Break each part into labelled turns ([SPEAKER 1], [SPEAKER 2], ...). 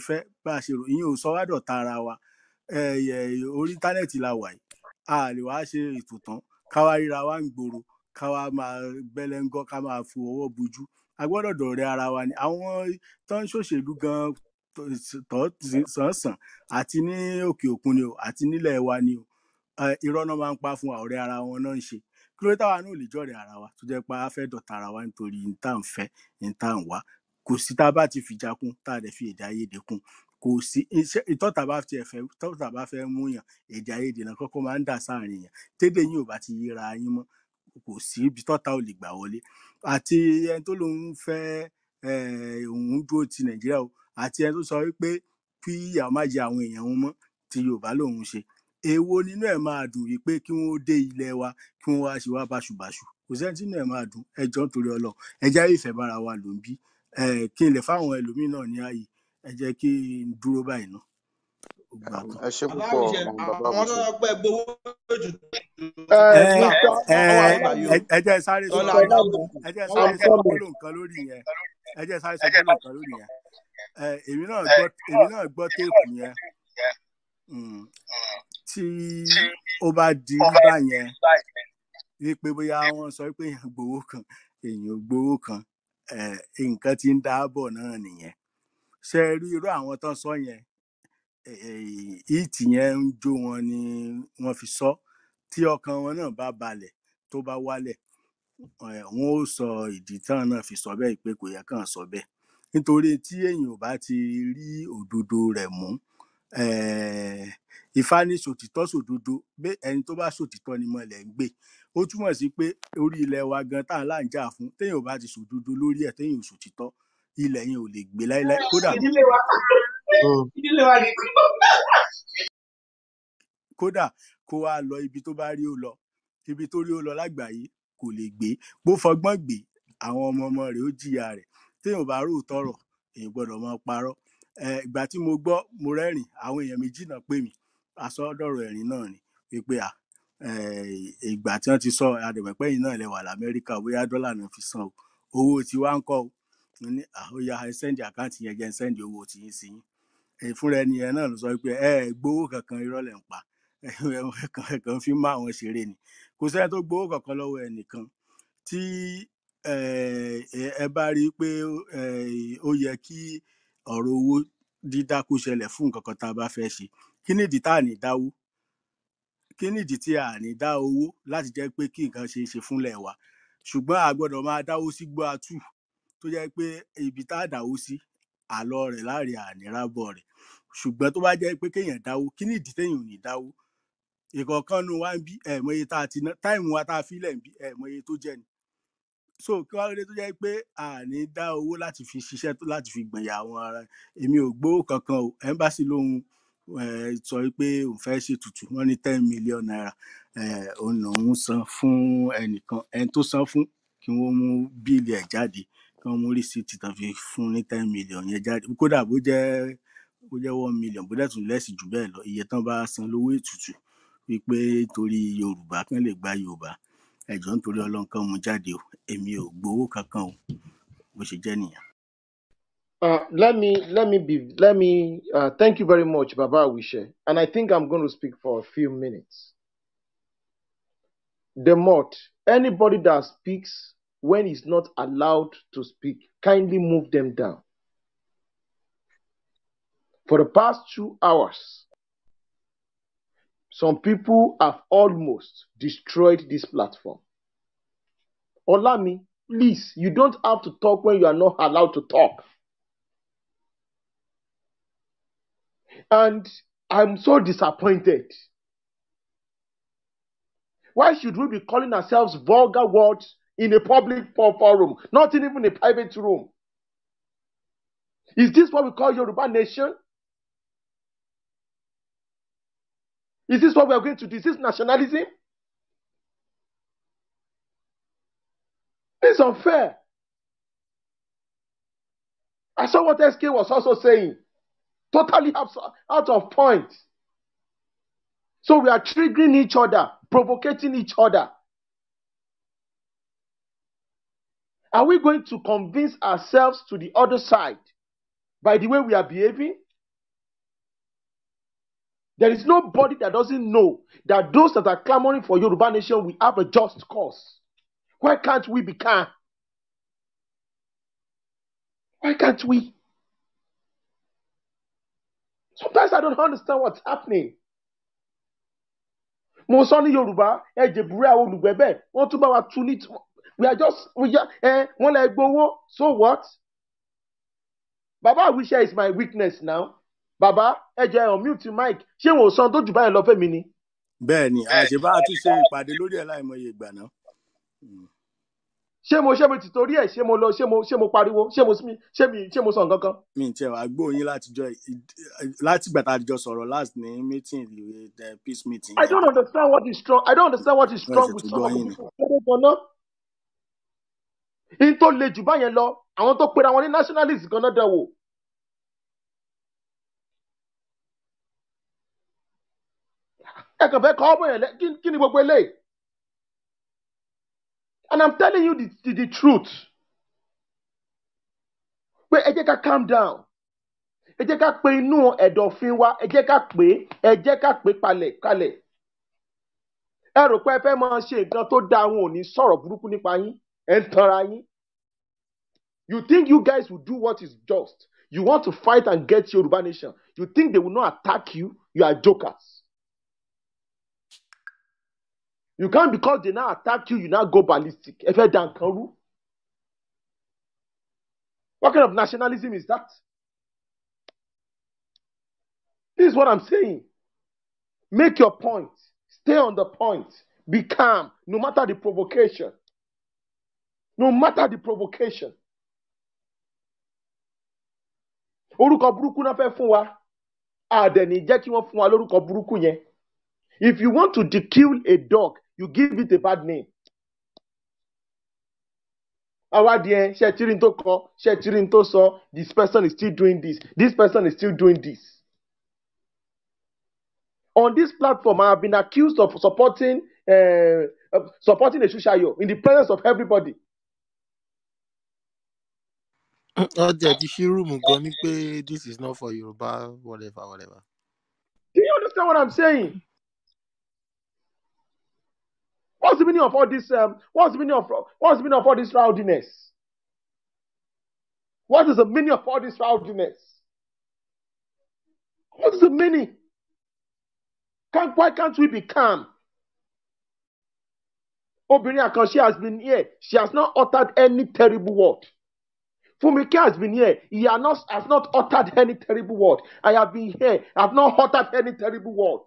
[SPEAKER 1] fẹ́ bá a ṣe rò ìyẹn ò sọ wá dọ̀tá ara wa orí íńtánẹ́ẹ̀tì la wà yìí a lè wá ṣe ètò tán ká wá ríra wá ń gbòòrò ká wá máa gbẹ́lẹ́ńgọ́ ká máa fi ọwọ́ bojú a gbọ́dọ̀ dọ̀rẹ́ ara wa ni àwọn tó ń ṣòṣèlú gan tó sàn àti ní òkè òkun ni o àti nílẹ̀ wa ni o irọ́ náà máa ń pa fún wa ọ̀rẹ́ ara wọn náà ń ṣe kí ló táwa náà lè jọ̀rẹ́ ara wa tó jẹ́ pé a fẹ́ dọ̀tá ara wa nítorí ní tá à ń fẹ́ ní tá à ń wá kò sí tá a bá ti fìjà kún tá a dẹ̀ fi èdè àìyedè kún kò sí ìtọ́ta bá fẹ́ mú yàn èdè àìyedè náà kọ́kọ́ máa ń dà sáàrin yàn tédè yín ò bá ti yíra yín mọ́ kò sí ibi tọ́ta ò lè gbà wọlé àti ẹni tó lòun fẹ́ òun dúró ti nàìjíríà o àti ẹni tó sọ wípé kí ìyà má jẹ àwọn èèyàn wọn mọ́ tí yorùbá lòun ṣe èwo nínú ẹ̀ máa dùn wípé kí wọ́n dé ilẹ̀ wa kí wọ́n wá ṣe wá báṣubàṣu kò sẹ́ni tínú ẹ̀ máa dùn ẹjọ́ nítorí ọlọ́run ẹ jẹ́ ìfẹ́ bára wa ló ń bí kí n lè fáwọn ẹlòmíín náà ní ààyè ẹ jẹ́ kí n dúró báyìí náà.
[SPEAKER 2] ẹ ṣe púpọ̀ bàbá
[SPEAKER 3] àwọn
[SPEAKER 2] Wuse.
[SPEAKER 3] náà pẹ́ gbowó jù.
[SPEAKER 1] ẹ jẹ́ sáré sọ gbólóhùn kan lórí yẹn èmi náà gbọ́ téèpù yẹn tí ó bá di bá yẹn wípé bóyá wọ́n sọ pé èèyàn gbowó kan nǹkan tí ń dáàbọ̀ náà nìyẹn ṣe rí irú àwọn tó ń sọ yẹn ìtì yẹn ń jó wọn ni wọ́n fi sọ tí ọkàn wọn náà bá balẹ̀ tó bá wálẹ̀ wọn ó sọ ìdí tán náà fi sọ bẹ́ẹ̀ pé kò yẹ kàn sọ bẹ́ẹ̀ nítorí tí èèyàn ò bá ti rí òdodo rẹ̀ mú Ifá ní sòtítọ́ sòdodo bẹ́ẹ̀ ẹni tó bá sòtítọ́ ni mọ̀lẹ́ ń gbé ó túmọ̀ sí pé orí ilẹ̀ wa gan tá à ń là ń jà fún téèyàn ò bá ti sòdodo lórí ẹ̀ téèyàn ò sòtítọ́ ilẹ̀ yẹn ò lè gbé láíláí kódà kó wá lọ ibi tó bá rí ó lọ ibi tó rí ó lọ lágbàáyé kò lè gbé bó fọgbọ́n gbé àwọn ọmọ rẹ̀ ó jìyà rẹ̀ téèyàn bá rò tọrọ èèyàn gbọ́dọ̀ máa parọ́ ìgbà tí mo gbọ́ mo rẹ́rìn àwọn èèyàn méjì náà pè mí asọ́dọ̀rọ̀ ẹ̀rín náà ni wípé ìgbà tí wọ́n ti sọ adẹ̀mọ̀pẹ́ yìí náà lẹ́wà lamẹ́ríkà bóyá dọ́là náà fi san owó tí wá ń kọ́ o ní àhóyá sẹ́ndì àkáǹtì yẹn jẹ́ sẹ́ndì owó tí yín sí yín fúnra ẹni yẹn náà ló sọ pé gbowó kankan irọ́ lẹ̀ ń pa kankan fi má àwọn ṣeré ni kò sẹ́ni tó gbowó kankan lọ́wọ́ ẹnìkan tí ẹ bá rí i pé ó yẹ kí ọ̀rọ̀ owó dídá kó ṣẹlẹ̀ fún nǹkan kan tá a bá fẹ́ ṣe kí nìdí tá à ní dáwó kí nìdí tí a ní dá owó láti jẹ́ pé kí nǹkan ṣe é ṣe fúnlẹ̀ wa ṣùgbọ́n a gbọ́dọ̀ máa dáwó sí gbọ́ atú tó jẹ́ pé ibi tá a dáwó sí àlọ́ rẹ̀ láàrin ànírábọ̀ rẹ̀ ṣùgbọ́n tó bá jẹ́ pé kéèyàn dáwó kí nìdí téèyàn ò ní dáwó ìkọ̀ọ̀kan nu wa ń bí ẹ̀mọye tá a ti ná táìmù wa tá a fílẹ̀ ń bí ẹ̀mọye tó jẹ́ ni so kí wàá lóde tó jẹ́ pé a ní dá owó láti fi ṣiṣẹ́ láti fi gbẹ̀yà àwọn ara èmi ò gbowó kankan o ẹ́mbásì lóhun sọ pé òun fẹ́ ṣètùtù wọ́n ní 10 million naira òun lòún san fún ẹnìkan ẹni tó san fún kí wọ́n mú bíìlì ẹ̀ jáde kí wọ́n mú rìsíìtì tán fi fún ní 10 million yẹn jáde kódà bó jẹ́ 1 million bó dẹ̀ tún lẹ́sìn jù bẹ́ẹ̀ lọ iye tán bá san lówó ètùtù wípé torí yorùbá kan lè gba yorùbá ẹ̀jọ̀ nítorí ọlọ́run kan mú jáde o èmi ò gbowó kankan o bó ṣe jẹ́ nìyẹn.
[SPEAKER 4] Let me thank you very much, Baba Wuse. And I think I'm going to speak for a few minutes. The mot, anybody that speaks when he's not allowed to speak, kindly move them down. For the past 2 hours, some people have almost destroyed this platform. Olami, please, you don't have to talk when you are not allowed to talk. And I'm so disappointed. Why should we be calling ourselves vulgar words in a public forum, not even a private room? Is this what we call Yoruba nation? Is this what we are going to do? Is this nationalism? It's unfair. I saw what SK was also saying. Totally out of point. So we are triggering each other, provoking each other. Are we going to convince ourselves to the other side by the way we are behaving? There is nobody that doesn't know that those that are clamoring for Yoruba nation will have a just cause. Why can't we be calm? Why can't we? Sometimes I don't understand what's happening. Mo sọ ní Yorùbá, ẹ̀jẹ̀bùrẹ́ àwọn olùgbẹ̀bẹ̀, wọ́n tún bá wa tún ní. We are just, wọ́n lẹ gbowó, so what? Baba Awisha is my weakness now. Baba, ẹ̀jẹ̀ on mute mic, ṣé wọn ò san tó jù báyìí lọ fẹ́ mi ni?
[SPEAKER 1] Bẹ́ẹ̀ni, àṣebá tún ṣe ìpàdé lórí ẹ̀ láìmọye ìgbà náà.
[SPEAKER 4] Ṣé mo ti torí ẹ̀ ṣé mo lọ ṣé mo pariwo ṣé mo sọ nǹkan kan.
[SPEAKER 1] Mi ǹ tiẹ̀ wá gbóyin láti gbà tá a jọ sọ̀rọ̀ last ní meeting the peace meeting.
[SPEAKER 4] I don't understand what is strong. I don't understand what is strong with some of the people. In tó le jù báyẹn lọ, àwọn tó pera wọn ní nationalist gan náà dẹ̀wò. Ẹ kàn fẹ́ kọ́ ọ́ bọ̀yẹn kí ni gbogbo eléyìí? And I'm telling you the truth. Pé ẹ jẹ́ ká calm down. Ẹ jẹ́ ká pe inú ẹ̀dọ̀fin wa. Ẹ jẹ́ ká pé kalẹ̀. Ẹ rò pé ẹ fẹ́ máa ṣe nǹkan tó dáa, wọn ò ní sọ̀rọ̀ burúkú nípa yín. Ẹ ń tanra yín. You think you guys will do what is just. You want to fight and get Yoruba nation. You think they will not attack you. You are jokers. You can't, because they now attack you, you now go ballistic. Ẹ fẹ́ dá nǹkan rú. What kind of nationalism is that? This is what I'm saying. Make your point. Stay on the point. Be calm, no matter the provocation. No matter the provocation. Orúkọ burúkú náà fẹ́ fún wa. Àdẹ̀ni jẹ́ kí wọ́n fún wa lórúkọ burúkú yẹn. If you want to kill a dog, you give it a bad name. Awadiye, Shetirin to ko, Shetirin to so, this person is still doing this. This person is still doing this. On this platform, I have been accused of supporting a Shushayo in the presence of everybody.
[SPEAKER 3] This is not for Yoruba, whatever.
[SPEAKER 4] Do you understand what I'm saying? What's the meaning of all this? What's the meaning of all this rowdiness? What is the meaning of all this rowdiness? What is the meaning? Why can't we be calm? Obìnrin Akanshi has been here. She has not uttered any terrible word. Fumike has been here. He has not uttered any terrible word. I have been here. I have not uttered any terrible word.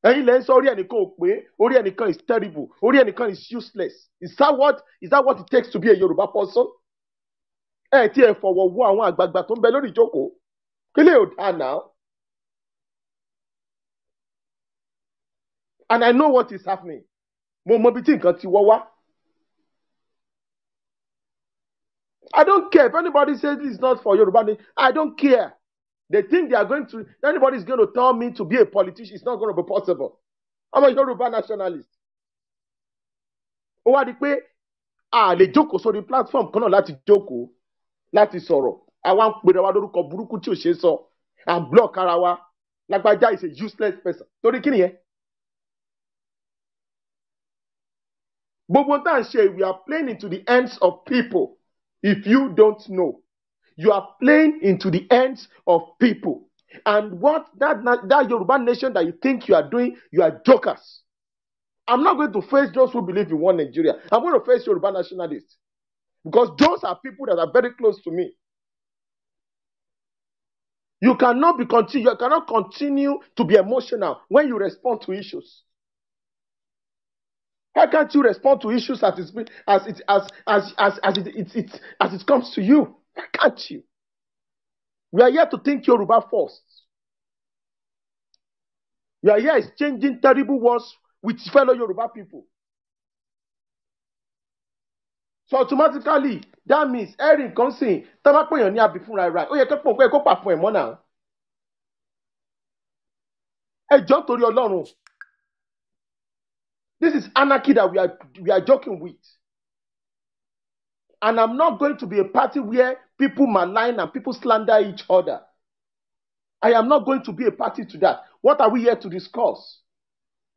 [SPEAKER 4] Ẹ̀yin lẹ ń sọ orí ẹnìkan ò pé, orí ẹnìkan is terrible, orí ẹnìkan is useless. Is that what it takes to be a Yoruba person? Ẹ tí ẹ fọwọ́ wọ àwọn àgbààgbà tó ń bẹ lórí ìjókòó. Kí lè ò dáa now? And I know what is happening. Mo mọ bí tí nǹkan ti wọ́ wá. I don't care if anybody says this is not for Yoruba. I don't care. They think anybody is going to tell me to be a politician. It's not going to be possible. I'm a Yoruba nationalist. Ó wá di pé a lè jókòó sórí platform kan náà láti jókòó, láti sọ̀rọ̀. Àwa ń pèrè wa lórúkọ burúkú tí ò ṣe sọ. And block ara wa. Lágbájá is a useless person. Torí kí nìyẹn? Gbogbo tá à ń ṣe, we are playing into the hands of people. If you don't know, you are playing into the hands of people. And what that Yoruba nation that you think you are doing, you are jokers. I'm not going to face those who believe in one Nigeria. I'm going to face Yoruba nationalists. Because those are people that are very close to me. You cannot continue to be emotional when you respond to issues. Why can't you respond to issues as it comes to you? Why can't you? We are here to think Yoruba first. We are here exchanging terrible words with fellow Yoruba people. So automatically, that means Erin kan sìn tá bá pèyàn ní àbí fúnra rẹ̀. Ó yẹ kó pọ̀ pé kó pa fún ẹ̀ mọ́ náà. Ẹ jọ̀ọ́ torí Ọlọ́run. This is anarchy that we are joking with. And I'm not going to be a party where people malign and people slander each other. I am not going to be a party to that. What are we here to discuss?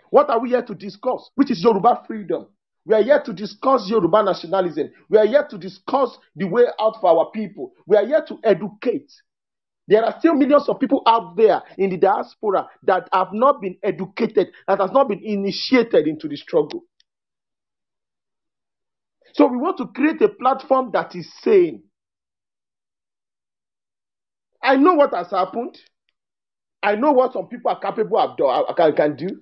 [SPEAKER 4] What are we here to discuss? Which is Yoruba freedom. We are here to discuss Yoruba nationalism. We are here to discuss the way out for our people. We are here to educate. There are still millions of people out there in the diaspora that have not been educated, that has not been initiated into the struggle. So we want to create a platform that is sane. I know what has happened. I know what some people are capable of can do.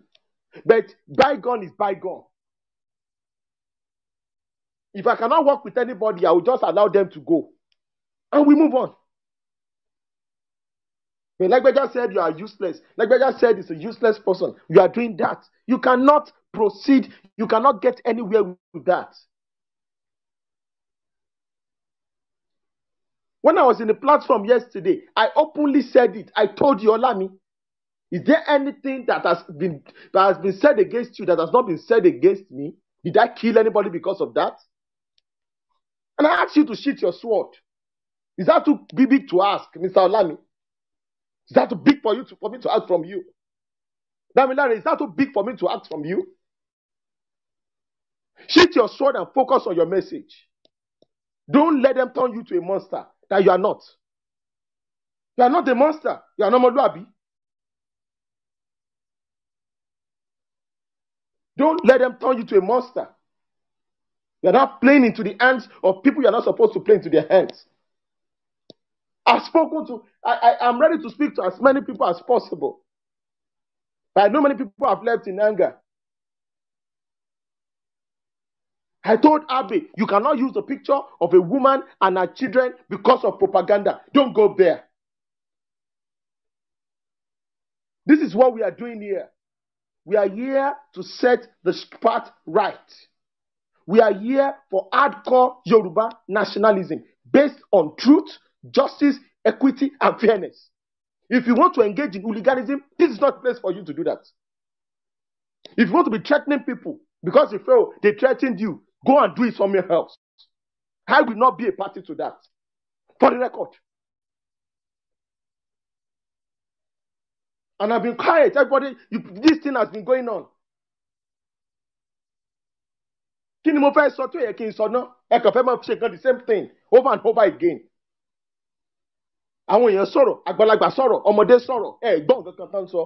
[SPEAKER 4] But bygone is bygone. If I cannot work with anybody, I will just allow them to go. And we move on. When Lagbeja said you are useless, Lagbeja said it's a useless person. You are doing that. You cannot proceed. You cannot get anywhere with that. When I was in the platform yesterday, I openly said it. I told you, Olami, is there anything that has been said against you that has not been said against me? Did I kill anybody because of that? And I asked you to sheath your sword. Is that too big to ask, Mr. Olami? Is that too big for me to ask from you? Damilare, is that too big for me to ask from you? Sheath your sword and focus on your message. Don't let them turn you to a monster that you are not. You are not a monster. You are not Moluabi. Don't let them turn you to a monster. You are not playing into the hands of people you are not supposed to play into their hands. I've spoken to, I'm ready to speak to as many people as possible. But I know many people have left in anger. I told Abe, you cannot use the picture of a woman and her children because of propaganda. Don't go there. This is what we are doing here. We are here to set the path right. We are here for hardcore Yoruba nationalism based on truth, justice, equity, and fairness. If you want to engage in hooliganism, this is not the place for you to do that. If you want to be threatening people because you feel they threatened you, go and do it somewhere else. I will not be a party to that. For the record. And I've been quiet. Everybody, this thing has been going on. Kí ni mo fẹ́ sọ tó yẹ kí n sọ náà? Ẹ kàn fẹ́ máa ṣe the same thing over and over again. Àwọn èèyàn sọ̀rọ̀, àgbàlagbà sọ̀rọ̀, ọmọdé sọ̀rọ̀, gbọ́n kankan tán sọ.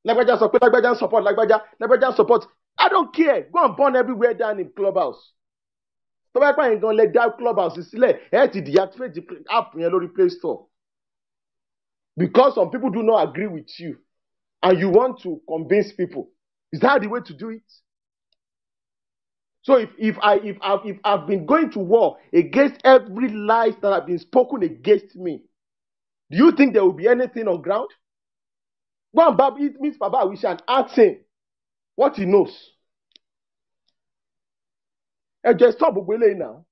[SPEAKER 4] Lágbájá sọ pé Lágbájá support, Lágbájá support. I don't care. Go and burn everywhere down in Clubhouse. Tó bá pààyàn gan lè dá Clubhouse sílẹ̀, ti deactivate the app yẹn lórí Play Store. Because some people do not agree with you and you want to convince people. Is that the way to do it? So if I've been going to war against every lie that have been spoken against me, do you think there will be anything on ground? Go and meet Baba Awisha and ask him what he knows. Just stop Ogbele now.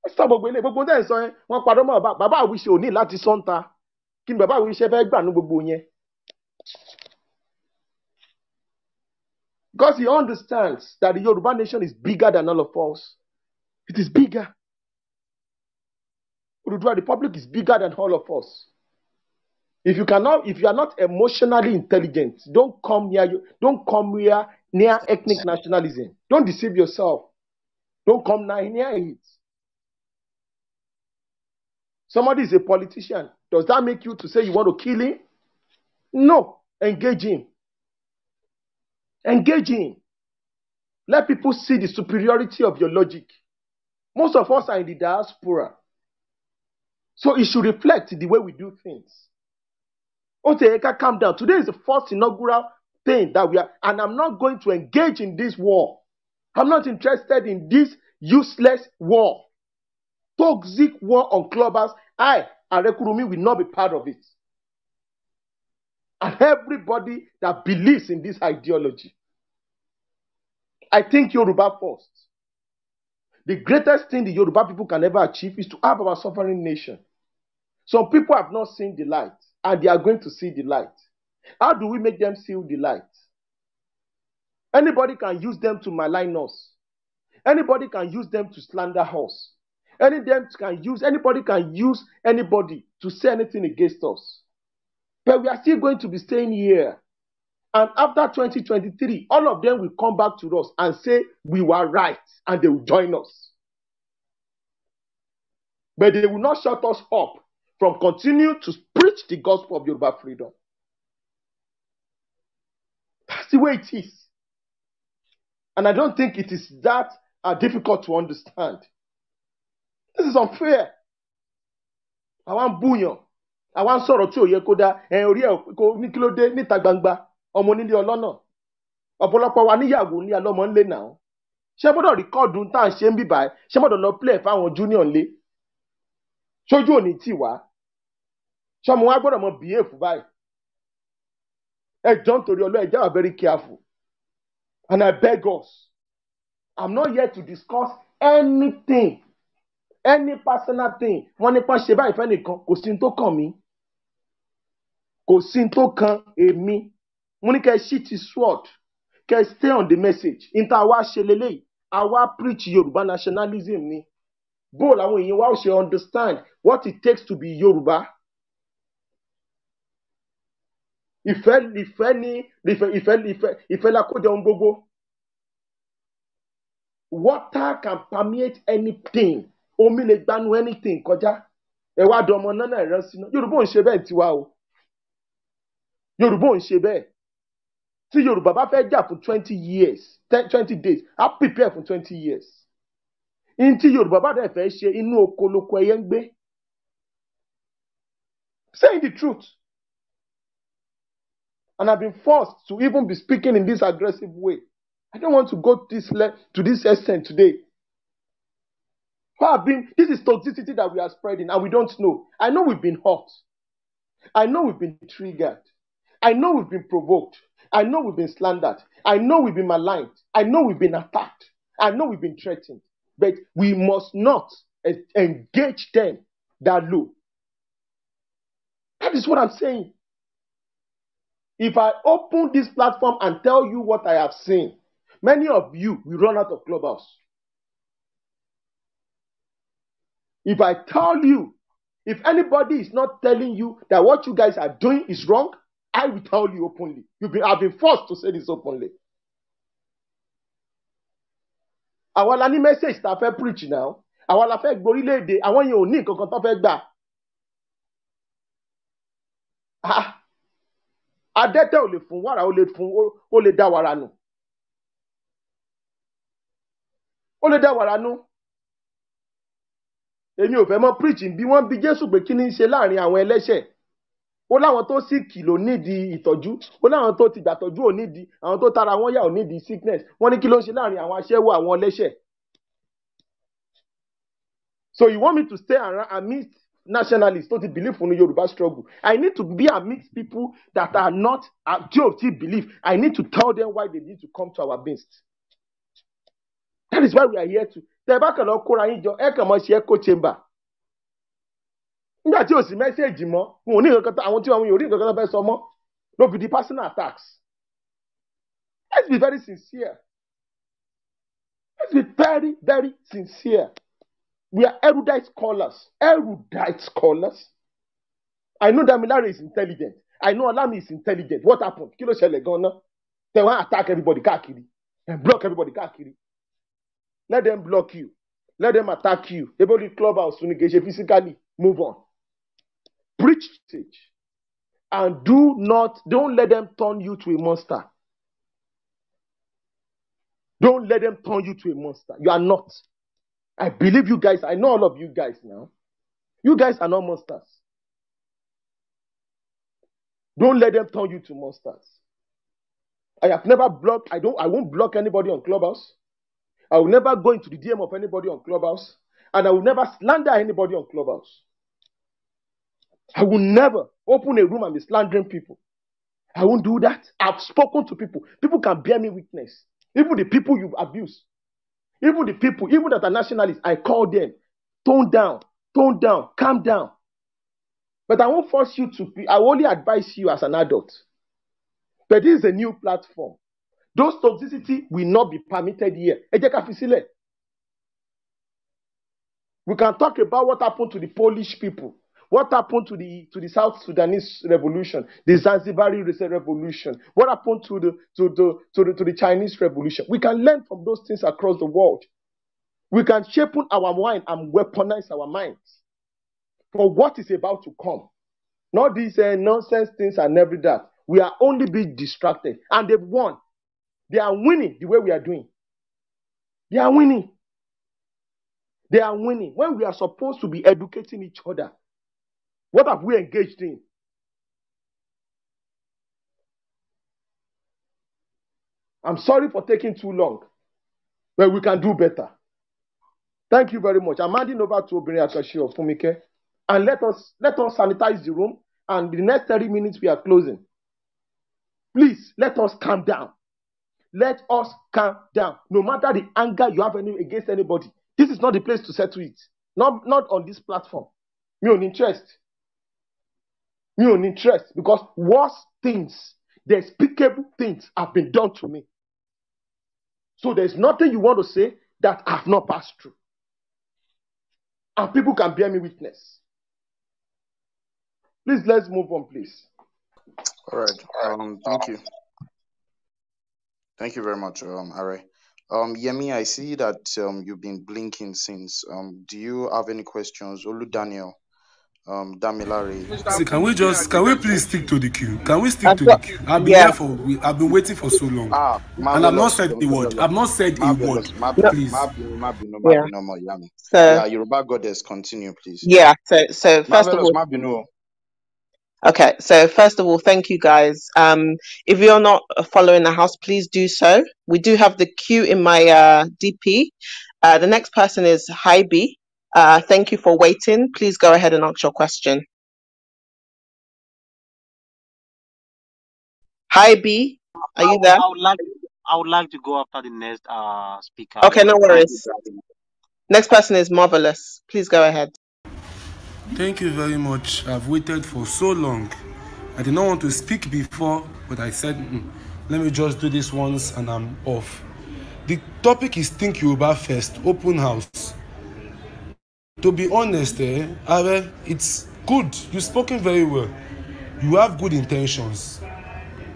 [SPEAKER 4] Stop Ogbele. Gbogbo den sọ yẹn, wọ́n parọ́ mọ́ Baba Awisha ò ní láti sọ́ńtà. Kí ni Baba Awisha fẹ́ gbà ní gbogbo yẹn? Because he understands that the Yoruba nation is bigger than all of us. It is bigger. The Republic is bigger than all of us. If you are not emotionally intelligent, don't come near ethnic nationalism. Don't deceive yourself. Don't come near it. Somebody is a politician. Does that make you to say you want to kill him? No. Engage him. Engage him. Let people see the superiority of your logic. Most of us are in the diaspora. So it should reflect the way we do things. Oteyeka, calm down. Today is the first inaugural thing that we are, and I'm not going to engage in this war. I'm not interested in this useless war. Toxic war on Clubhouse. I, AARE KUNRUMI, will not be part of it. And everybody that believes in this ideology. I think Yoruba first. The greatest thing the Yoruba people can ever achieve is to have our sovereign nation. Some people have not seen the light, and they are going to see the light. How do we make them see the light? Anybody can use them to malign us. Anybody can use them to slander us. Anybody can use anybody to say anything against us. But we are still going to be staying here. And after 2023, all of them will come back to us and say we were right, and they will join us. But they will not shut us up from continuing to preach the gospel of Yoruba freedom. That's the way it is. And I don't think it is that difficult to understand. This is unfair. I want bouillon. I want sọ̀rọ̀ tí ò yẹ kó dá orí ẹ̀ kó ní kí ló dé níta gbangba ọmọ onílé ọlọ́nà. Ọ̀pọ̀lọpọ̀ wa níyàwó ní alọ́mọ ńlé náà. Ṣé gbọ́dọ̀ rìkọ́ọ̀dù tá à ń ṣe ń bíbá ẹ̀? Ṣé gbọ́dọ̀ lọ play fáwọn junior ńlé? Ṣojú òní tì wá. Ṣọmọ wa gbọ́dọ̀ mọ behave báyìí. Ẹ jọ̀ọ́ nítorí Ọlọ́run, ẹ jẹ́ wà very careful. And I beg us, I'm not here to discuss anything, any personal thing. Wọ́n nípa ṣe báyìí fẹ́ nìkan, kò sí ní tó kàn mí. Kò sí ní tó kan èmi. Mo ní kẹ́ shit his sword, kẹ́ stay on the message. Ìta àwa ṣe leléyìí, àwa preach Yorùbá nationalism ni. Bó làwọn èèyàn wa ó ṣe understand what it takes to be Yorùbá. Ìfẹ́ la kó jẹ ohun gbogbo. Water can permeate anything. Omi lè gbanu anything kọjá. Ẹ wá dọ̀ ọmọ náà ẹ̀rọ sínú. Yorùbá ò ń ṣe bẹ́ẹ̀ tiwa o. Yorùbá ò ń ṣe bẹ́ẹ̀. Tí Yorùbá bá fẹ́ jà fún 20 years, 20 days, á prepare fún 20 years. In tí Yorùbá bá dẹ̀ fẹ́ ṣe inú oko lóko ẹyẹ ń gbé. Saying the truth. And I've been forced to even be speaking in this aggressive way. I don't want to go to this extent today. This is toxicity that we are spreading and we don't know. I know we've been hurt. I know we've been triggered. I know we've been provoked. I know we've been slandered. I know we've been maligned. I know we've been attacked. I know we've been threatened. But we must not engage them that low. That is what I'm saying. If I open this platform and tell you what I have seen, many of you will run out of Clubhouse. If I tell you, if anybody is not telling you that what you guys are doing is wrong, I will tell you openly. I've been forced to say this openly. Àwa la ní message tá fẹ́ preach now. Àwa la fẹ́ gborílẹ̀-èdè. Àwọn yẹn ò ní nǹkan kan tó fẹ́ gbà. Adẹ́tẹ̀ ò lè fún wàrà, ó lè dá wàrà nù. Ó lè dá wàrà nù. Èmi ò fẹ́ mọ́ preaching bí wọ́n bi Jésù pé kí ni ṣe láàrin àwọn ẹlẹ́ṣẹ̀. Ó láwọn tó sick ló nídìí ìtọ́jú. Ó láwọn tó ti gbàtọ́jú ò nídìí. Àwọn tó tara wọn yà ò nídìí sickness. Wọ́n ní kí ló ń ṣe láàrin àwọn aṣẹ́wó àwọn ẹlẹ́ṣẹ̀. So you want me to stay around amidst nationalists tó ti believe in the Yoruba struggle? I need to be amidst people that are not tí believe. I need to tell them why they need to come to our midst. That is why we are here to. Tẹ́ bá kàn lọ kóra yín jọ, ẹ kàn mọ́ ṣe echo chamber. Nígbà tí ò sí mẹ́sẹ̀jì mọ́, wọn ò ní nǹkan kan, àwọn tí wọn ò ní nǹkan kan fẹ́ sọ mọ́, ló fi di personal attacks. Let's be very sincere. Let's be very, very sincere. We are erudite scholars. Erudite scholars. I know that Milare is intelligent. I know Olami is intelligent. What happened? Kí ló ṣẹlẹ̀ gan-an? They want to attack everybody káàkiri and block everybody káàkiri. Let them block you. Let them attack you. Everybody Clubhouse physically. Move on. Preach message. And don't let them turn you to a monster. Don't let them turn you to a monster. You are not. I believe you guys. I know all of you guys now. You guys are not monsters. Don't let them turn you to monsters. I have never blocked. I won't block anybody on Clubhouse. I will never go into the DM of anybody on Clubhouse. And I will never slander anybody on Clubhouse. I will never open a room and be slandering people. I won't do that. I've spoken to people. People can bear me witness. Even the people you've abused. Even the people, even that are nationalists, I call them. Tone down, calm down. But I won't force you to be, I only advise you as an adult. But this is a new platform. Those toxicity will not be permitted here. Ẹ jẹ́ ká fi sílẹ̀. We can talk about what happened to the Polish people, what happened to the South Sudanese revolution, the Zanzibari revolution, what happened to the Chinese revolution. We can learn from those things across the world. We can shape our mind and weaponize our minds for what is about to come. Not these nonsense things and every that. We are only being distracted. And they've won. They are winning the way we are doing. They are winning. They are winning. When we are supposed to be educating each other, what have we engaged in? I'm sorry for taking too long, but we can do better. Thank you very much. I'm handing over to Obìnrin Àkànṣe of Fúnmikẹ́. And let us sanitize the room. And the next 30 minutes we are closing. Please, let us calm down. Let us calm down. No matter the anger you have against anybody, this is not the place to settle it. Not on this platform. Me on interest. Me on interest. Because worse things, despicable things have been done to me. So there's nothing you want to say that I have not passed through. And people can bear me witness. Please, let's move on, please.
[SPEAKER 2] All right. Thank you. Thank you very much, AARE. Yemi, I see that you've been blinking since. Do you have any questions? Olu Daniel, Damilare.
[SPEAKER 5] See, can we please stick to the queue? Can we stick to the queue? I've been I've been waiting for so long. And I've not said a word. I've not said a word. Please.
[SPEAKER 2] Yeah, Yoruba Goddess, continue, please.
[SPEAKER 6] Yeah, so first of all, okay, so first of all, thank you guys. If you're not following the house, please do so. We do have the queue in my DP. The next person is Hybe. Thank you for waiting. Please go ahead and ask your question. Hybe, are you there?
[SPEAKER 7] I would like to go after the next speaker.
[SPEAKER 6] Okay, no worries. Next person is Marvelous. Please go ahead.
[SPEAKER 5] Thank you very much. I've waited for so long. I did not want to speak before, but I said, let me just do this once and I'm off. The topic is Think Yoruba First, open house. To be honest, AARE, it's good. You've spoken very well. You have good intentions.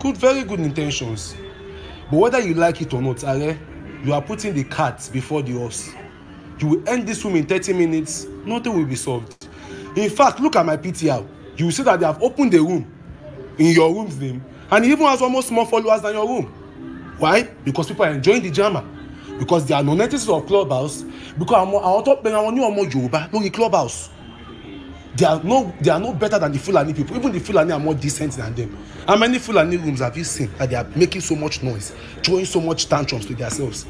[SPEAKER 5] Very good intentions. But whether you like it or not, AARE, you are putting the cart before the horse. You will end this room in 30 minutes, nothing will be solved. In fact, look at my PTR. You will see that they have opened the room in your room's name, and it even has almost more followers than your room. Why? Because people are enjoying the drama. Because they are non-entities of Clubhouse. Because I want to Yoruba, no Clubhouse. They are no better than the Fulani people. Even the Fulani are more decent than them. How many Fulani rooms have you seen that they are making so much noise, throwing so much tantrums to themselves?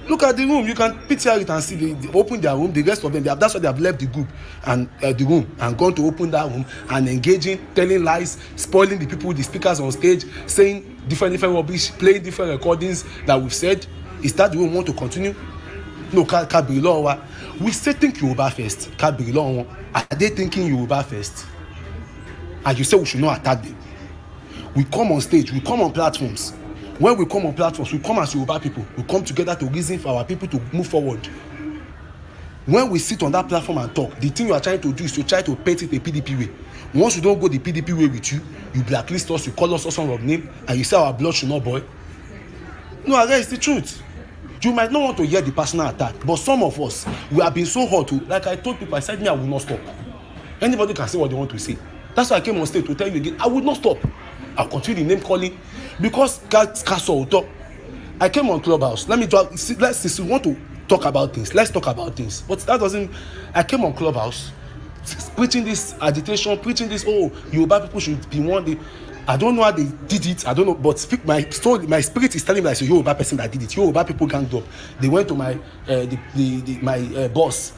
[SPEAKER 5] Look at the room. You can picture it and see they open their room. The rest of them, that's why they have left the group and the room and gone to open that room and engaging, telling lies, spoiling the people, the speakers on stage, saying different rubbish, playing different recordings that we've said. Is that the room want to continue? No, we say think Yoruba first. Are they thinking Yoruba first? And you say we should not attack them. We come on stage, we come on platforms. When we come on platforms, we come as Yoruba people. We come together to reason for our people to move forward. When we sit on that platform and talk, the thing you are trying to do is to try to paint it the PDP way. Once you don't go the PDP way with you, you blacklist us, you call us some of name, and you say our blood should not boil. No, AARE, it's the truth. You might not want to hear the personal attack, but some of us, we have been so hot to, like I told people, I said, I will not stop. Anybody can say what they want to say. That's why I came on stage to tell you again, I will not stop. I'll continue the name calling because I came on Clubhouse. Since we want to talk about things, let's talk about things. But that doesn't. I came on Clubhouse, preaching this agitation, preaching this. Oh, Yoruba people should be one. I don't know how they did it. I don't know, but my spirit is telling me that it's a Yoruba person that did it. Yoruba people ganged up. They went to my my boss,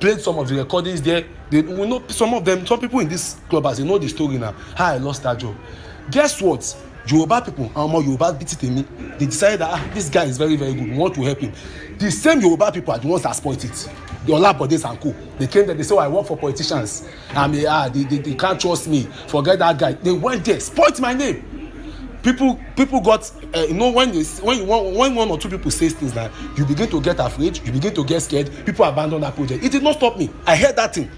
[SPEAKER 5] played some of the recordings there. We know some of them. Some people in this Clubhouse, they know the story now. How I lost that job. Guess what? Yoruba people, Yoruba beat it in me. They decided that this guy is very, very good. We want to help him. The same Yoruba people are the ones that spoiled it. The Olabodes and co. They came there. They said, I work for politicians. And they can't trust me. Forget that guy. They went there, spoiled my name. People got when one or two people say things that you begin to get afraid, you begin to get scared, people abandon that project. It did not stop me. I heard that thing.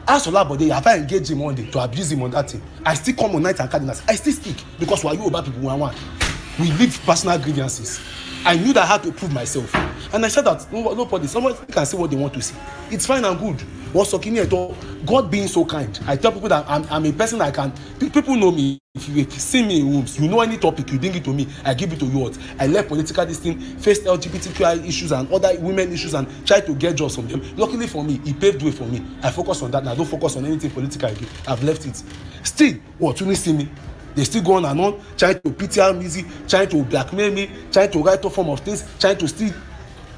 [SPEAKER 5] Ask Olabode, have I engaged him one day to abuse him on that thing? I still come on night and cardinals. I still speak because we are Yoruba people 1-1. We live personal grievances. I knew that I had to prove myself, and I said that nobody, somebody can say what they want to see. It's fine and good. What's okay? God being so kind. I tell people that I'm a person I can. People know me. If you see me in rooms, you know any topic, you bring it to me. I give it to you. I left political this thing, faced LGBTQI issues and other women issues, and tried to get jobs from them. Luckily for me, he paved way for me. I focus on that, and I don't focus on anything political again. I've left it. Still, what you need see me? They still go on and on, trying to PTR me, trying to blackmail me, trying to write a form of things, trying to still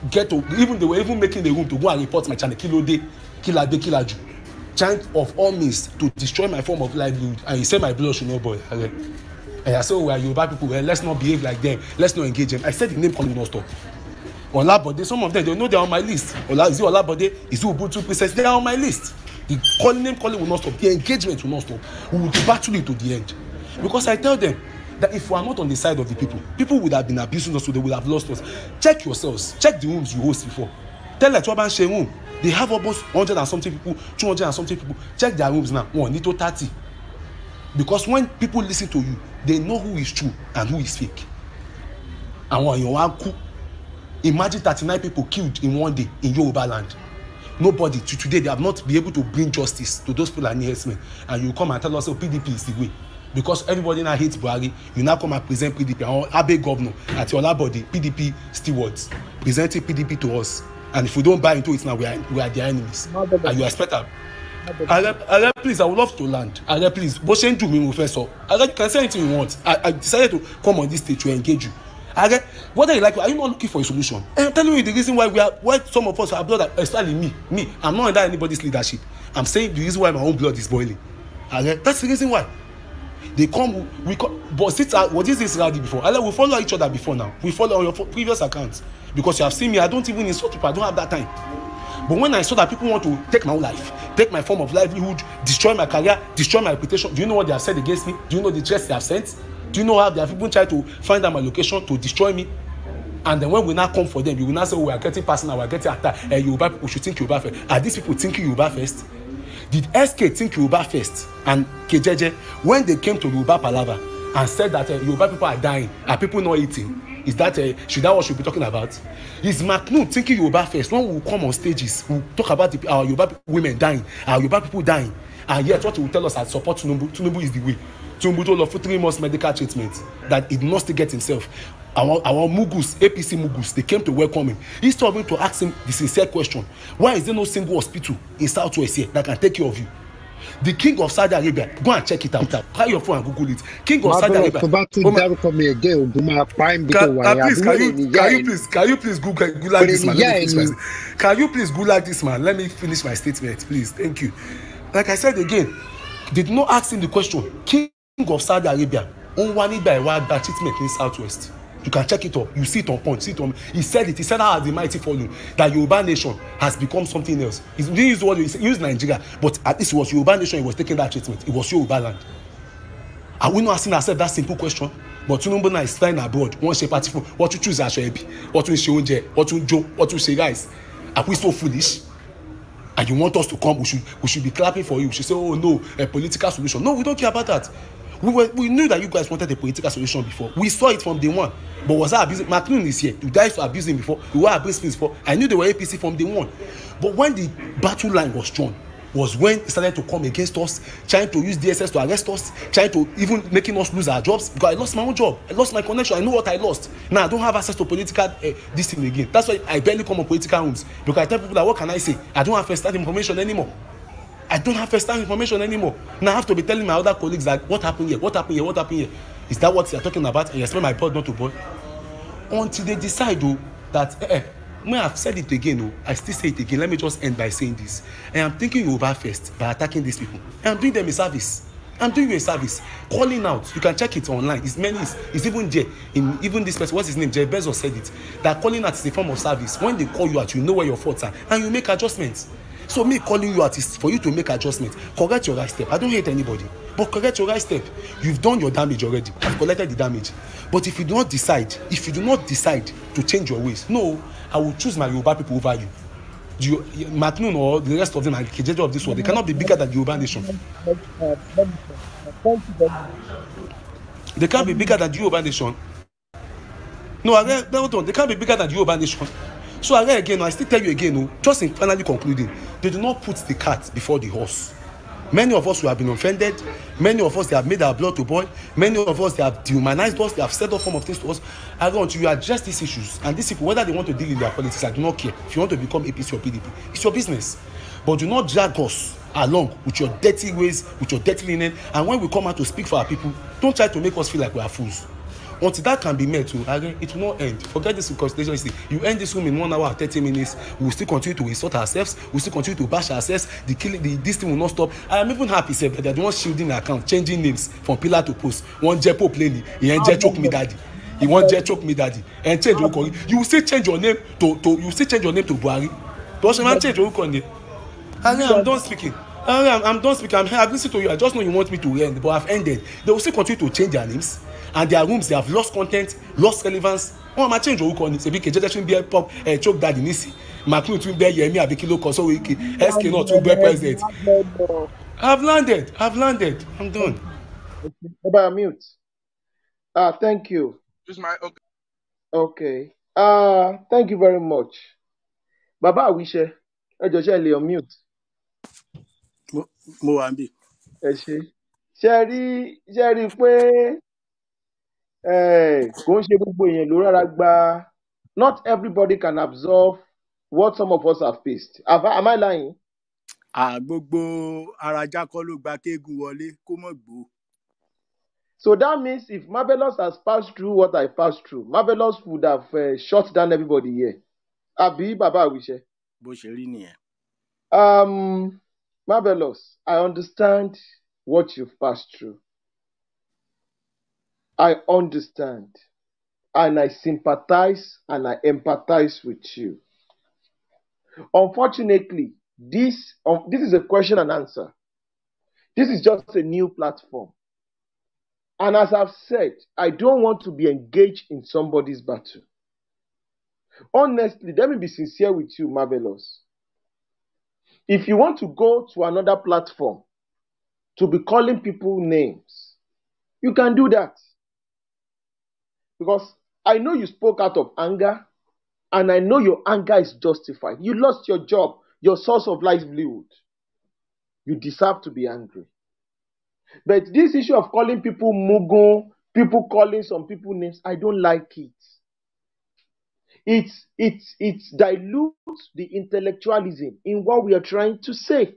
[SPEAKER 5] get to, even they were even making the room to go and report my channel, Kilode, Kilaju, trying of all means to destroy my form of livelihood. And he said my blood should not boil. And I said, we are Yoruba people, well, let's not behave like them, let's not engage them. I said the name calling will not stop. Olabode, some of them, they know they're on my list. Is it Olabode? Is it Ubuntu Princess? They are on my list. The name calling will not stop. The engagement will not stop. We will battle it to the end. Because I tell them that if we are not on the side of the people would have been abusing us, so they would have lost us. Check yourselves. Check the rooms you host before. Tell like Choban share room. They have almost 100 and something people, 200 and something people. Check their rooms now. One need to 30. Because when people listen to you, they know who is true and who is fake. And when you are cool, imagine 39 people killed in one day in Yoruba land. Nobody to today they have not been able to bring justice to those Fulani herdsmen. And you come and tell us, oh, PDP is the way. Because everybody now hates Buhari, you now come and present PDP. Our Abe governor at Olabode, PDP stewards, presenting PDP to us. And if we don't buy into it now, we are their enemies. And you expect that. Are please, I would love to land. Are please, but change to me, Professor. You can say anything you want. I decided to come on this stage to engage you. Whether you like, are you not looking for a solution? And I'm telling you the reason why some of us are blood, especially me. I'm not under anybody's leadership. I'm saying the reason why my own blood is boiling. That's the reason why. They come, but what is this rowdy before? We follow each other before now. We follow on your previous accounts. Because you have seen me, I don't even insult people, I don't have that time. But when I saw that people want to take my own life, take my form of livelihood, destroy my career, destroy my reputation, do you know what they have said against me? Do you know the threats they have sent? Do you know how they have even tried to find out my location to destroy me? And then when we now come for them, you will now say, oh, we are getting personal, we are getting attacked. Yoruba people should think Yoruba first. Are these people thinking Yoruba first? Did SK think Yoruba first? And KJJ, when they came to Yoruba Palava and said that Yoruba people are dying, are people not eating? Is that should that what should be talking about? Is Macnu thinking Yoruba first? When we come on stages, we talk about our Yoruba women dying, our Yoruba people dying, and yet what he will tell us as support Tinubu is the way. Tinubu told us for 3 months medical treatment that he must get himself. Our Mugus, APC Mugus, they came to welcome him. Instead of going to ask him the sincere question, why is there no single hospital in Southwest here that can take care of you? The king of Saudi Arabia, go and check it out. Try your phone and Google it. King of Saudi Arabia. Can you please Google this man? Can you please Google this man? Let me finish my statement, please. Thank you. Like I said again, did not ask him the question. King of Saudi Arabia, treatment in Southwest. You can check it up. You see it on point. See it on. He said it. He said how the mighty fallen that Yoruba nation has become something else. He used what he used Nigeria, but at least it was Yoruba nation. He was taking that treatment. It was Yoruba land. Are we not asking ourselves that simple question? But Tinubu now is flying abroad. One shape party for what to choose as your what to show what to joke, what to say, guys. Are we so foolish? And you want us to come? We should be clapping for you. We should say, oh no, a political solution. No, we don't care about that. We knew that you guys wanted a political solution before. We saw it from day one. But was I abusing? McLean is here. You guys were abusing before. You were abusing before. I knew they were APC from day one. But when the battle line was drawn, was when it started to come against us, trying to use DSS to arrest us, trying to even making us lose our jobs. Because I lost my own job. I lost my connection. I know what I lost. Now I don't have access to political this thing again. That's why I barely come on political rooms. Because I tell people that what can I say? I don't have first-hand information anymore. I don't have first-hand information anymore. Now I have to be telling my other colleagues that what happened here, what happened here, what happened here. Is that what you're talking about? And you expect my blood not to boil? Until they decide though that when I've said it again, I still say it again. Let me just end by saying this. I am thinking Yoruba first by attacking these people. I am doing them a service. I'm doing you a service. Calling out. You can check it online. It's many. It's even there. Even this person, what's his name? Jay Bezos said it. That calling out is a form of service. When they call you out, you know where your faults are and you make adjustments. So me calling you out is for you to make adjustment, correct your right step. I don't hate anybody, but correct your right step. You've done your damage already. I've collected the damage. But if you do not decide to change your ways, no, I will choose my Yoruba people over you. Matnun or the rest of them and the KJJ of this world, they cannot be bigger than the Yoruba nation. They can't be bigger than the Yoruba nation. No, they can't be bigger than the Yoruba nation. So I still tell you again, just in finally concluding, they do not put the cart before the horse. Many of us who have been offended, many of us they have made our blood to boil, many of us they have dehumanized us, they have said all form of things to us. I want you to address these issues, and these people, whether they want to deal in their politics, I do not care. If you want to become APC or PDP, it's your business. But do not drag us along with your dirty ways, with your dirty linen. And when we come out to speak for our people, don't try to make us feel like we are fools. Until that can be met, it will not end. Forget this consultation. You end this room in 1 hour and 30 minutes. We will still continue to insult ourselves. We will still continue to bash ourselves. This thing will not stop. I am even happy, sir, that they don't shielding the account, changing names from pillar to post. One Jepo plainly. He ain't choke me daddy. He won't choke me daddy. And change your you will still change your name to Buhari. But you change your name. I'm done speaking. I'm done speaking. I've listened to you. I just know you want me to end, but I've ended. They will still continue to change their names. And their rooms, they have lost content, lost relevance. Oh, my change your call. It's a big KJJ be pop choke daddy nisi. Macron to be Yemi Abikilo Koso Wiki. SK not to be president. I've landed. I'm done.
[SPEAKER 4] About mute. Thank you.
[SPEAKER 8] Just my
[SPEAKER 4] okay. Thank you very much. Baba Awishe. Ejoshe on mute.
[SPEAKER 1] Moambi.
[SPEAKER 4] Ṣé rí pé kò ń ṣe gbogbo èèyàn ló rárá gba. Not everybody can absorb what some of us have faced. Am I lying?
[SPEAKER 1] Gbogbo arajà kọ́ ló gba kéegun wọlé kó mọ̀ gbó.
[SPEAKER 4] So that means if Marvelous has passed through what I passed through, Marvelous would have shut down everybody here. Àbí Baba Awishe?
[SPEAKER 1] Bó ṣe rí nìyẹn.
[SPEAKER 4] Marvelous, I understand what you've passed through. I understand. And I sympathize and I empathize with you. Unfortunately, this is a question and answer. This is just a new platform. And as I've said, I don't want to be engaged in somebody's battle. Honestly, let me be sincere with you, Marvelous. If you want to go to another platform to be calling people names, you can do that. Because I know you spoke out of anger, and I know your anger is justified. You lost your job, your source of livelihood. You deserve to be angry. But this issue of calling people Mugun, people calling some people names, I don't like it. It dilutes the intellectualism in what we are trying to say.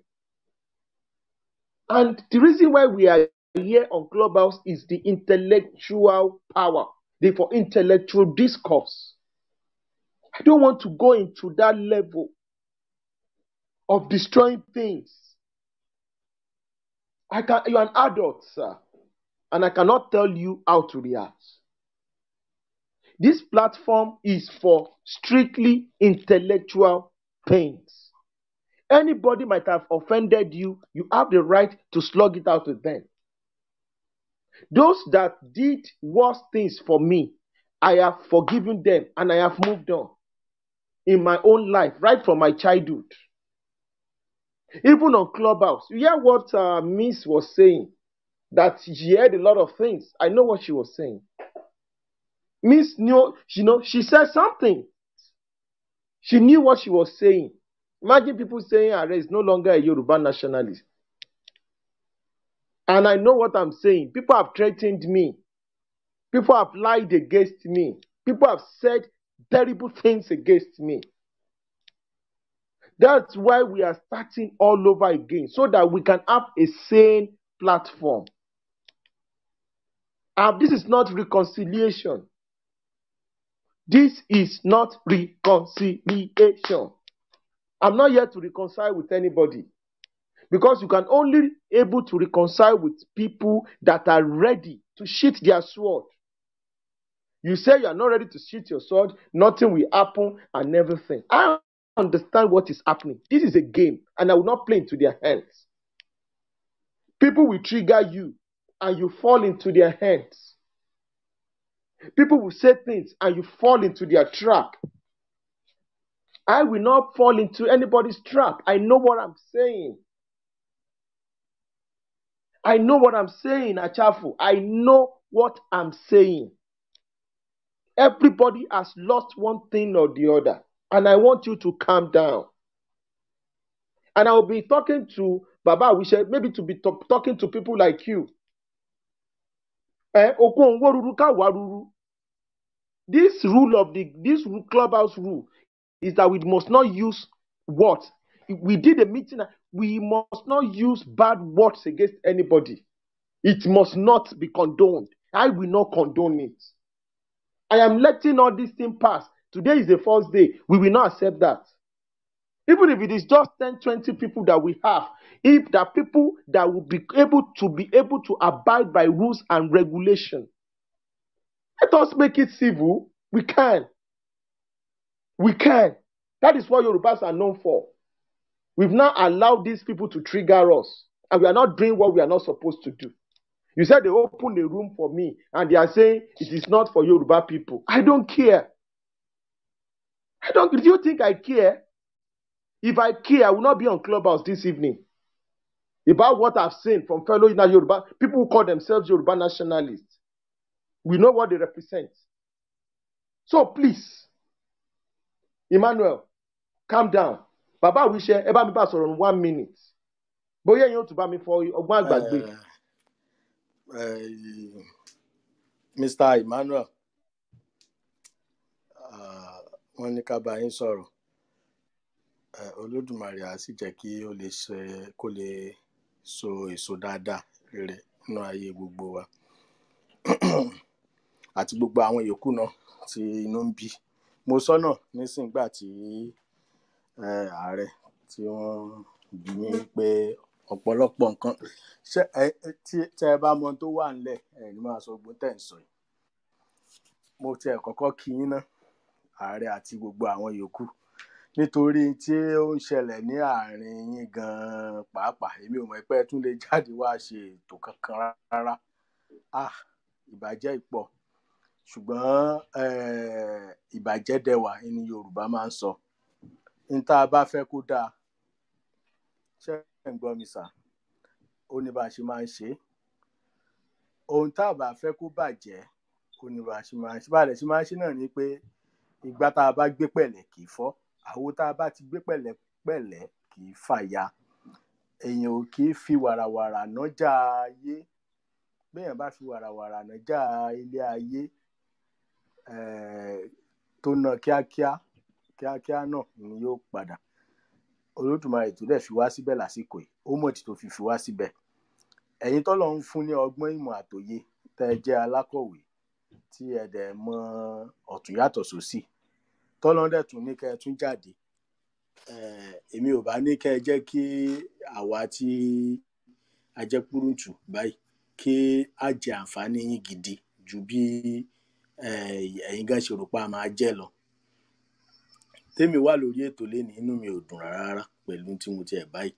[SPEAKER 4] And the reason why we are here on Clubhouse is the intellectual power, for intellectual discourse. I don't want to go into that level of destroying things. You're an adult, sir, and I cannot tell you how to react. This platform is for strictly intellectual things. Anybody might have offended you, you have the right to slug it out with them. Those that did worse things for me, I have forgiven them and I have moved on in my own life, right from my childhood. Even on Clubhouse, you hear what Miss was saying, that she heard a lot of things. I know what she was saying. Miss knew, she said something. She knew what she was saying. Imagine people saying AARE is no longer a Yoruba nationalist. And I know what I'm saying. People have threatened me. People have lied against me. People have said terrible things against me. That's why we are starting all over again, so that we can have a sane platform. This is not reconciliation. This is not reconciliation. I'm not here to reconcile with anybody. Because you can only able to reconcile with people that are ready to sheath their sword. You say you are not ready to sheath your sword, nothing will happen and everything. I understand what is happening. This is a game, and I will not play into their hands. People will trigger you, and you fall into their hands. People will say things, and you fall into their trap. I will not fall into anybody's trap. I know what I'm saying. I know what I'm saying, Achafu. I know what I'm saying. Everybody has lost one thing or the other. And I want you to calm down. And I will be talking to Baba Wishe, maybe to be talking to people like you. This rule of this clubhouse rule is that we must not use what? We did a meeting. We must not use bad words against anybody. It must not be condoned. I will not condone it. I am letting all these things pass. Today is the first day. We will not accept that. Even if it is just 10, 20 people that we have, if the people that will be able to abide by rules and regulation, let us make it civil. We can. We can. That is what Yorubas are known for. We've not allowed these people to trigger us, and we are not doing what we are not supposed to do. You said they opened a room for me, and they are saying it is not for Yoruba people. I don't care. Do you think I care? If I care, I will not be on Clubhouse this evening. About what I've seen from fellow Yoruba, people who call themselves Yoruba nationalists. We know what they represent. So please, Emmanuel, calm down. Baba we share eba mi ba sọ̀rọ̀ in 1 minute. Bóyá yín ó tún bá mi fọ ọgbọ́n àgbàgbé.
[SPEAKER 1] Mr. Emmanuel, wọ́n ní ká bá yín sọ̀rọ̀. Olódùmarè á sì jẹ́ kí kó lè so èso dáadáa rere nínú ayé gbogbo wa. Àti gbogbo àwọn yòókù náà tí inú ń bí. Mo sọ́nà nísìngbà tí ààrẹ tí wọ́n bí mi pé ọ̀pọ̀lọpọ̀ nǹkan tí ẹ bá mọ tó wà ńlẹ̀ ní máa sọ gbọ́n tẹ̀ ń sọ yìí. Mo tiẹ̀ kọ́kọ́ kí yín ná ààrẹ àti gbogbo àwọn yòókù nítorí tí ó ń ṣẹlẹ̀ ní àárín yín gan-an pàápàá èmi ò mọ̀ pé ẹ tún lè jáde wá ṣe ètò kankan rárá. Ìbàjẹ́ ìpọ̀ ṣùgbọ́n ìbàjẹ́ dẹwà ní Yorùbá máa ń sọ. Ní tá a bá fẹ́ kó dáa ṣé ẹ̀ ń gbọ́ mi sà, ó ní bá a ṣe máa ń ṣe. Ohun tá a bá fẹ́ kó bàjẹ́ ó ní bá a ṣe máa ń ṣe. Bá a lè ṣe máa ń ṣe náà ni pé ìgbà tá a bá gbé pẹ̀lẹ́ kì í fọ́, àwo tá a bá ti gbé pẹ̀lẹ́ kì í fàya. Èèyàn ò kì í fi wàràwàrà nájà ayé. Béèyàn bá fi wàràwàrà nájà ilé ayé tó ná kíákíá náà ni yóò padà. Olódùmarè tó dẹ̀ fi wá síbẹ̀ lásìkò yìí ó mọ̀ tí tó fi wá síbẹ̀. Ẹ̀yin tọ́lọ́run fún ní ọgbọ́n ìmọ̀ àtòye tẹ́ ẹ jẹ́ alákọ̀wé tí ẹ dẹ̀ mọ ọ̀tún yàtọ̀ sósì tọ́lọ́run dẹ̀ tún ní kẹ́ ẹ tún jáde. Èmi ò bá ní kẹ́ ẹ jẹ́ kí àwa tí a jẹ́ kúrúntù báyìí kí a jẹ àǹfààní yín gidi ju bí ẹ̀yin gan ṣe rò pé a máa jẹ́ lọ. Tèmi wà lórí ètò lénìí inú mi ò dùn rárá pẹ̀lú tí mo ti ẹ̀ báyìí.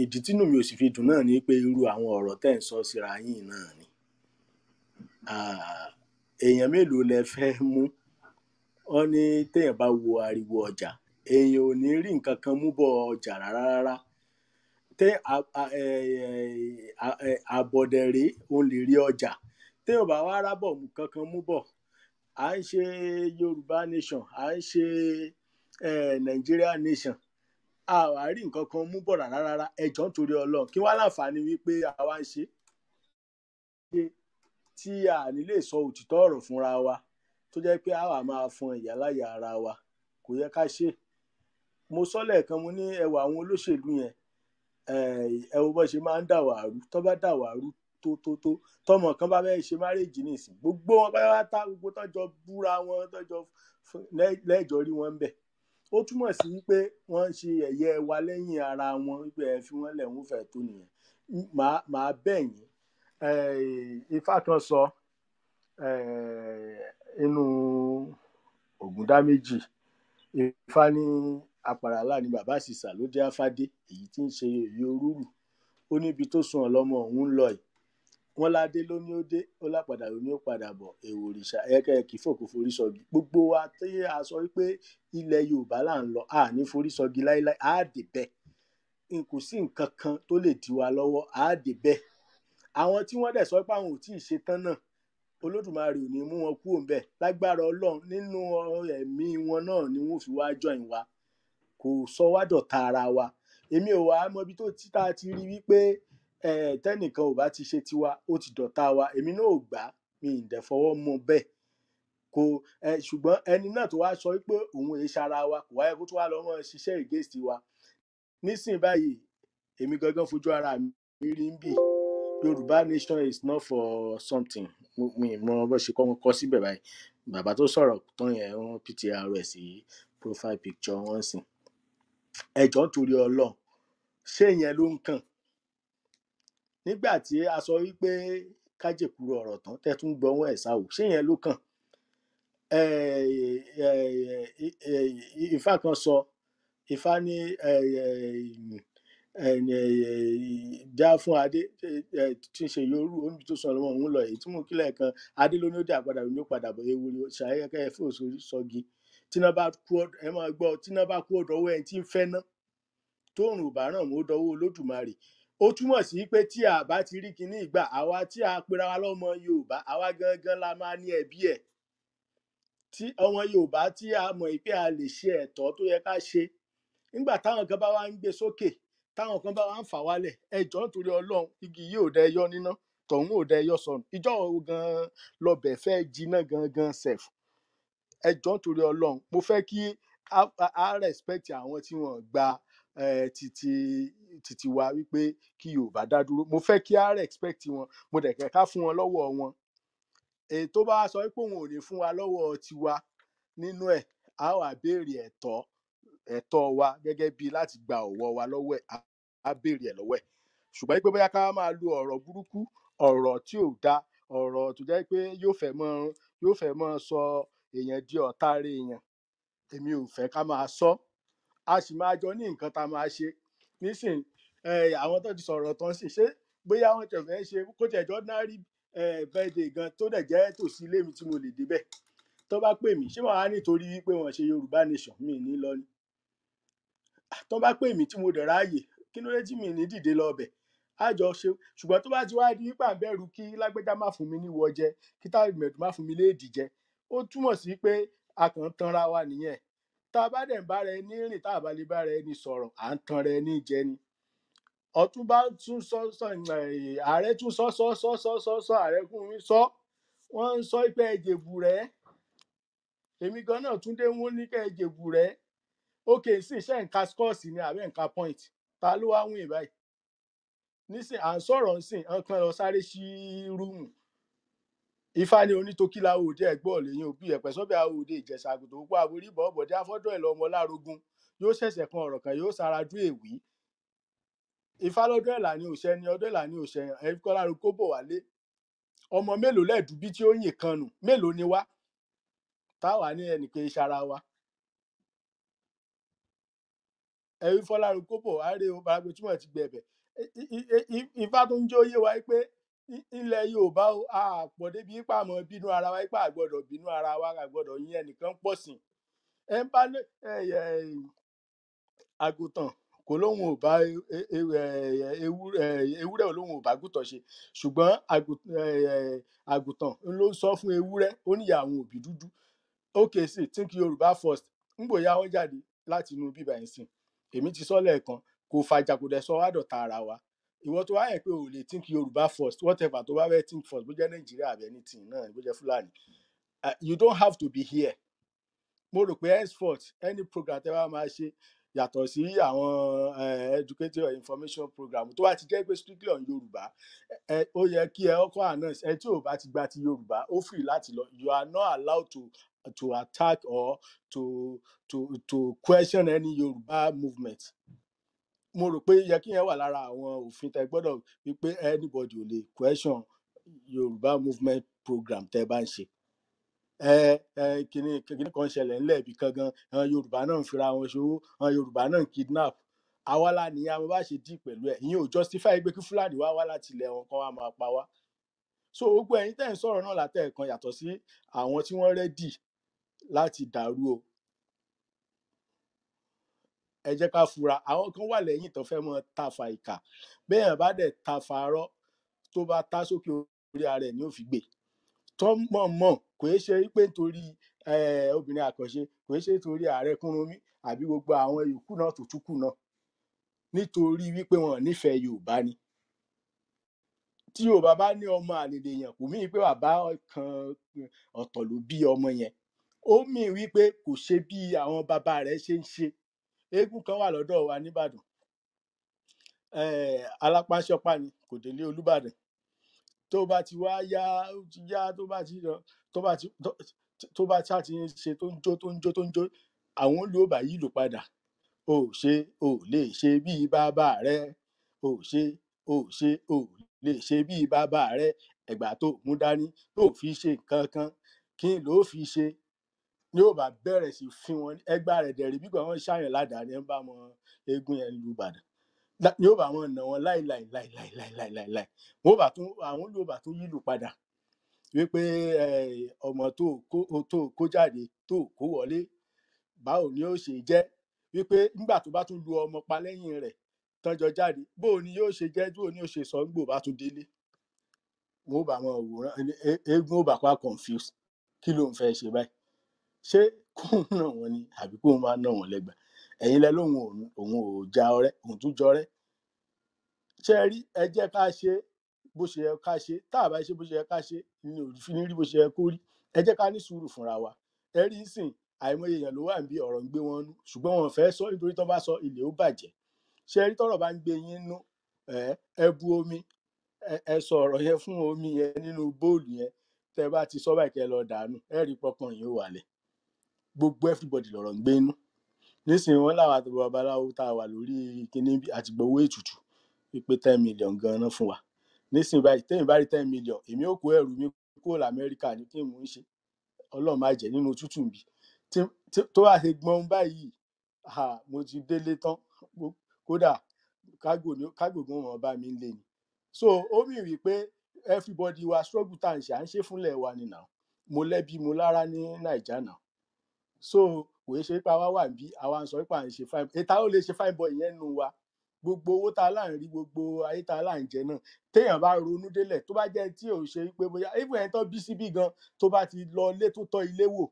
[SPEAKER 1] Ìdí tí inú mi ò sì fi dùn náà ni pé irú àwọn ọ̀rọ̀ tẹ́ ń sọ síra yín náà ni. Èèyàn mélòó lẹ fẹ́ mú? Wọ́n ní téèyàn bá wo ariwo ọjà èèyàn ò ní rí nǹkan kan mú bọ̀ ọjà rárá. Àbọ̀dẹ̀rẹ́ òun lè rí ọjà téèyàn bá wá rábọ̀ kankan mú bọ̀. À ń ṣe Yorùbá nation, à ń ṣe Nigeria nation, a wá rí nǹkan kan mú bọ̀ rárá. Ẹ jọ̀ọ́ nítorí Ọlọ́run kí wá láǹfààní wípé àwa ń ṣe tí a ní lè sọ òtítọ́ ọ̀rọ̀ fúnra wa tó jẹ́ pé àwa máa fọn ìyáláyà ara wa. Kò yẹ ká ṣe. Mo sọ lẹ́ẹ̀kan mo ní ẹwà àwọn olóṣèlú yẹn ẹ wo bó ṣe máa ń dàwàrú. Tó bá dàwàrú tó tọmọ kan bá fẹ́ ṣe márèjì nísìn gbogbo wọn pátá gbogbo tọ́jọ búra wọn tọ́jọ lẹ́jọ́ rí wọn ń bẹ̀. Ó túmọ̀ sí wípé wọ́n ń ṣe ẹ̀yẹ wa lẹ́yìn ara wọn wípé ẹ fi wọ́n lẹ̀ wọ́n fẹ́ tó nìyẹn. Màá bẹ̀ yín. Ifá kan sọ inú Ògúndáméjì Ifá ní àpàràlà ní bàbá àṣìṣà ló dé afádé èyí tí ń ṣe yorùrù ó níbi tó sùn ọlọ́mọ òun lọ yìí wọ́n ládé ló ní ó dé ó lápadà ló ní ó padà bọ̀ èèwọ̀ òrìṣà ẹ̀kẹ́ kì í fòkò forí sọgi gbogbo wa tí a sọ wípé ilẹ̀ Yorùbá là ń lọ a ní forí sọgi láíláí á dé bẹ́ẹ̀ kò sí nǹkan kan tó lè dí wa lọ́wọ́ á dé bẹ́ẹ̀ àwọn tí wọ́n dẹ̀ sọ pé àwọn ò tí ì ṣe tán náà Olódùmarè ò ní mú wọn kúrò ńbẹ̀ lágbára Ọlọ́run nínú ẹ̀mí wọn náà ni wọ́n fi wá join wa kò sọ wá dọ̀tá ara wa èmi ò wá mọ ibi tó títà ti rí wípé tẹ́nìkan ò bá ti ṣe tiwa ó ti dọ̀tá wa èmi náà ò gbà mi ì dẹ̀ fọwọ́ mú bẹ́ẹ̀ kò ṣùgbọ́n ẹni náà tó wá sọ wípé òun èé ṣara wa kò wáyé kó tó wá lọ mọ́ ṣiṣẹ́ against wa nísìnyí báyìí èmi gangan fojú ara mi rí ń bì Yorùbá nation is not for something mi mọ bó ṣe kọ́ síbẹ̀ báyìí bàbá tó sọ̀rọ̀ tán yẹn wọ́n PTRS profile picture wọn sìn ẹjọ́ torí Ọlọ́run ṣé ìyẹn ló ń kàn nígbà tí a sọ wípé kájèkúrò ọ̀rọ̀ tán tẹ́tún gbọ́wọ́ ẹ̀ sáwò ṣé ìyẹn ló kàn Ifá kan sọ Ifá ní já fún adé tí ń ṣe yorùbá oníbi tó sọ ọlọmọ òun lọ èyí tí mò ń kílẹ̀ kan adé ló ní ó dé àpadà ló ní ó padà bọ̀ ewu ṣàyẹ̀kẹ́ fún òṣòrí sọgi tíná bá kú ẹ máa gbọ́ tíná bá kú ọ̀dọ́wọ́ ẹ̀ tí ń fẹ́ ná tóòrùn ò bá ràn mọ́ dọ́wọ́ Olódùmarè ó túmọ̀ sí pé tí a bá ti rí kinní ìgbà àwa tí a pera wa lọ́mọ Yorùbá àwa gangan la máa ní ẹ̀bí ẹ̀ tí ọmọ Yorùbá tí a mọ̀ pé a lè ṣe ẹ̀tọ́ tó yẹ ká ṣe nígbà táwọn kan bá wá ń gbé sókè táwọn kan bá wá ń fà wálẹ̀ ẹjọ́ nítorí Ọlọ́run igi yìí ò dẹ yọ níná tọ̀hún ò dẹ yọ sọnù ìjọ gan lọbẹ̀ fẹ́ jiná gangan sef ẹjọ́ nítorí Ọlọ́run mo fẹ́ kí a respect àwọn tí wọ́n gba títí wa wípé kí Yorùbá dá dúró mo fẹ́ kí a respect wọn mo dẹ̀ kẹ́ ká fún wọn lọ́wọ́ wọn èyí tó bá sọ pé òun ò ní fún wa lọ́wọ́ tiwa nínú ẹ̀ a wà béèrè ẹ̀tọ́ wa gẹ́gẹ́ bí láti gba ọ̀wọ̀ wa lọ́wọ́ ẹ̀ á béèrè ẹ̀ lọ́wọ́ ẹ̀ ṣùgbọ́n pé bóyá ká máa lo ọ̀rọ̀ burúkú ọ̀rọ̀ tí ò da ọ̀rọ̀ tó jẹ́ pé yóò fẹ́ mọ́ sọ èèyàn di ọ̀tá rẹ̀ èèyàn èmi ò fẹ́ ká máa sọ a sì máa jọ ní nǹkan tá a máa ṣe nísìn àwọn tó ti sọ̀rọ̀ tán sì ṣe bóyá wọ́n tẹ̀ fẹ́ ṣe kó tẹ̀ jọ́ náírà birthday gan tó dẹ̀ jẹ́ tòsí ilé mi tí mo lè débẹ̀ tó bá pè mí ṣé wàá nítorí wípé wọ́n ṣe Yorùbá nation mi ní lọ ni tó bá pè mí tí mo dẹ̀ ráàyè kí ló dé tí mi ní dìde lọ bẹ̀ á jọ ṣe ṣùgbọ́n tó bá ti wá di wípé à ń bẹ̀rù kí lágbẹ́já má fún mi níwọ̀ jẹ kí táìmẹ̀tì má fún mi léèdì jẹ ó túmọ̀ sí pé a kàn ń tanra wa nìyẹn tá a bá dẹ̀ ń bára ẹni rìn tá a bá lè bára ẹni sọ̀rọ̀ à ń tanra ẹni jẹ ni Ọ̀túnba tún sọ ààrẹ tún sọ ààrẹ KUNRUMI sọ wọ́n ń sọ pé ẹ̀jẹ̀bù rẹ̀ èmi gan náà tún dé wọ́n ní kẹ́ ẹ̀jẹ̀bù rẹ̀ ókè sí iṣẹ́ nǹka scores ni àbẹ́ nǹka point ta ló wá wìn báyìí nísìn à ń sọ̀rọ̀ nsìn nǹkan lọ sáré sí rúùmù Ifá ní onítòkílà òde ẹ̀gbọ́n lẹ́yìn òbí ẹ̀pẹ́ sọ́bẹ̀ àwòdì Ìjẹ̀ṣà àgùntàn òkú àborí bọ̀ọ̀bọ̀dé afọ́dọ̀ ẹ̀ lọ́mọ lárógún yóò ṣẹ̀ṣẹ̀ kan ọ̀rọ̀ kan yóò sáradú èwì Ifá lọ́dún ẹ̀là ní òṣẹ́ ni ọdún ẹ̀là ní òṣẹ́ ẹ̀kọ́ láro kó bò wálé ọmọ mélòó lẹ́ẹ̀dúbí tí ó yìn kan nù mélòó ni wá táwa ní ẹnìkan ìṣara wa ẹ̀rí fọláru kó bò wálé o bàbá túmọ̀ ti gbẹ̀bẹ̀ Ifá tó ń jó yé wa pé ilẹ̀ Yorùbá o àpọ̀ débi ipá mọ́ bínú ara wa ipá àgbọ̀dọ̀ bínú ara wa àgbọ̀dọ̀ yín ẹnìkan pọ̀ sí ẹ̀ ń bá àgùntàn kò lóun ò bá ewúrẹ́ olóhùn ò bá àgùntàn ṣe ṣùgbọ́n àgùntàn ló sọ fún ewúrẹ́ ó níyà àwọn òbí dúdú okay sí think Yorùbá first ń bòyá wọn jáde láti inú bíbá yẹn sìn èmi ti sọ lẹ́ẹ̀kan kò fàjà kò dẹ̀ sọ wá dọ̀tá ara wa ìwọ tó wá yẹ pé ò lè think Yorùbá first whatever tó bá fẹ́ think first bó jẹ́ Nàìjíríà àbí anything náà bó jẹ́ Fúlàní you don't have to be here mo rò pé henceforth any program tẹ́ bá máa ṣe yàtọ̀ sí àwọn educative information program tó bá ti jẹ́ pé strictly on Yorùbá ó yẹ kí ẹ ọkọ̀ announce ẹ tí ò bá ti gba ti Yorùbá ó free láti lọ you are not allowed to attack or to question any Yorùbá movement mo rò pé yẹ kí yẹn wà lára àwọn òfin tẹ́ gbọ́dọ̀ wípé anybody ò lè question Yorùbá movement program tẹ́ bá ń ṣe kíní kan ṣẹlẹ̀ ńlẹ̀ ibì kan gan àwọn Yorùbá náà ń fira wọn ṣòwò àwọn Yorùbá náà ń kidnap àwa la ní àwọn bá ṣe dì pẹ̀lú ẹ̀ ìyẹn ò justify pé kí Fúlàní wá láti ilẹ̀ wọn kan wá máa pa wá so gbogbo ẹ̀yin tẹ́ ń sọ̀rọ̀ náà látẹ̀ẹ̀kan yàtọ̀ sí àwọn tí wọ́n rẹ́dì láti dàrú o ẹ jẹ́ ká fura àwọn kan wà lẹ́yìn tó fẹ́ mọ tafa ìkà bẹ́ẹ̀ bá dẹ̀ tafa arọ́ tó bá tá sókè orí ara ẹ̀ ní òfin gbé tó mọ̀ kò é ṣe pé nítorí obìnrin àkànṣe kò é ṣe nítorí ààrẹ Kúnrúnmí àbí gbogbo àwọn yòókù náà tó tún kù náà nítorí wípé wọn nífẹ̀ẹ́ Yorùbá ni tí Yorùbá bá ní ọmọ àlèlè yẹn kò mí pé bàbá kan ọ̀tọ̀ ló bí ọmọ yẹn ó mì wípé kò ṣe bí àwọn bàbá rẹ̀ ṣe ń ṣe eégún kan wà lọ́dọ̀ wa nìbàdàn alápánṣọpá ni kò délé Olúbàdàn tó bá ti wá yá tó bá ti ṣe tó ń jó àwọn olùbà yìí ló padà ò lè ṣe bí bàbá rẹ ò lè ṣe bí bàbá rẹ ẹgbà tó mú dání tó fi ṣe nǹkan kan kí ló fi ṣe ni ó bá bẹ̀rẹ̀ sí fi wọn ẹgbà rẹ̀ dẹ̀rí bí wọ́n ṣàyàn ládàá ni ẹ bá wọn eégún yẹn lu Ìbàdàn ni ó bá wọn nà wọn láìláìláìláìláìláì wọn bá tún àwọn ló bá tún yílù padà wípé ọmọ tó kó jáde tó kó wọlé báwo ni ó ṣe jẹ́ wípé nígbà tó bá tún lu ọmọ pa lẹ́yìn rẹ̀ tọ́jọ́ jáde bóò ni yóò ṣe jẹ́ bóò ni yóò ṣe sọ nígbò bá tún délé wọn bá wọn wòran eégún ó bá pa confuse kí ló ń fẹ́ ṣe báyìí ṣé kóun náà wọn ni àbí kóun máa ná wọn lẹ́gbàá ẹ̀yin lẹ lóhun òun ò já ọ̀rẹ́ òun tún jọrẹ́ ṣe rí ẹ jẹ́ ká ṣe bó ṣe yẹ ká ṣe tá a bá ṣe bó ṣe yẹ ká ṣe ní òfin rí bó ṣe yẹ kó rí ẹ jẹ́ ká ní sùúrù fúnra wa ẹ rí sìn àìmọye èèyàn ló wà níbi ọ̀rọ̀ ń gbé wọn nú ṣùgbọ́n wọn fẹ́ sọ nítorí tó bá sọ ilé ó bàjẹ́ ṣe rí tọ́rọ̀ bá ń gbé yín nú ẹ bu omi ẹ sọ ọ̀rọ̀ yẹn fún omi yẹn nínú bóòlù yẹn tẹ́ bá ti sọ báyìí kẹ́ lọ dànù ẹ rí pọkàn yín ó wálẹ̀ gbogbo everybody lọ̀rọ̀ ń gbé nú nísìnyí wọn làwọn àti babaláwo tá a wà lórí kíní àti gbowó ètùtù pípé 10 million ganan fún wa nísìnyí báyìí tẹ́yìn bá rí 10 million èmi ò kó ẹrù mi kúrò lamẹ́ríkà ní kí n mú un ṣe Ọlọ́run má jẹ́ nínú tútù bí tó wà ṣe gbọ́n báyìí mo ti délé tán kódà kágògùn wọn bá mi lé ni so ó mì rí pé everybody wa struggle tá à ń ṣe fúnlẹ̀ wa ni náà mo lẹ́bi mo lára ní Nàìjà náà so kò ṣe pé àwa wà bí àwa ń sọ pé à ń ṣe fine ètà ó lè ṣe fine boy yẹn nù wa gbogbo owó tá a là ń rí gbogbo ayé tá a là ń jẹ náà téèyàn bá ronú délẹ̀ tó bá jẹ́ tí ò ṣe pé bóyá even ẹni tó bí síbí gan tó bá ti lọ ilé tó tọ́ ilé wò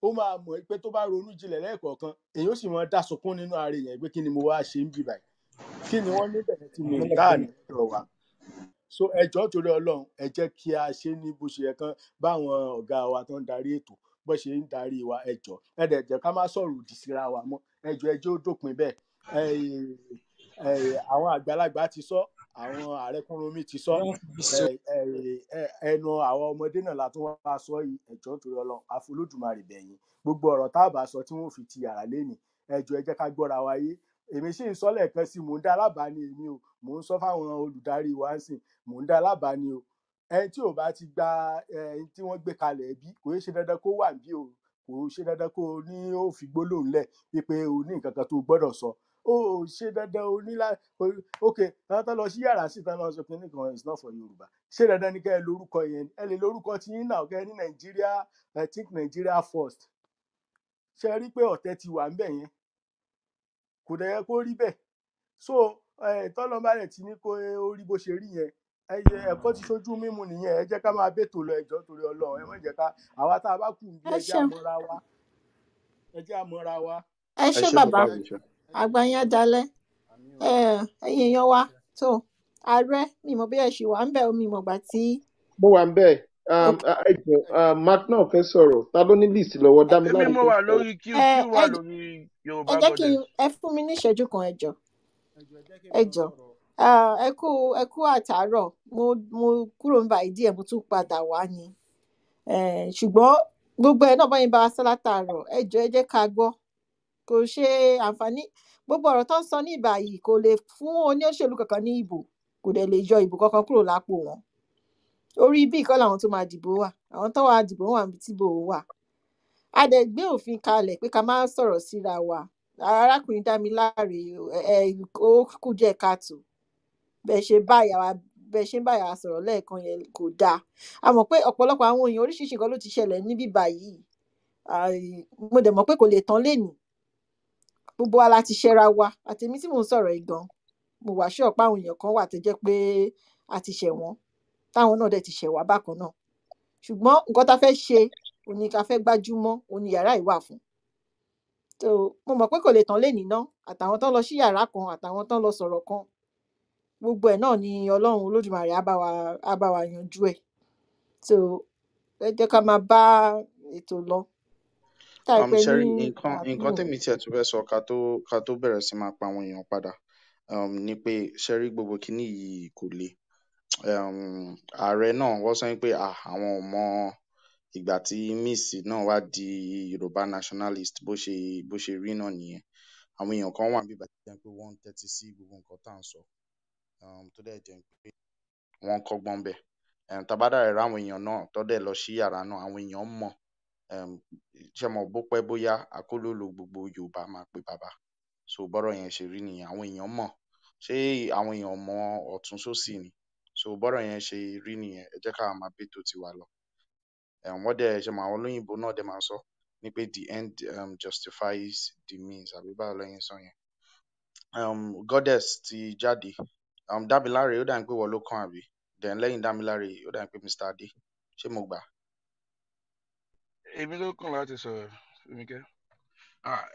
[SPEAKER 1] ó máa mọ̀ pé tó bá ronú jinlẹ̀ lẹ́ẹ̀kọ̀ọ̀kan èyí ó sì mọ dá sunkún nínú ara èèyàn pé kí ni mo wá ṣe ń bì báyìí kí ni wọ́n níbẹ̀ tí mo rí káà ní ọ̀dọ̀ wa so ẹjọ́ torí Ọlọ́run ẹ jẹ́ kí a ṣe ní bó ṣe yẹ kán báwọn ọ̀gá wa tó ń darí ètò bó ṣe ń darí wa ẹjọ́ ẹ dẹ̀ jẹ́ ká má sọ̀rọ̀ òdì síra wa mọ́ ẹjọ́ ó dópin bẹ́ẹ̀ àwọn àgbàlagbà ti sọ àwọn ààrẹ Kúnrúnmí ti sọ ẹnu àwọn ọmọdé náà látún wá sọ ẹjọ́ torí Ọlọ́run àfolódùmarè bẹ̀yìn gbogbo ọ̀rọ̀ tá a bá sọ tí wọ́n fi ti yàrá lẹ́nìí ẹjọ́ ẹ jẹ́ ká gbọ́ra wáyé èmi sì ń sọ lẹ́ẹ̀kan sí mò ń dá alábàá ni èmi o mò ń sọ fáwọn olùdarí wa ń sìn mò ń dá alábàá ni o ẹni tí ò bá ti gba ẹni tí wọ́n gbé kalẹ̀ bí kò ṣe dandan kó wà bí o kò ṣe dandan kó ní ó fi gbólóhùn lẹ̀ wípé o ní nǹkan kan tó gbọ́dọ̀ sọ ó ṣe dandan o ní ok tán lọ sí yàrá sí tán lọ sọ pé nìkan it's not for Yorùbá ṣé dandan ni kẹ́ ẹ lórúkọ yẹn ẹ lè lórúkọ tí yín náà kẹ́ ẹ ní Nàìjíríà I think Nigeria first ṣe rí pé ọ̀tẹ̀ ti wà ń bẹ̀ yẹn kò dẹ̀ yẹ kó rí bẹ́ẹ̀ so tọ́lọ́mbà rẹ̀ ti ní kó rí bó ṣe rí yẹn ẹ̀kọ́ ti ṣojú mímu nìyẹn ẹ jẹ́ ká máa bètò lọ ẹjọ́ torí Ọlọ́run ẹ má jẹ́ ká àwa tá a bá kù bí ẹ jẹ́ àmọ́ra wa.
[SPEAKER 8] ẹ ṣé bàbá àgbà yẹn dalẹ̀ ẹ̀yin èèyàn wa tó ààrẹ mi mọ̀ bí ẹ ṣì wà ń bẹ̀ omi ìmọ̀gbà tí.
[SPEAKER 4] mo wà ń bẹ̀ mark náà fẹ́ sọ̀rọ̀ ta ló ní list lọ́wọ́ Dámiláre.
[SPEAKER 9] èmi mo wà lórí q wà lórí Yorùbá
[SPEAKER 8] bọ́dẹ̀. ẹ jẹ́ kí ẹ fún mi ní ìṣẹ́jú kan ẹ jọ̀ọ́ ẹ kú àtàárọ̀ mo kúrò nígbà ìdí ẹ̀ mo tún padà wá ni ṣùgbọ́n gbogbo ẹ̀ náà báyìí bá wa sọ látàárọ̀ ẹ jọ̀ọ́ ẹ jẹ́ ká gbọ́ kò ṣe àǹfààní gbogbo ọ̀rọ̀ tó ń sọ ní ìgbà yìí kò lè fún oníṣèlú kankan ní ìbò kò dẹ̀ lè yọ ìbò kankan kúrò lápò wọn orí bí ìkọ́ làwọn tó máa dìbò wà àwọn tó wà dìbò wà níbi tí ìbò wà. A dẹ̀ gbé òfin kalẹ̀ pé ká má sọ̀rọ̀ síra wa. Arákùnrin Dámiláre ó kù díẹ̀ káàtó bẹ́ẹ̀ ṣe ń báyà wa sọ̀rọ̀ lẹ́ẹ̀kan yẹn kò dáa. A mọ̀ pé ọ̀pọ̀lọpọ̀ àwọn èèyàn oríṣiríṣi nǹkan ló ti ṣẹlẹ̀ níbí báyìí. Mo dẹ̀ mọ̀ pé kò lè tán lénìí. Gbogbo wa la ti ṣẹra wa àtèmi tí mò ń sọ̀rọ̀ yìí gan. Mo wà sure pé àwọn èèyàn kan wà tó jẹ́ pé a ti ṣẹ̀ wọ́n táwọn náà dẹ̀ ti ṣẹ̀ wá bákan náà. Ṣùgbọ́n nǹkan tá fẹ́ ṣe òní ká fẹ́ gbájúmọ́ òní yàrá yìí wà fún. So mo mọ̀ pé kò lè tán lénìí ná àtàwọn tó lọ sí yàrá kan àtàwọn tó lọ sọ̀rọ̀ kan. Gbogbo ẹ̀ náà ni Ọlọ́run Olódùmarè á bá wa yanjú ẹ̀. So ẹ jẹ́ ká máa bá ètò lọ.
[SPEAKER 2] Sherry, nǹkan tèmi tiẹ̀ tún fẹ́ sọ ká tó bẹ̀rẹ̀ sí máa pa àwọn èèyàn padà ni pé Sherry gbogbo kinní yìí kò le. Ààrẹ náà wọ́n sọ pé àwọn ò mọ ìgbà tí Miss náà wá di Yorùbá nationalist bó ṣe rí náà nìyẹn. Àwọn èèyàn kan wà níbí báyìí jẹ́ pé wọ́n ń tẹ́tí sí gbogbo nǹkan tá à ń sọ tó dẹ̀ jẹ́ pé wọ́n kọ́gbọ́n bẹ̀. Tabadà rẹ̀ ráwọn èèyàn náà tó dẹ̀ lọ sí yàrá náà àwọn èèyàn mọ̀ ṣe mọ̀ bó pẹ́ bóyá akólólo gbogbo Yorùbá máa pe bàbá. So bọ́rọ̀ yẹn ṣe rí nìyẹn àwọn èèyàn mọ̀. Ṣé àwọn èèyàn mọ ọ̀tún sósì ni? So bọ́rọ̀ yẹn ṣe rí nìyẹn ẹ jẹ́ ká máa bí tó ti wà lọ. Wọ́n dẹ̀ ṣe mọ̀ àwọn olóyìnbó náà dẹ̀ máa sọ ní pé the end justifies the means àbí báwo lẹ́yìn sọ yẹn. Goddess ti jáde Dámiláre ó dà ń pé wọ́n ló kàn àbí then lẹ́yìn Dámiláre ó dà ń pé Mr. Adé ṣé mo gbà?
[SPEAKER 9] Èmi ló kàn láti sọ̀rọ̀ Fúnmikẹ́.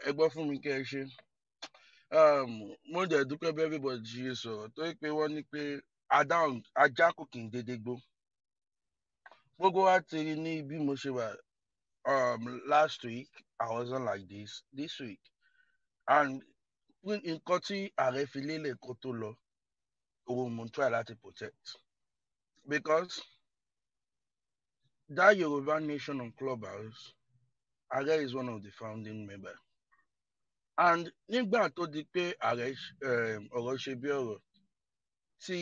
[SPEAKER 9] Ẹ gbọ́ Fúnmikẹ́ ṣe. Mo dẹ̀ dúpẹ́ bí everybody ṣe sọ̀rọ̀ tó pé wọ́n ní pé ajá kò kì í dédé gbó. Gbogbo wa ti rí ní bí mo ṣe wà last week I wasn't like this week and nǹkan tí ààrẹ fi lélẹ̀ kó tó lọ òun mo try láti protect because that Yoruba Nation on Clubhouse ààrẹ is one of the founding members and nígbà tó di pé ààrẹ ọ̀rọ̀ ṣe bí ọ̀rọ̀ tí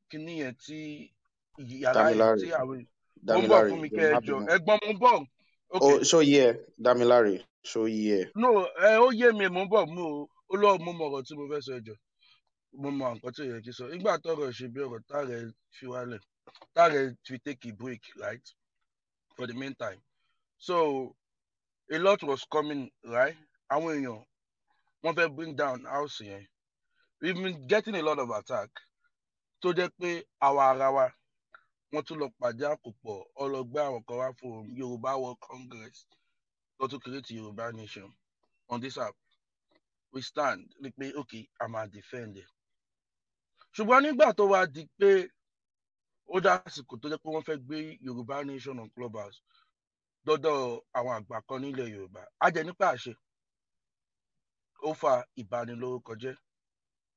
[SPEAKER 9] kinní yẹn tí yàrá yẹn tí àwọn mo ń bọ̀ fún mi kẹ́ ẹ jọ ẹ̀gbọ́n mo ń bọ̀.
[SPEAKER 2] Okay. Ṣó yẹ Dámiláre ṣó yẹ.
[SPEAKER 9] No ó yé mi mo ń bọ̀ ó lọ́ọ̀ mo mọ ọ̀rọ̀ tí mo fẹ́ sọ ẹjọ́ mo mọ nǹkan tí ó yẹ kí sọ nígbà tọ́rọ̀ ṣe bí ọ̀rọ̀ táàrẹ fi wálẹ̀ táàrẹ fi take a break right for the meantime so a lot was coming right àwọn èèyàn wọ́n fẹ́ bring down house yẹn we've been getting a lot of attack tó jẹ́ pé àwa ara wa wọ́n tún lọ pàdé àkópọ̀ ọlọ́gbẹ́ àwọn kan wá fún Yorùbá World Congress tó tún create Yorùbá Nation on this app we stand ní pé okay I'm a defender ṣùgbọ́n nígbà tó wá di pé ó dásìkò tó jẹ́ pé wọ́n fẹ́ gbé Yorùbá Nation on Clubhouse dọ́dọ̀ àwọn àgbà kan nílẹ̀ Yorùbá á jẹ́ nípa àṣẹ ó fa ìbanilórúkọjẹ́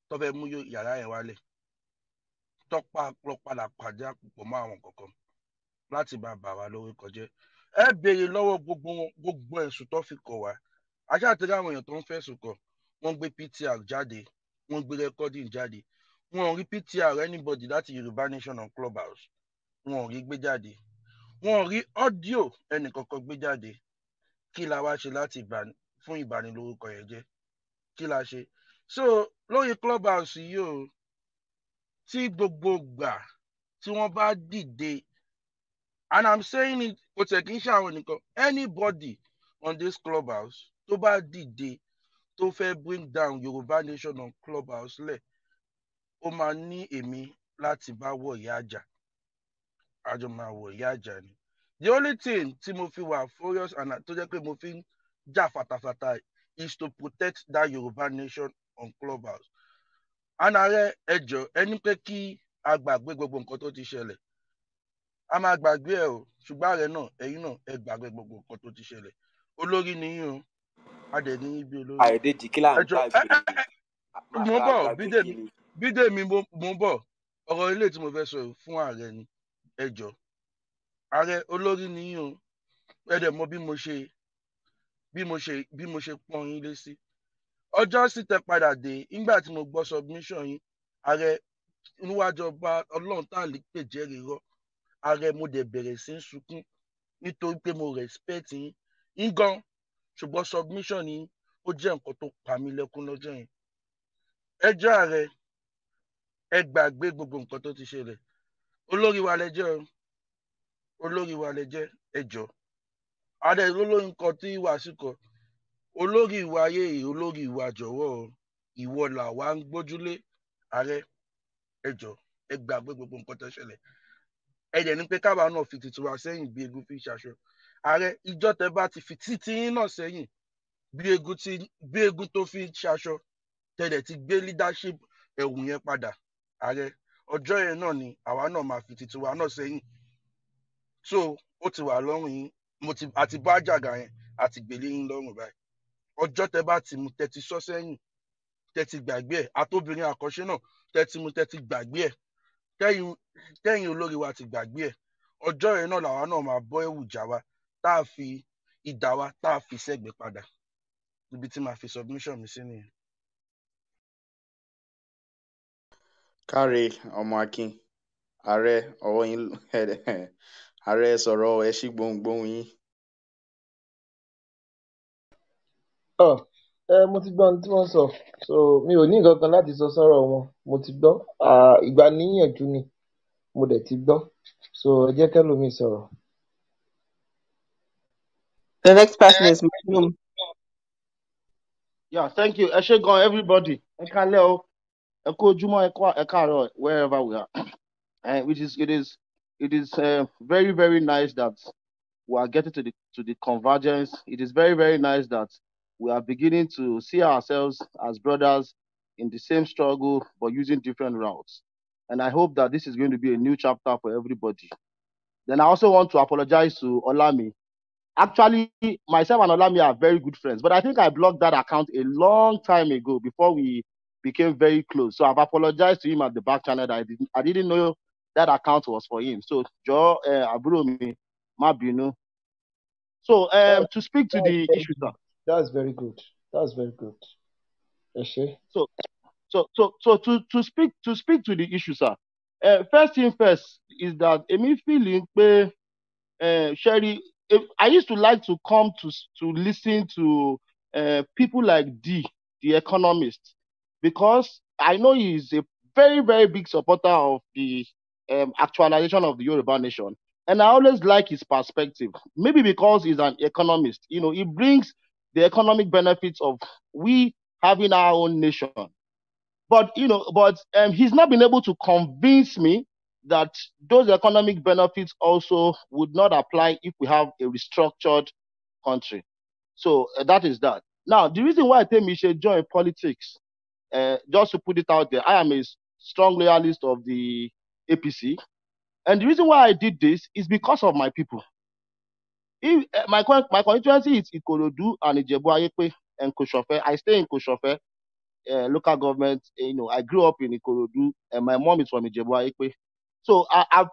[SPEAKER 9] tó fẹ́ mú yàrá yẹn wálẹ̀ tọ́pá lọ padà pàdé àpòpọ̀ mọ́ àwọn kọ̀ọ̀kan láti bá bà wá lórúkọ jẹ́ ẹ béèrè lọ́wọ́ gbogbo ẹ̀sùn tó fi kọ̀ wá àṣà àti àwọn èèyàn tó ń fẹ̀sùn kọ̀ wọ́n gbé PTR jáde wọ́n gbé recording jáde wọn ò rí PTR anybody láti Yorùbá Nation on Clubhouse wọn ò rí gbé jáde wọn ò rí audio ẹnìkankan gbé jáde kí la wá ṣe láti fún ìbanilórúkọ yẹn jẹ́ kí la ṣe so lórí Clubhouse yìí o tí gbogbo gbà tí wọ́n bá dìde and I'm saying it kò tẹ̀ kí n ṣe àwọn nìkan anybody on this Clubhouse tó bá dìde tó fẹ́ bring down Yorùbá Nation on Clubhouse lẹ̀ ó máa ní èmi láti bá wọ̀ ìyá àjà àjọ máa wọ̀ ìyá àjà ni the only thing tí mo fi wà furious and tó jẹ́ pé mo fi ń jà fatafata is to protect that Yorùbá Nation on Clubhouse and ààrẹ ẹjọ́ ẹni pé kí a gbàgbé gbogbo nǹkan tó ti ṣẹlẹ̀ a máa gbàgbé ẹ o ṣùgbọ́n ààrẹ náà ẹ̀yin náà ẹ gbàgbé gbogbo nǹkan tó ti ṣẹlẹ̀ olórí nìyí o a dẹ̀ ní ibi olórí.
[SPEAKER 10] Àìdèjì kí là ń gbàgbé
[SPEAKER 9] mo bọ̀ bídèmí mo bọ̀ ọ̀rọ̀ ilé tí mo fẹ́ sọ fún ààrẹ ni ẹjọ́ ààrẹ olórí nìyí o ẹ dẹ̀ mọ bí mo ṣe pọ́n yín lé sí ọjọ́ sì tẹ padà dé nígbà tí mo gbọ́ submission yín ààrẹ níwájú ọba ọlọ́run tá à lè pè jẹ́rìí rọ́ ààrẹ mo dẹ̀ bẹ̀rẹ̀ sí ń sunkún nítorí pé mo respect yín gan ṣùgbọ́n submission yín ó jẹ́ nǹkan tó pa mí lẹ́kún lọ́jọ́ yẹn. Ẹjọ́ ààrẹ ẹ gbàgbé gbogbo nǹkan tó ti ṣẹlẹ̀. Olórí wa lẹ jẹ́ o. Olórí wa lẹ jẹ́ ẹ jọ̀ọ́. Adé olórí nǹkan tí Wàsíù kọ. Olórí ìwà ayé yìí, olórí ìwà jọ̀wọ́ o. Ìwọ là wá ń gbójúlé. Ààrẹ ẹ jọ̀ọ́ ẹ gbàgbé gbogbo nǹkan tó ṣẹlẹ̀. Ẹ dẹ̀ ní pé káwa náà fi tìtì wa sẹ́yìn bí egun fi ṣaṣọ. Ààrẹ ìjọ tẹ bá ti fi títí yín náà sẹ́yìn bí egun tó fi ṣaṣọ tẹ̀lẹ̀ ti gbé leadership ẹ̀wù yẹn padà. Ààrẹ ọjọ́ yẹn náà ni àwa náà máa fi tìtì wa náà sẹ́yìn. So ó ti wà lọ́rùn yín àti bá àjàgà yẹn àti gbèlé yín lọ́rùn báyìí. Ọjọ́ tẹ bá ti mú tẹ́tí sọ sẹ́yìn tẹ́tí gbàgbé ẹ̀ àtòbìnrin àkọ́ṣe náà tẹ́tí mú tẹ́tí gbàgbé ẹ̀ tẹ́yìn olórí wa ti gbàgbé ẹ̀. Ọjọ́ yẹn náà làwa náà máa bọ́ ẹ̀wù jà wa tá a fi ìdá wa tá a fi sẹ́gbẹ̀ẹ́ padà. Ibi tí màá fi submission mi sí nìyẹn.
[SPEAKER 2] Káre ọmọ Akin, ààrẹ ọwọ́ yín ààrẹ sọ̀rọ̀ ẹ ṣí gbohùngbohùn yín.
[SPEAKER 4] Mo ti gbọ́ ohun tí wọ́n sọ, so mi ò ní nǹkan kan láti sọ sọ́rọ̀ wọn. Mo ti gbọ́, ìgbà níyànjú ni mo dẹ̀ ti gbọ́, so ẹ jẹ́ kẹ́lòmíì sọ̀rọ̀.
[SPEAKER 6] The next person is Magnum.
[SPEAKER 10] Yeah, thank you. Ẹ ṣé gan everybody. Ẹ kálẹ́ o. Ẹ kú ojúmọ́, ẹ káàárọ̀ wherever we are. It is very, very nice that we are getting to the convergence. It is very, very nice that we are beginning to see ourselves as brothers in the same struggle, but using different routes. And I hope that this is going to be a new chapter for everybody. Then I also want to apologize to Olami. Actually, myself and Olami are very good friends, but I think I blocked that account a long time ago before we became very close. So I've apologized to him at the back channel that I didn't know that account was for him. So Joe, Aburomi, Mabino. So to speak to the issue, sir.
[SPEAKER 4] That's very good. That's very good.
[SPEAKER 10] So to speak to the issue, sir. First thing first is that me feeling Sherry, I used to like to come to listen to people like D, the economist, because I know he is a very, very big supporter of the actualization of the Yoruba nation. And I always like his perspective, maybe because he's an economist. You know, he brings the economic benefits of we having our own nation. But, he's not been able to convince me that those economic benefits also would not apply if we have a restructured country. So that is that. Now, the reason why I think we should join politics, just to put it out there, I am a strong loyalist of the APC. And the reason why I did this is because of my people. My constituency is Ikorodu and Ijebu-Ayepe and Koshofe. I stay in Koshofe, local government. I grew up in Ikorodu, and my mom is from Ijebu-Ayepe. So I've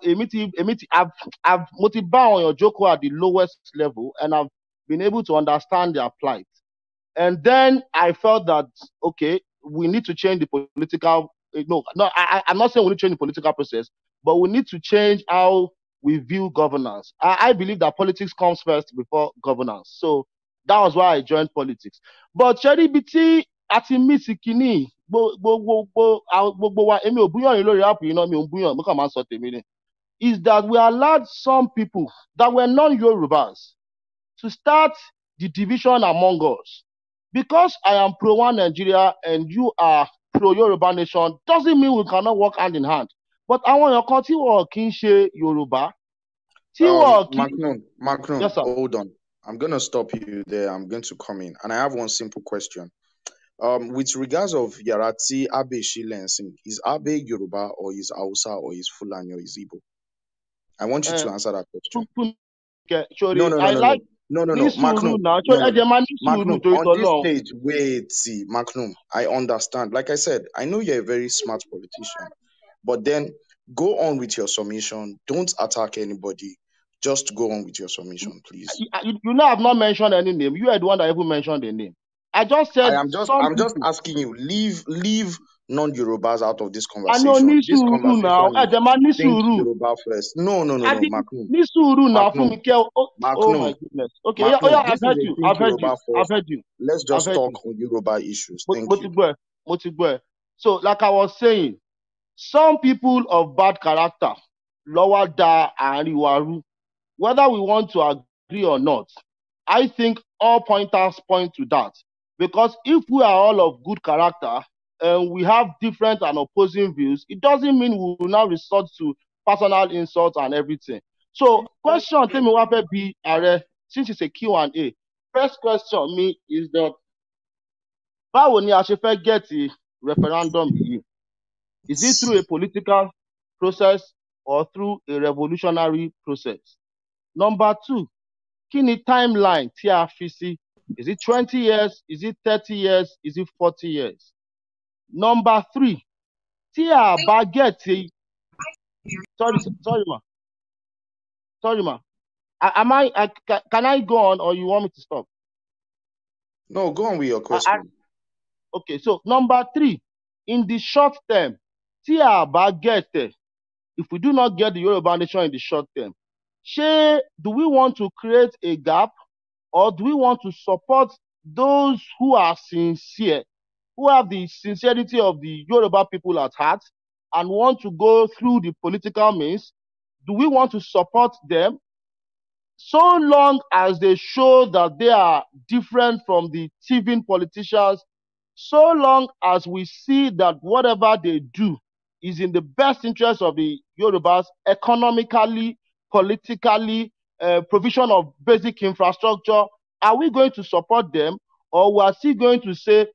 [SPEAKER 10] motivated on your Joko at the lowest level, and I've been able to understand their plight. And then I felt that, okay, we need to change the political. I'm not saying we need to change the political process, but we need to change how we view governance. I believe that politics comes first before governance. So that was why I joined politics. But Sherry BT ati misikini is that we allowed some people that were non-Yorubas to start the division among us. Because I am pro-one Nigeria and you are pro-Yoruba nation, doesn't mean we cannot work hand in hand. But I want your country or kinship Yoruba.
[SPEAKER 2] Macron,
[SPEAKER 10] yes,
[SPEAKER 2] hold on. I'm going to stop you there. I'm going to come in. And I have one simple question. With regards of Yarati, Abe Shilensing, is Abe Yoruba or is Hausa or is Fulani or is Igbo? I want you to answer that question. No, Macron. On this stage, wait, see, Macron, I understand. Like I said, I know you're a very smart politician, but then go on with your submission. Don't attack anybody. Just go on with your submission, please.
[SPEAKER 10] I've not mentioned any name. You are the one that even mentioned the name. I just said
[SPEAKER 2] I'm just asking you. Leave non-Yorubas out of this
[SPEAKER 10] I know
[SPEAKER 2] conversation. This
[SPEAKER 10] Nisuru now.
[SPEAKER 2] conversation is think
[SPEAKER 10] Nisuru.
[SPEAKER 2] Yoruba first. No, Macron.
[SPEAKER 10] Nisuru now.
[SPEAKER 2] Macron.
[SPEAKER 10] Oh my goodness. Okay,
[SPEAKER 2] Macron,
[SPEAKER 10] yeah,
[SPEAKER 2] this is a think Yoruba first.
[SPEAKER 10] I've heard you.
[SPEAKER 2] Let's just talk on Yoruba issues. Thank you.
[SPEAKER 10] So, like I was saying, some people of bad character, lower da and Iwaru, whether we want to agree or not, I think all pointers point to that. Because if we are all of good character and we have different and opposing views, it doesn't mean we will now resort to personal insults and everything. So, question, tell me what be AARE, since it's a Q&A. First question me is that, how ni a ṣe fẹ́ get the referendum yìí? Is it through a political process or through a revolutionary process? Number two, kí ni timeline tí a fi sí? Is it 20 years? Is it 30 years? Is it 40 years? Number three, tí a bá get a... Sorry ma. Can I go on or you want me to stop?
[SPEAKER 2] No, go on with your question.
[SPEAKER 10] Okay, so number three, in the short term, tí a bá get if we do not get the Yoruba nation in the short term, do we want to create a gap or do we want to support those who are sincere, who have the sincerity of the Yoruba people at heart and want to go through the political means? Do we want to support them so long as they show that they are different from the thieving politicians, so long as we see that whatever they do is in the best interest of the Yorubas, economically, politically, provision of basic infrastructure, are we going to support them or we are still going to say,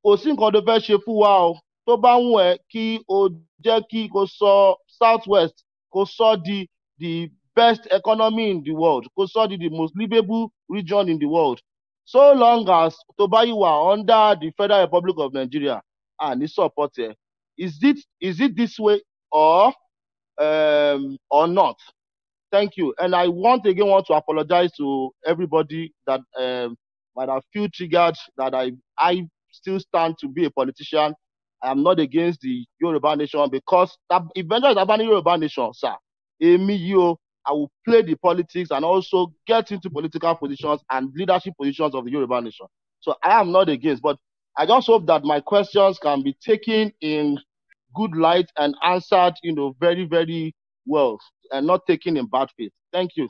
[SPEAKER 10] tó bá wù ẹ́ kí o jẹ́ kí o sọ Southwest kó sọ the best economy in the world, kó sọ the most livable region in the world, so long as tó bá yìí wà under the Federal Republic of Nigeria ní support ẹ? Is it this way or not? Thank you. And I want to apologize to everybody that might have feel triggered that I still stand to be a politician. I am not against the Yoruba nation because eventually the Yoruba nation, sir, I will play the politics and also get into political positions and leadership positions of the Yoruba nation. So I am not against, but I just hope that my questions can be taken in good light and answered, very, very well and not taken in bad faith. Thank you.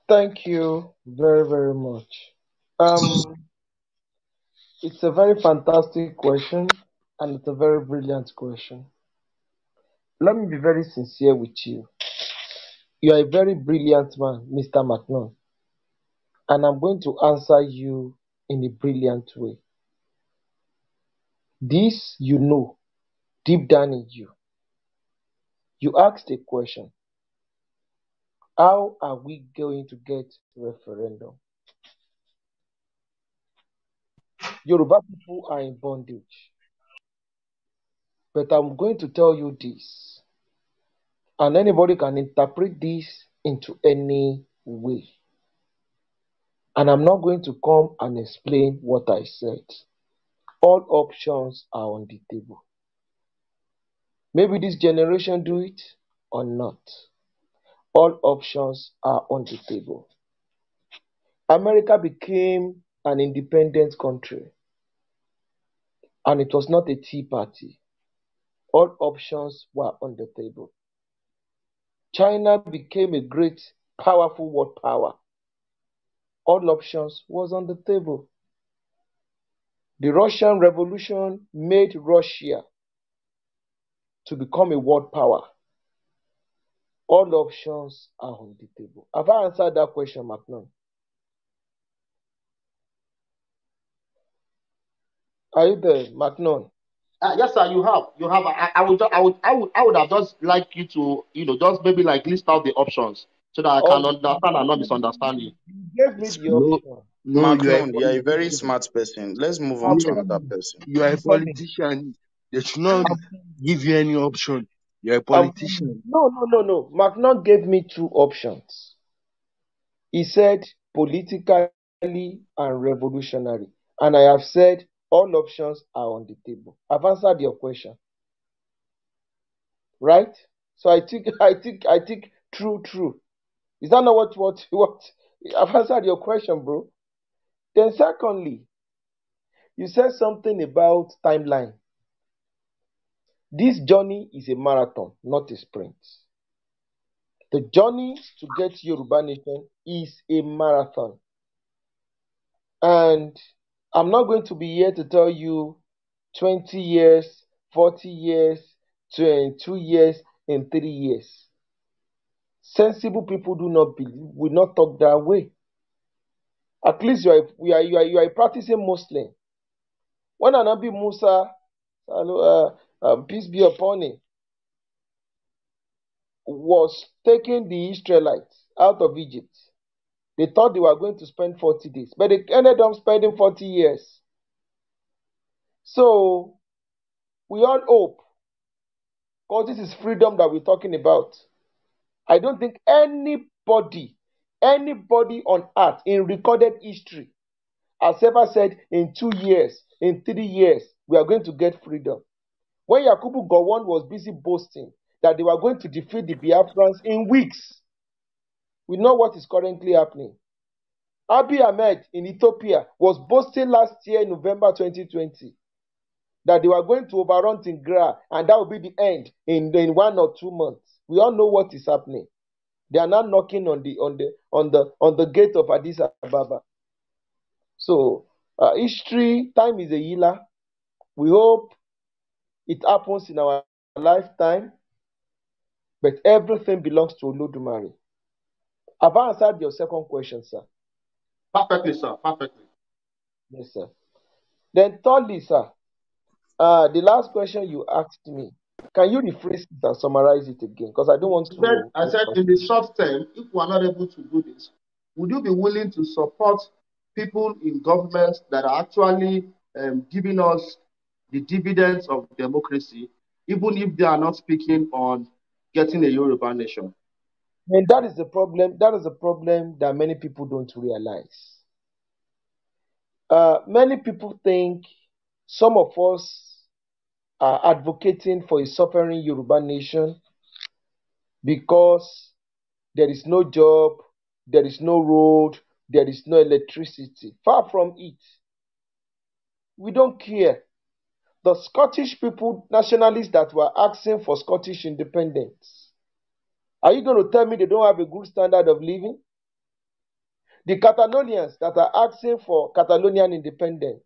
[SPEAKER 4] Thank you very, very much. It's a very fantastic question and it's a very brilliant question. Let me be very sincere with you. You are a very brilliant man, Mr. McNaught, and I'm going to answer you in a brilliant way. This you know, deep down in you. You asked a question. How are we going to get referendum? Yoruba people are in bondage. But I'm going to tell you this, and anybody can interpret this into any way. And I'm not going to come and explain what I said. All options are on the table. Maybe this generation do it or not. All options are on the table. America became an independent country, and it was not a tea party. All options were on the table. China became a great, powerful world power. All options was on the table. The Russian Revolution made Russia to become a world power. All options are on the table. Have I answered that question, McNaught? Are you there, McNaught?
[SPEAKER 10] Yes, sir. You have. I would have just liked you to, just maybe like list out the options so that I can understand and not misunderstand you.
[SPEAKER 4] You gave me the option.
[SPEAKER 2] Macron, you are a very smart person. Let's move on to another person.
[SPEAKER 11] You are a politician. They should not give you any option. You are a politician.
[SPEAKER 4] No. McNaught gave me two options. He said politically and revolutionary. And I have said All options are on the table. I've answered your question. Right? So I think true. Is that not what I've answered your question, bro? Then secondly, you said something about timeline. This journey is a marathon, not a sprint. The journey to get Yoruba Nation is a marathon. And I'm not going to be here to tell you 20 years, 40 years, 22 years, and 3 years. Sensible people will not talk that way. At least you are a practicing Muslim. When Anabi Musa, peace be upon him, was taking the Israelites out of Egypt, they thought they were going to spend 40 days, but they ended up spending 40 years. So we all hope, because this is freedom that we're talking about. I don't think anybody on earth in recorded history has ever said in 2 years, in 3 years, we are going to get freedom. When Yakubu Gowon was busy boasting that they were going to defeat the Biafrans in weeks, we know what is currently happening. Abiy Ahmed in Ethiopia was boasting last year, November 2020, that they were going to overrun Tigray and that will be the end in 1 or 2 months. We all know what is happening. They are now knocking on the gate of Addis Ababa. So history, time is a healer. We hope it happens in our lifetime, but everything belongs to Olodumare. Have I answered your second question, sir?
[SPEAKER 10] Perfectly, sir. Perfectly.
[SPEAKER 4] Yes, sir. Then thirdly, sir, the last question you asked me, can you rephrase it and summarize it again? Because I don't want to.
[SPEAKER 10] I said in the short term, if we are not able to do this, would you be willing to support people in government that are actually giving us the dividends of democracy, even if they are not speaking on getting a Yoruba nation?
[SPEAKER 4] And that is the problem. That is a problem that many people don't realize. Many people think some of us are advocating for a suffering Yoruba nation because there is no job, there is no road, there is no electricity. Far from it. We don't care. The Scottish people, nationalists that were asking for Scottish independence, are you going to tell me they don't have a good standard of living? The Catalonians that are asking for Catalonian independence,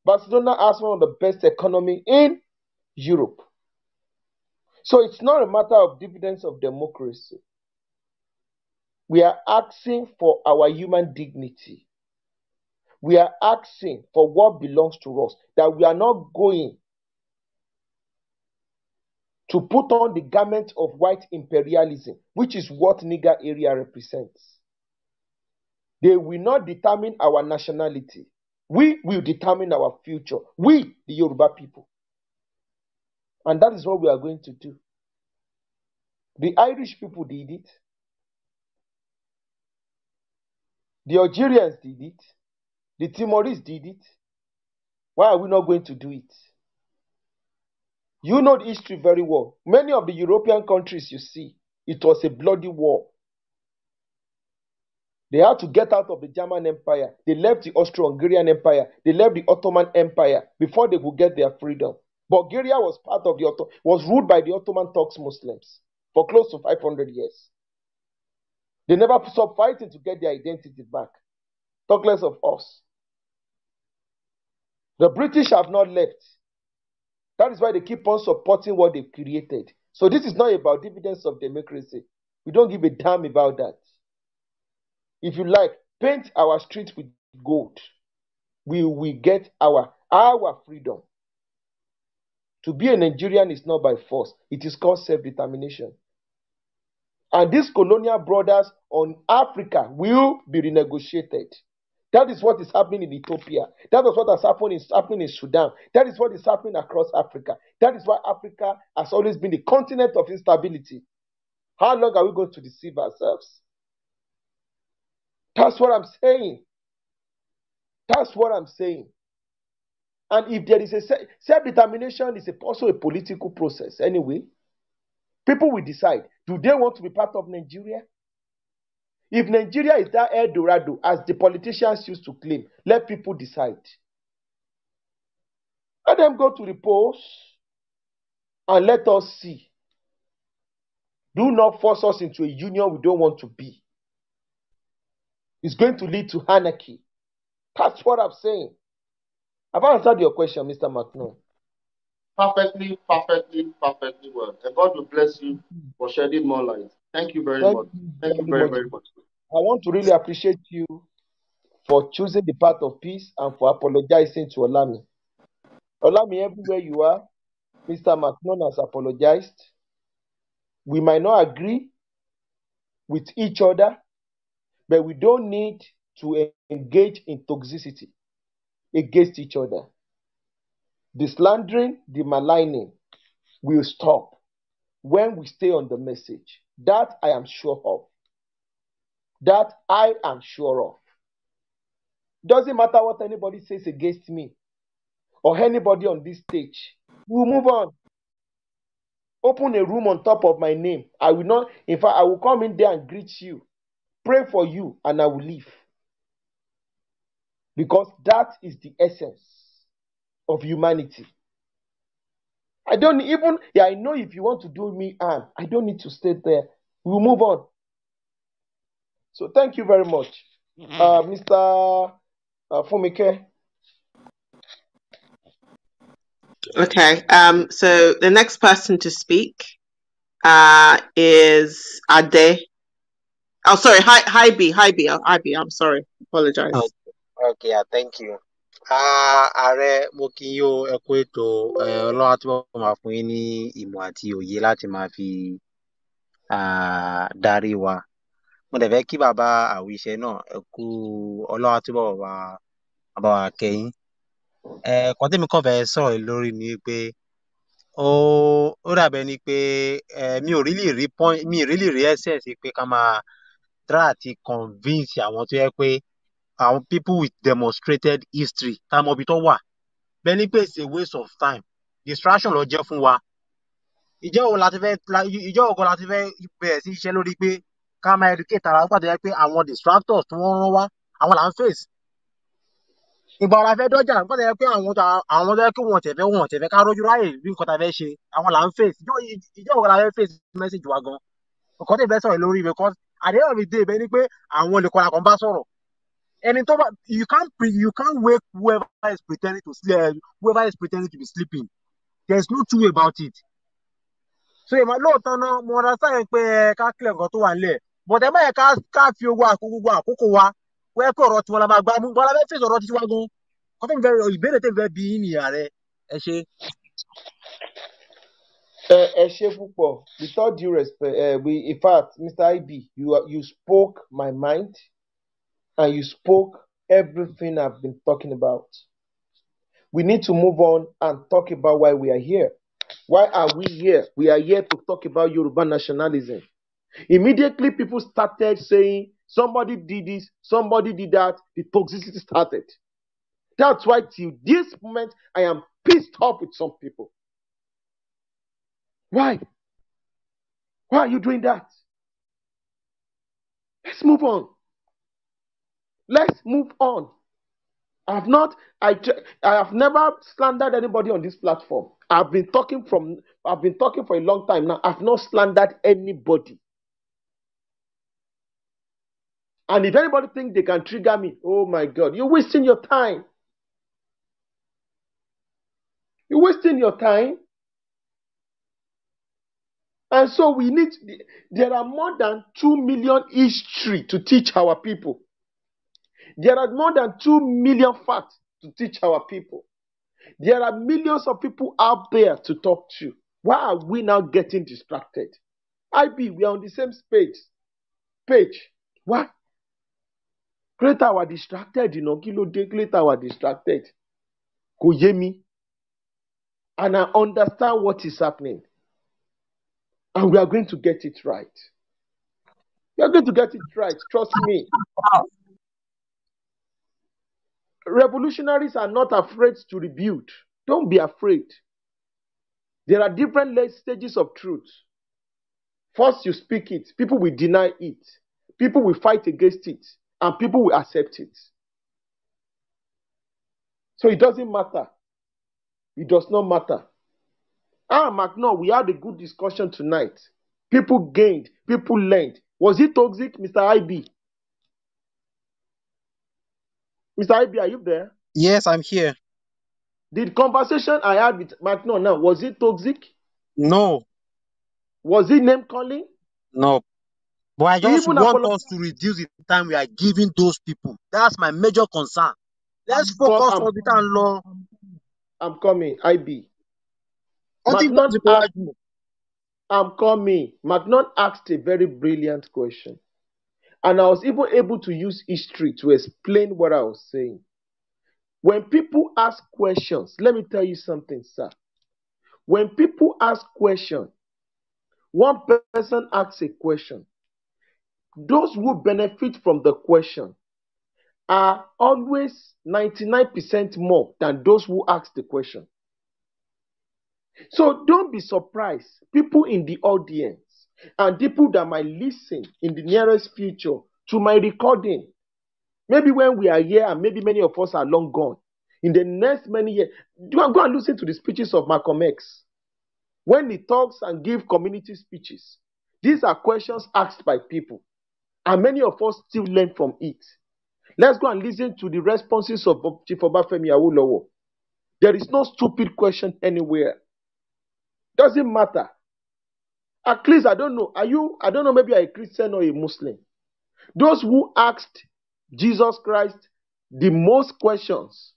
[SPEAKER 4] Barcelona has one of the best economy in Europe. So it's not a matter of dividends of democracy. We are asking for our human dignity. We are asking for what belongs to us, that we are not going to put on the garment of white imperialism, which is what Niger area represents. They will not determine our nationality. We will determine our future. We, the Yoruba people. And that is what we are going to do. The Irish people did it. The Algerians did it. The Timorese did it. Why are we not going to do it? You know the history very well. Many of the European countries you see, it was a bloody war. They had to get out of the German Empire. They left the Austro-Hungarian Empire. They left the Ottoman Empire before they could get their freedom. Bulgaria was was ruled by the Ottoman Turks Muslims for close to 500 years. They never stopped fighting to get their identity back. Talk less of us. The British have not left. That is why they keep on supporting what they've created. So this is not about dividends of democracy. We don't give a damn about that. If you like, paint our streets with gold. We will get our freedom. To be a Nigerian is not by force. It is called self-determination. And these colonial borders on Africa will be renegotiated. That is what is happening in Ethiopia. That is what is happening in Sudan. That is what is happening across Africa. That is why Africa has always been the continent of instability. How long are we going to deceive ourselves? That's what I'm saying. That's what I'm saying. And if there is a self-determination, is also a political process anyway. People will decide, do they want to be part of Nigeria? If Nigeria is that El Dorado, as the politicians used to claim, let people decide. Let them go to the polls and let us see. Do not force us into a union we don't want to be. It's going to lead to anarchy. That's what I'm saying. Have I answered your question, Mr. McNaught?
[SPEAKER 10] Perfectly well. And God will bless you for shedding more light. Thank you very much. Thank you very, very much.
[SPEAKER 4] I want to really appreciate you for choosing the path of peace and for apologizing to Olami. Olami, everywhere you are, Mr. McNaught has apologized. We might not agree with each other, but we don't need to engage in toxicity against each other. The slandering, the maligning will stop when we stay on the message. That I am sure of. That I am sure of. Doesn't matter what anybody says against me or anybody on this stage. We'll move on. Open a room on top of my name. I will not, in fact, I will come in there and greet you, pray for you, and I will leave. Because that is the essence of humanity. I don't even, I know if you want to do me harm, I don't need to stay there. We'll move on. So thank you very much. Mr. Fumike.
[SPEAKER 6] Okay. So the next person to speak is Ade. Oh, sorry. Hi B. I'm sorry. Apologize.
[SPEAKER 12] Okay, thank you. Ààrẹ mo kí yín o, ẹ kú ètò, Ọlọ́run á túbọ̀ máa fún yín ní ìmọ̀ àti òye láti máa fi darí wa. Mo dẹ̀ fẹ́ kí bàbá àwíṣẹ náà ẹ kú, Ọlọ́run á túbọ̀ bá wa kẹ́ yín. Kan tèmi kàn fẹ́ sọ̀rọ̀ lórí ni pé ó dàbẹ̀ ni pé mi ò really rí essence pé ká máa try àti convince àwọn tó yẹ pé àwọn people with demonstrated history tá mọ ibi tó wà. Bẹ́ẹ̀ ni pé it's a waste of time. Distraction ló jẹ́ fún wa. Ìjọ́ wo láti fẹ́ bẹ̀rẹ̀ sí iṣẹ́ lórí pé ká máa educate ara nípa tó yẹ pé àwọn distractors tí wọ́n rán wá àwọn là ń face. Ìgbà wo la fẹ́ dọ́jà nípa tó yẹ pé àwọn tó yẹ kí wọ́n tẹ̀fẹ́ ká rójú ráyè rí nǹkan tá a fẹ́ ṣe àwọn là ń face. Ìjọ́ wo la fẹ́ face message wa gan. Nǹkan tó fẹ́ sọ̀rọ̀ lórí because at the end of the day bẹ́ẹ̀ ni pé àwọn olùkọ́ la kàn bá sọ̀rọ̀. You can't wake whoever is pretending to sleep, whoever is pretending to be sleeping. There's no two way about it. So ìmọ̀ lóòótọ́ náà mo understand pé ká clear nǹkan tó wà nílẹ̀, but ẹ má yẹ ká fi owó àkókò wa wẹ́ pé ọ̀rọ̀ tiwọn la máa gbá mú bọ́lá fẹ́ fèsì ọ̀rọ̀ títí wá gan. Ìbéèrè tẹ̀ fẹ́ bí ní ààrẹ ẹ ṣe.
[SPEAKER 4] Ẹ ṣé púpọ̀. With all due respect, in fact, Mr. IB, you spoke my mind and you spoke everything I've been talking about. We need to move on and talk about why we are here. Why are we here? We are here to talk about Yoruba nationalism. Immediately, people started saying, somebody did this, somebody did that, the toxicity started. That's why till this moment, I am pissed off with some people. Why? Why are you doing that? Let's move on. Let's move on. I have never slandered anybody on this platform. I've been talking for a long time now. I've not slandered anybody. And if anybody thinks they can trigger me, oh my God, you're wasting your time. You're wasting your time. And so there are more than 2 million history to teach our people. There are more than 2 million facts to teach our people. There are millions of people out there to talk to. Why are we now getting distracted? IB, we are on the same page. Why? Create our distracted, create our distracted. Kò yé mi. And I understand what is happening. And we are going to get it right. We are going to get it right. Trust me. Revolutionaries are not afraid to rebuild. Don't be afraid. There are different stages of truth. First, you speak it. People will deny it. People will fight against it. And people will accept it. So it doesn't matter. It does not matter. McNair, we had a good discussion tonight. People gained. People learned. Was it toxic, Mr. IB? Mr. IB, are you there?
[SPEAKER 12] Yes, I'm here.
[SPEAKER 4] The conversation I had with McNair now, was it toxic?
[SPEAKER 12] No.
[SPEAKER 4] Was it name calling?
[SPEAKER 12] No. But I just want us to reduce the time we are giving those people. That's my major concern. Let's focus on the time law.
[SPEAKER 4] I'm coming, IB. I'm coming. McNair asked a very brilliant question. And I was even able to use history to explain what I was saying. When people ask questions, let me tell you something, sir. When people ask questions, one person asks a question. Those who benefit from the question are always 99% more than those who ask the question. So don't be surprised. People in the audience and people that might listen in the nearest future to my recording, maybe when we are here and maybe many of us are long gone, in the next many years, go and listen to the speeches of Malcolm X. When he talks and gives community speeches, these are questions asked by people. And many of us still learn from it. Let's go and listen to the responses of Chief Obafemi Awolowo. There is no stupid question anywhere. Doesn't matter. At least, I don't know. I don't know, maybe you're a Christian or a Muslim. Those who asked Jesus Christ the most questions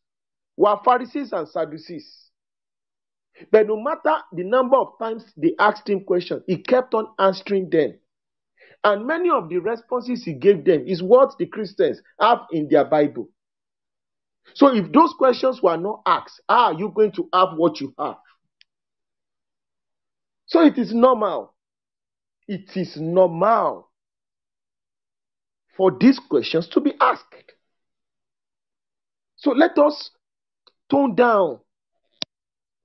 [SPEAKER 4] were Pharisees and Sadducees. But no matter the number of times they asked him questions, he kept on answering them. And many of the responses he gave them is what the Christians have in their Bible. So if those questions were not asked, how are you going to have what you have? So it is normal. It is normal for these questions to be asked. So let us tone down.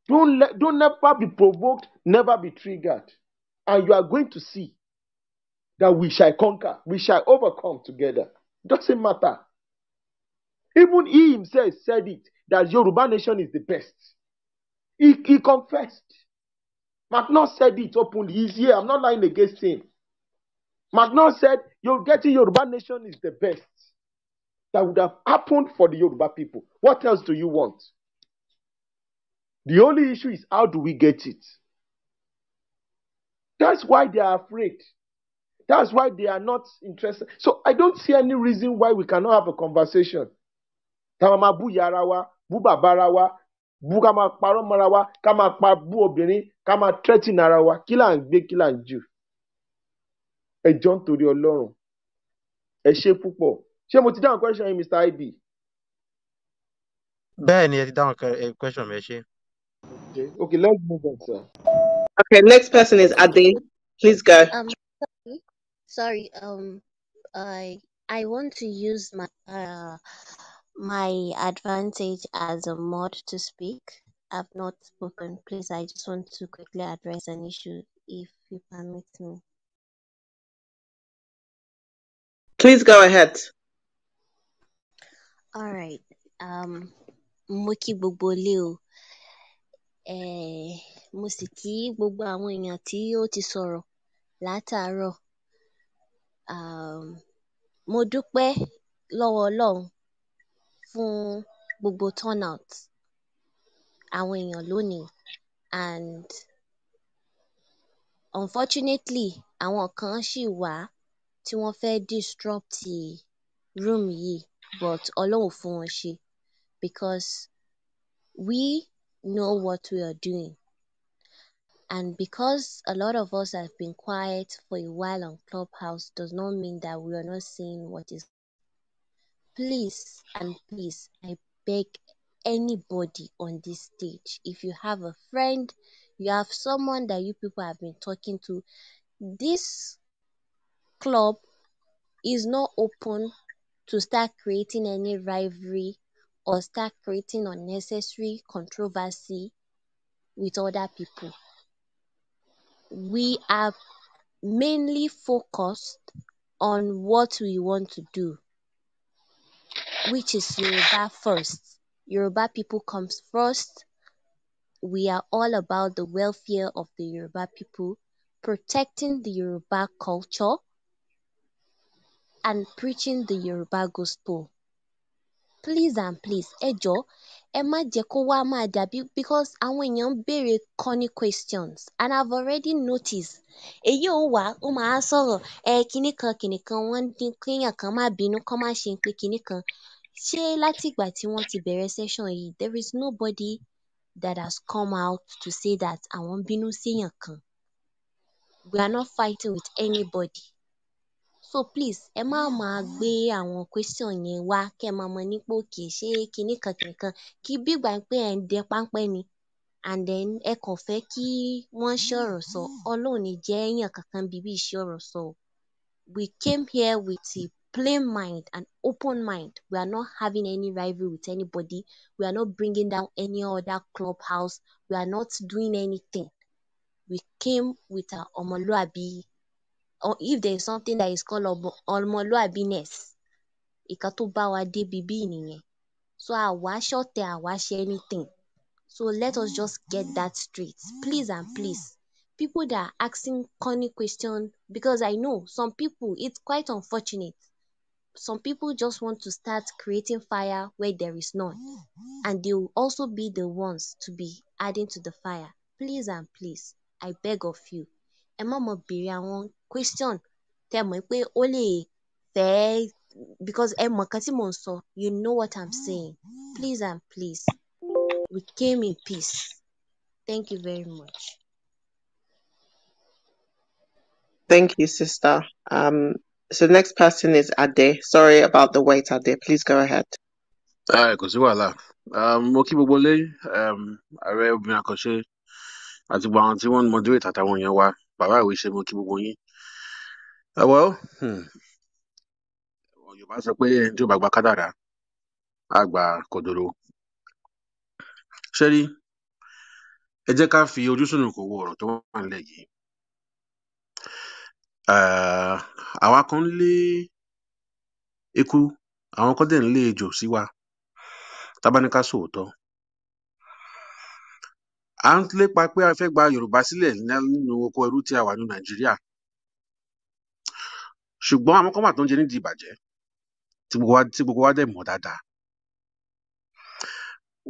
[SPEAKER 4] Don't never be provoked, never be triggered. And you are going to see that we shall conquer, we shall overcome together. Doesn't matter. Even he himself said it, that Yoruba nation is the best. He confessed. McNair said it openly. He's here. I'm not lying against him. McNair said, you're getting Yoruba nation is the best. That would have happened for the Yoruba people. What else do you want? The only issue is how do we get it? That's why they are afraid. That's why they are not interested. So I don't see any reason why we cannot have a conversation. Tamama bu yarawa, bu babarawa, bu kama paro marawa, kama pa bu obìnrin, kama threaten arawa, kila ń gbé, kila ń jù. Ẹ jọ̀ọ́ nítorí Ọlọ́run. Ẹ ṣé púpọ̀. Ṣé mo ti dáhùn question yín, Mr. IB?
[SPEAKER 12] Bẹ́ẹ̀ni, ẹ ti dáhùn question mi, ẹ ṣé.
[SPEAKER 4] Okay, let's move on, sir.
[SPEAKER 6] Okay, next person is Ade. Please go.
[SPEAKER 13] Sorry. I want to use my advantage as a mod to speak. I've not spoken. Please, I just want to quickly address an issue, if you permit me.
[SPEAKER 6] Please go ahead.
[SPEAKER 13] All right. Mo kí gbogbo ilé o. Mo sì kí gbogbo àwọn èèyàn tí ó ti sọ̀rọ̀ látàárọ̀. Mo dúpẹ́ lọ́wọ́ Ọlọ́run fún gbogbo turnout àwọn èèyàn lónìí, and unfortunately àwọn kan ṣì wà tí wọ́n fẹ́ disrupt room yìí, but Ọlọ́run fún wọn ṣe, because we know what we are doing. And because a lot of us have been quiet for a while on Clubhouse does not mean that we are not seeing what is. Please and please, I beg anybody on this stage, if you have a friend, you have someone that you people have been talking to, this club is not open to start creating any rivalry or start creating unnecessary controversy with other people. We are mainly focused on what we want to do, which is Yoruba first. Yoruba people comes first. We are all about the welfare of the Yoruba people, protecting the Yoruba culture, and preaching the Yoruba gospel. Please and please, ẹ jọ̀ọ́, ẹ má jẹ́ kó wá máa dàbí because àwọn èèyàn ń béèrè corny questions and I've already noticed. Èyí ò wá, ó máa sọ̀rọ̀ kinní kan wọ́n dín kéèyàn kan má bínú kán má ṣe pé kinní kan. Ṣé látìgbà tí wọ́n ti bẹ̀rẹ̀ session yìí, there is nobody that has come out to say that àwọn ń bínú séèyàn kan. We are not fighting with anybody. So please, ẹ má máa gbé àwọn question yẹn wá kẹ́ máa mọ nípò kì í ṣe kinní kan kí bí ìgbà pé ẹ̀ ń dẹ páńpẹ́ ni and then ẹ kàn fẹ́ kí wọ́n ṣọ̀rọ̀ sọ. Ọlọ́run ní jẹ́ èèyàn kankan bíbí ṣọ̀rọ̀ sọ. We came here with a plain mind, an open mind. We are not having any rivalry with anybody. We are not bringing down any other clubhouse. We are not doing anything. We came with our ọmọlúàbí. Or if there is something that is called ọmọlúàbíness, ìkan tó bá wa dé bíbí nìyẹn. So àwa ṣọ̀tẹ̀, àwa ṣe anything. So let us just get that straight. Please and please, people that are asking corny questions, because I know some people, it's quite unfortunate. Some people just want to start creating fire where there is none. And they will also be the ones to be adding to the fire. Please and please, I beg of you. Ẹ má mọ béèrè àwọn question tẹ́ mọ̀ pé ó lè fẹ́ because ẹ mọ̀ nǹkan tí mò ń sọ. You know what I'm saying. Please and please, we came in peace. Thank you very much.
[SPEAKER 6] Thank you, sister. So the next person is Ade. Sorry about the wait, Ade. Please go ahead.
[SPEAKER 14] Kò sí wàhálà. Mo kí gbogbo lé ààrẹ obìnrin àkànṣe àti gbogbo àwọn tí wọ́n ń moderate àtàwọn èèyàn wa. Bàbá ìwé ṣe mo kí gbogbo yín. Well, Yorùbá sọ pé ẹni tí ó bá gba kádàrá á gba kòdòrò. Ṣé rí, ẹ jẹ́ ká fi ojú sùnùkùn wo ọ̀rọ̀ tó wà nílẹ̀ yìí. Àwa kan lé eku, àwọn kan dẹ̀ ń lé ejò sí wa. Tá bá ní ká sòótọ́. À ń lépa pé a fẹ́ gba Yorùbá sílẹ̀ nínú oko ẹrú tí a wà ní Nàìjíríà. Ṣùgbọ́n àwọn kan wà tó ń jẹ nídìí ìbàjẹ́ tí gbogbo wa dẹ̀ mọ̀ dáadáa.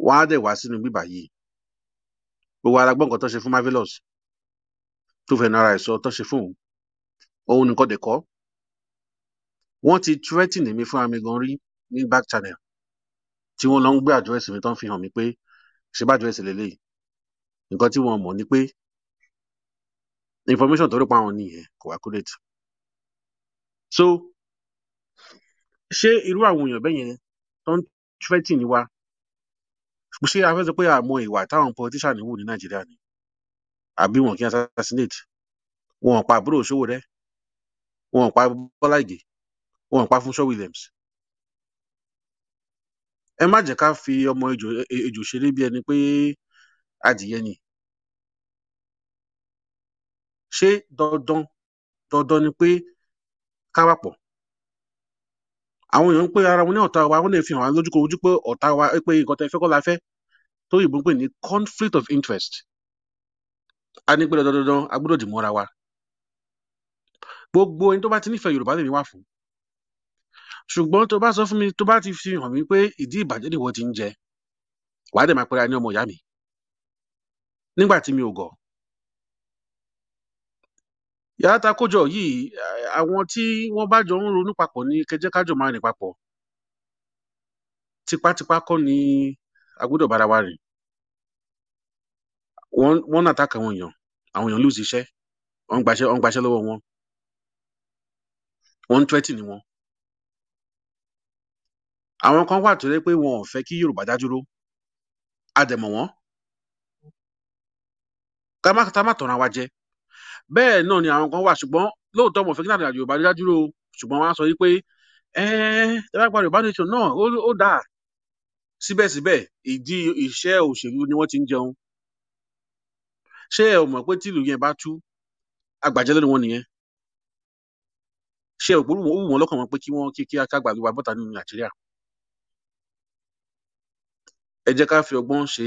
[SPEAKER 14] Wọ́n á dẹ̀ wá sínú bíbà yìí. Gbogbo ara gbọ́ nǹkan tó ṣe fún Marvelous. Tó fẹ́ nara ẹ̀ sọ tó ṣe fún òun. Òun nìkan dẹ̀ kọ́. Wọ́n ti threaten mi fún ami gan rí ní back channel. Tí wọ́n lọ ń gbé àdírẹ́sì mi tán fi hàn mí pé ṣe bá àdírẹ́sì lélẹ́yìí. Nǹkan tí wọ́n mọ̀ ni pé information tó rí pa àwọn nìyẹn kò accurate. So ṣé irú àwọn èèyàn bẹ́ẹ̀ yẹn tó ń threaten wa, ṣé a fẹ́ sọ pé àmọ́ ìwà táwọn politician wù ní Nàìjíríà ni? Àbí wọn kì í assassinate? Wọn ò pa àbúrò Sowore? Wọn ò pa Bọ́lá Ìgè? Wọn ò pa Fúnṣọ́ Williams? Ẹ má jẹ́ ká fi ọmọ ejò ṣeré bí ẹni pé adìyẹ ni. Ṣé dandan ni pé ká wà pọ̀? Àwọn èèyàn ń pè ara wọn ní ọ̀tá wa, wọ́n lè fi hàn wá lójúkorojú pé ọ̀tá wa pé nǹkan tẹ́ fẹ́ kọ́ la fẹ́. Tó yìnbó ń pè ní conflict of interest. A ní pé dandan a gbọ́dọ̀ dì mọ́ra wa. Gbogbo ẹni tó bá ti nífẹ̀ẹ́ Yorùbá lèmi wà fún. Ṣùgbọ́n tó bá sọ fún mi, tó bá ti fi hàn mí pé ìdí ìbàjẹ́ nìwọ ti ń jẹ, wàá dẹ̀ máa pera ní ọmọ ìyá mi. Nígbà tí mi ò gọ̀. Yàrá ta kójọ yìí, àwọn tí wọ́n bá jọ ń ronú papọ̀ ní kẹjẹ́ kájọ máa rìn papọ̀. Tipátipá kọ́ ni a gbọ́dọ̀ bára wa rìn. Wọ́n náà attack àwọn èèyàn lose iṣẹ́, wọ́n gbaṣẹ́ lọ́wọ́ wọn. Wọ́n ń threaten ni wọn. Àwọn kan wà tó yẹ pé wọn ò fẹ́ kí Yorùbá dá dúró. A dẹ̀ mọ̀ wọ́n. Ká má tọ̀ra wa jẹ. Bẹ́ẹ̀ náà ni àwọn kan wà ṣùgbọ́n lóòótọ́ wọn ò fẹ́ kí nàìjíríà Yorùbá dá dúró, ṣùgbọ́n wọ́n á sọ wípé tẹ́ bá gba Yorùbá nation náà ó dáa. síbẹ̀síbẹ̀ ìdí iṣẹ́ òṣèlú ni wọ́n ti ń jẹun ṣé ẹ mọ̀ pé tí ìlú yẹn bá tú àgbàjẹ́ lẹ́nu wọn nìyẹn ṣé ò wù wọ́n lọ́kàn wọn pé kí wọ́n kí akágbà ló wa bọ́ta nínú Nàìjíríà ẹ jẹ́ ká fi ọgbọ́n ṣe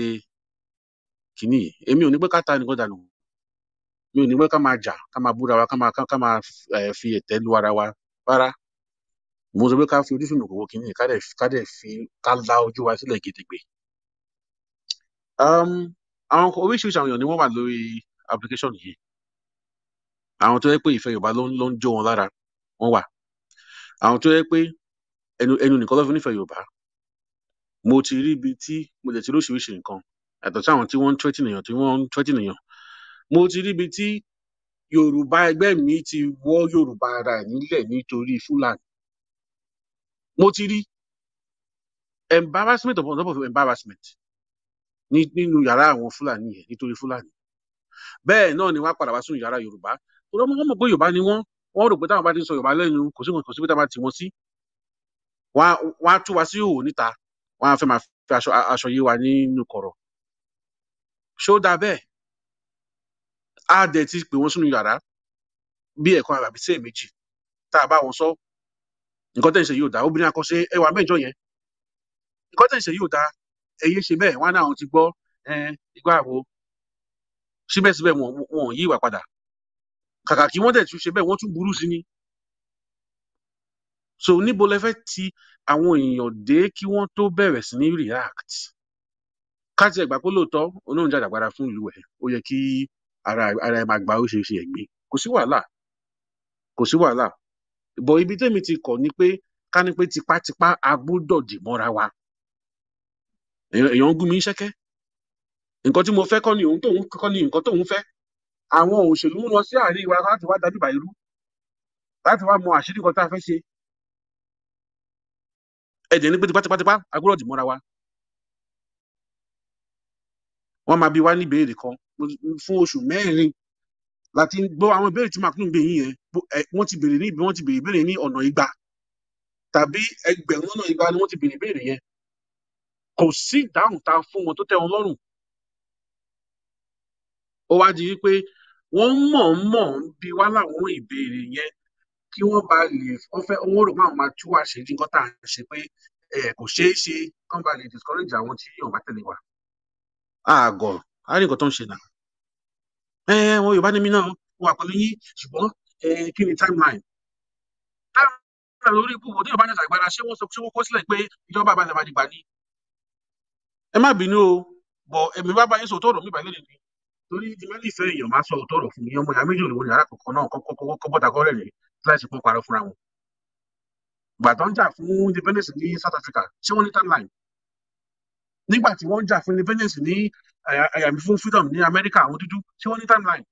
[SPEAKER 14] kìíní èmi ò ní pé ká ta nìkan dànù mi ò ní pé ká máa jà ká máa búra wa ká máa fi ẹ̀tẹ́ lu ara wa rárá mo sọ pé ká fi ojú sùn nùkòwò kìíní ká dẹ̀ fi ká la ojú wa sílẹ̀ gidigbe. Àwọn oríṣiríṣi àwọn èèyàn ni wọ́n wà lórí application yìí àwọn tó yẹ pé ìfẹ́ Yorùbá ló ń jó wọn lára wọ́n wà àwọn tó yẹ pé ẹnu nìkan ló fi nífẹ̀ẹ́ Yorùbá mo ti rí ibi tí mo dẹ̀ ti lóṣìíríṣi nǹkan yàtọ̀ sí àwọn tí wọ́n ń threaten èèyàn mo ti rí ibi tí Yorùbá ẹgbẹ́ mi ti wọ́ Yorùbá ara ẹ̀ nílẹ̀ nítorí Fúlàní mo ti rí embarrassment upon top of embarrassment nínú yàrá àwọn Fúlàní yẹn nítorí Fúlàní bẹ́ẹ̀ náà ni wọ́n á padà wá sínú yàrá Yorùbá tó lọ́mọ wọn mọ̀ pé Yorùbá ni wọ́n rò pé táwọn bá ti ń sọ Yorùbá lẹ́nu kò sí pé táwọn bá ti wọ́n sí wọ́n á tú wa sí òwò níta wọ́n á fẹ́ máa fi aṣọ yé wa nínú kọ̀rọ̀ ṣó dáa bẹ́ẹ̀ á dẹ̀ ti pè wọ́n sínú yàrá bí ẹ̀kan àbí sí èméjì tá a bá wọn sọ nǹkan tẹ̀ ń ṣe yóò dáa obìnrin àkọsí ẹwà mẹ́jọ yẹn nǹkan tẹ̀ ń ṣe yóò dáa ẹ̀yẹ ṣe bẹ́ẹ̀ wọ́n á náà ti gbọ́ igbá àwo síbẹ̀síbẹ̀ wọn yí ìwà padà kàkà kí wọ́n dẹ̀ tún ṣe bẹ́ẹ̀ wọ́n tún burú sí ni so níbo lẹ fẹ́ ti àwọn èèyàn dé kí wọ́n tó bẹ̀rẹ̀ sí ní react káàtì ẹ̀gbà pé lóòótọ́ olóhùn jàjàgbara fún ìlú ẹ̀ ó yẹ kí ara ẹ̀ máa gba oríṣiríṣi ẹ̀gbin kò sí wàhálà bọ̀ ibi tẹ́mi ti kọ̀ ni pé ká ní pé tipátipá a gbọ́dọ̀ dì mọ́ra wa èèyàn ń gún mi ṣẹ́kẹ́ nǹkan tí mo fẹ́ kọ́ ni òun tóun kọ́ ni nǹkan tóun fẹ́ àwọn òṣèlú ń lọ sí àárín wa láti wá dábìbà irú láti wá mọ àṣírí nǹkan tá a fẹ́ ṣe ẹ̀jẹ̀ ní pé tipátipá a gbọ́dọ̀ dì mọ́ra wa wọ́n máa bi wá ní ìbéèrè kan fún oṣù mẹ́rin láti gbọ́ àwọn ìbéèrè tí màkúrú ń bè yín yẹn wọ́n ti béèrè ìbéèrè ní ọ̀nà igba tàbí ẹgbẹ̀rún ọ̀nà igba ni wọ́n ti béèrè ìbéèrè yẹn kò sí ìdáhùn tá a fún wọn tó tẹ́ wọn lọ́rùn ó wá di wípé wọ́n mọ̀ọ́mọ̀ ń bi wá láwọn ìbéèrè yẹn kí wọ́n bá lè wọ́n rò máa tú àṣírí nǹkan tá à ń ṣe pé kò ṣeé ṣe kán bá lè discourage àwọn tí yóò bá tẹ̀lé wa àgọ̀ á ní nǹkan tó ń ṣe náà wọn Yorùbá ní mí náà wà pẹ̀lú yín ṣùgbọ́n kí ni timeline lórí ikú òde Yorùbá náà àgbàrá ṣé wọ́n kọ́ sílẹ̀ pé ìjọba àbálẹ̀ máa dìgbà ni ẹ má bínú o bọ̀ èmi bá bá yín sọ òótọ́ ọ̀rọ̀ mi bàálẹ̀ nìyí torí ti máa nífẹ̀ẹ́ èèyàn máa sọ òótọ́ ọ̀rọ̀ fún mi ọmọ ìyá méjì òní yàrá kọ̀ọ̀kan náà kọ́ bọ́ta kọ́ rẹ̀ láìsí fún parọ́ fúnra wọn ìgbà tó ń jà fún independence ní South Africa ṣé wọ́n ní timeline nígbà tí wọ́n ń jà fún independence ní àyàmí fún freedom ní Amẹ́ríkà àwọn dúdú ṣé wọ́n ní timeline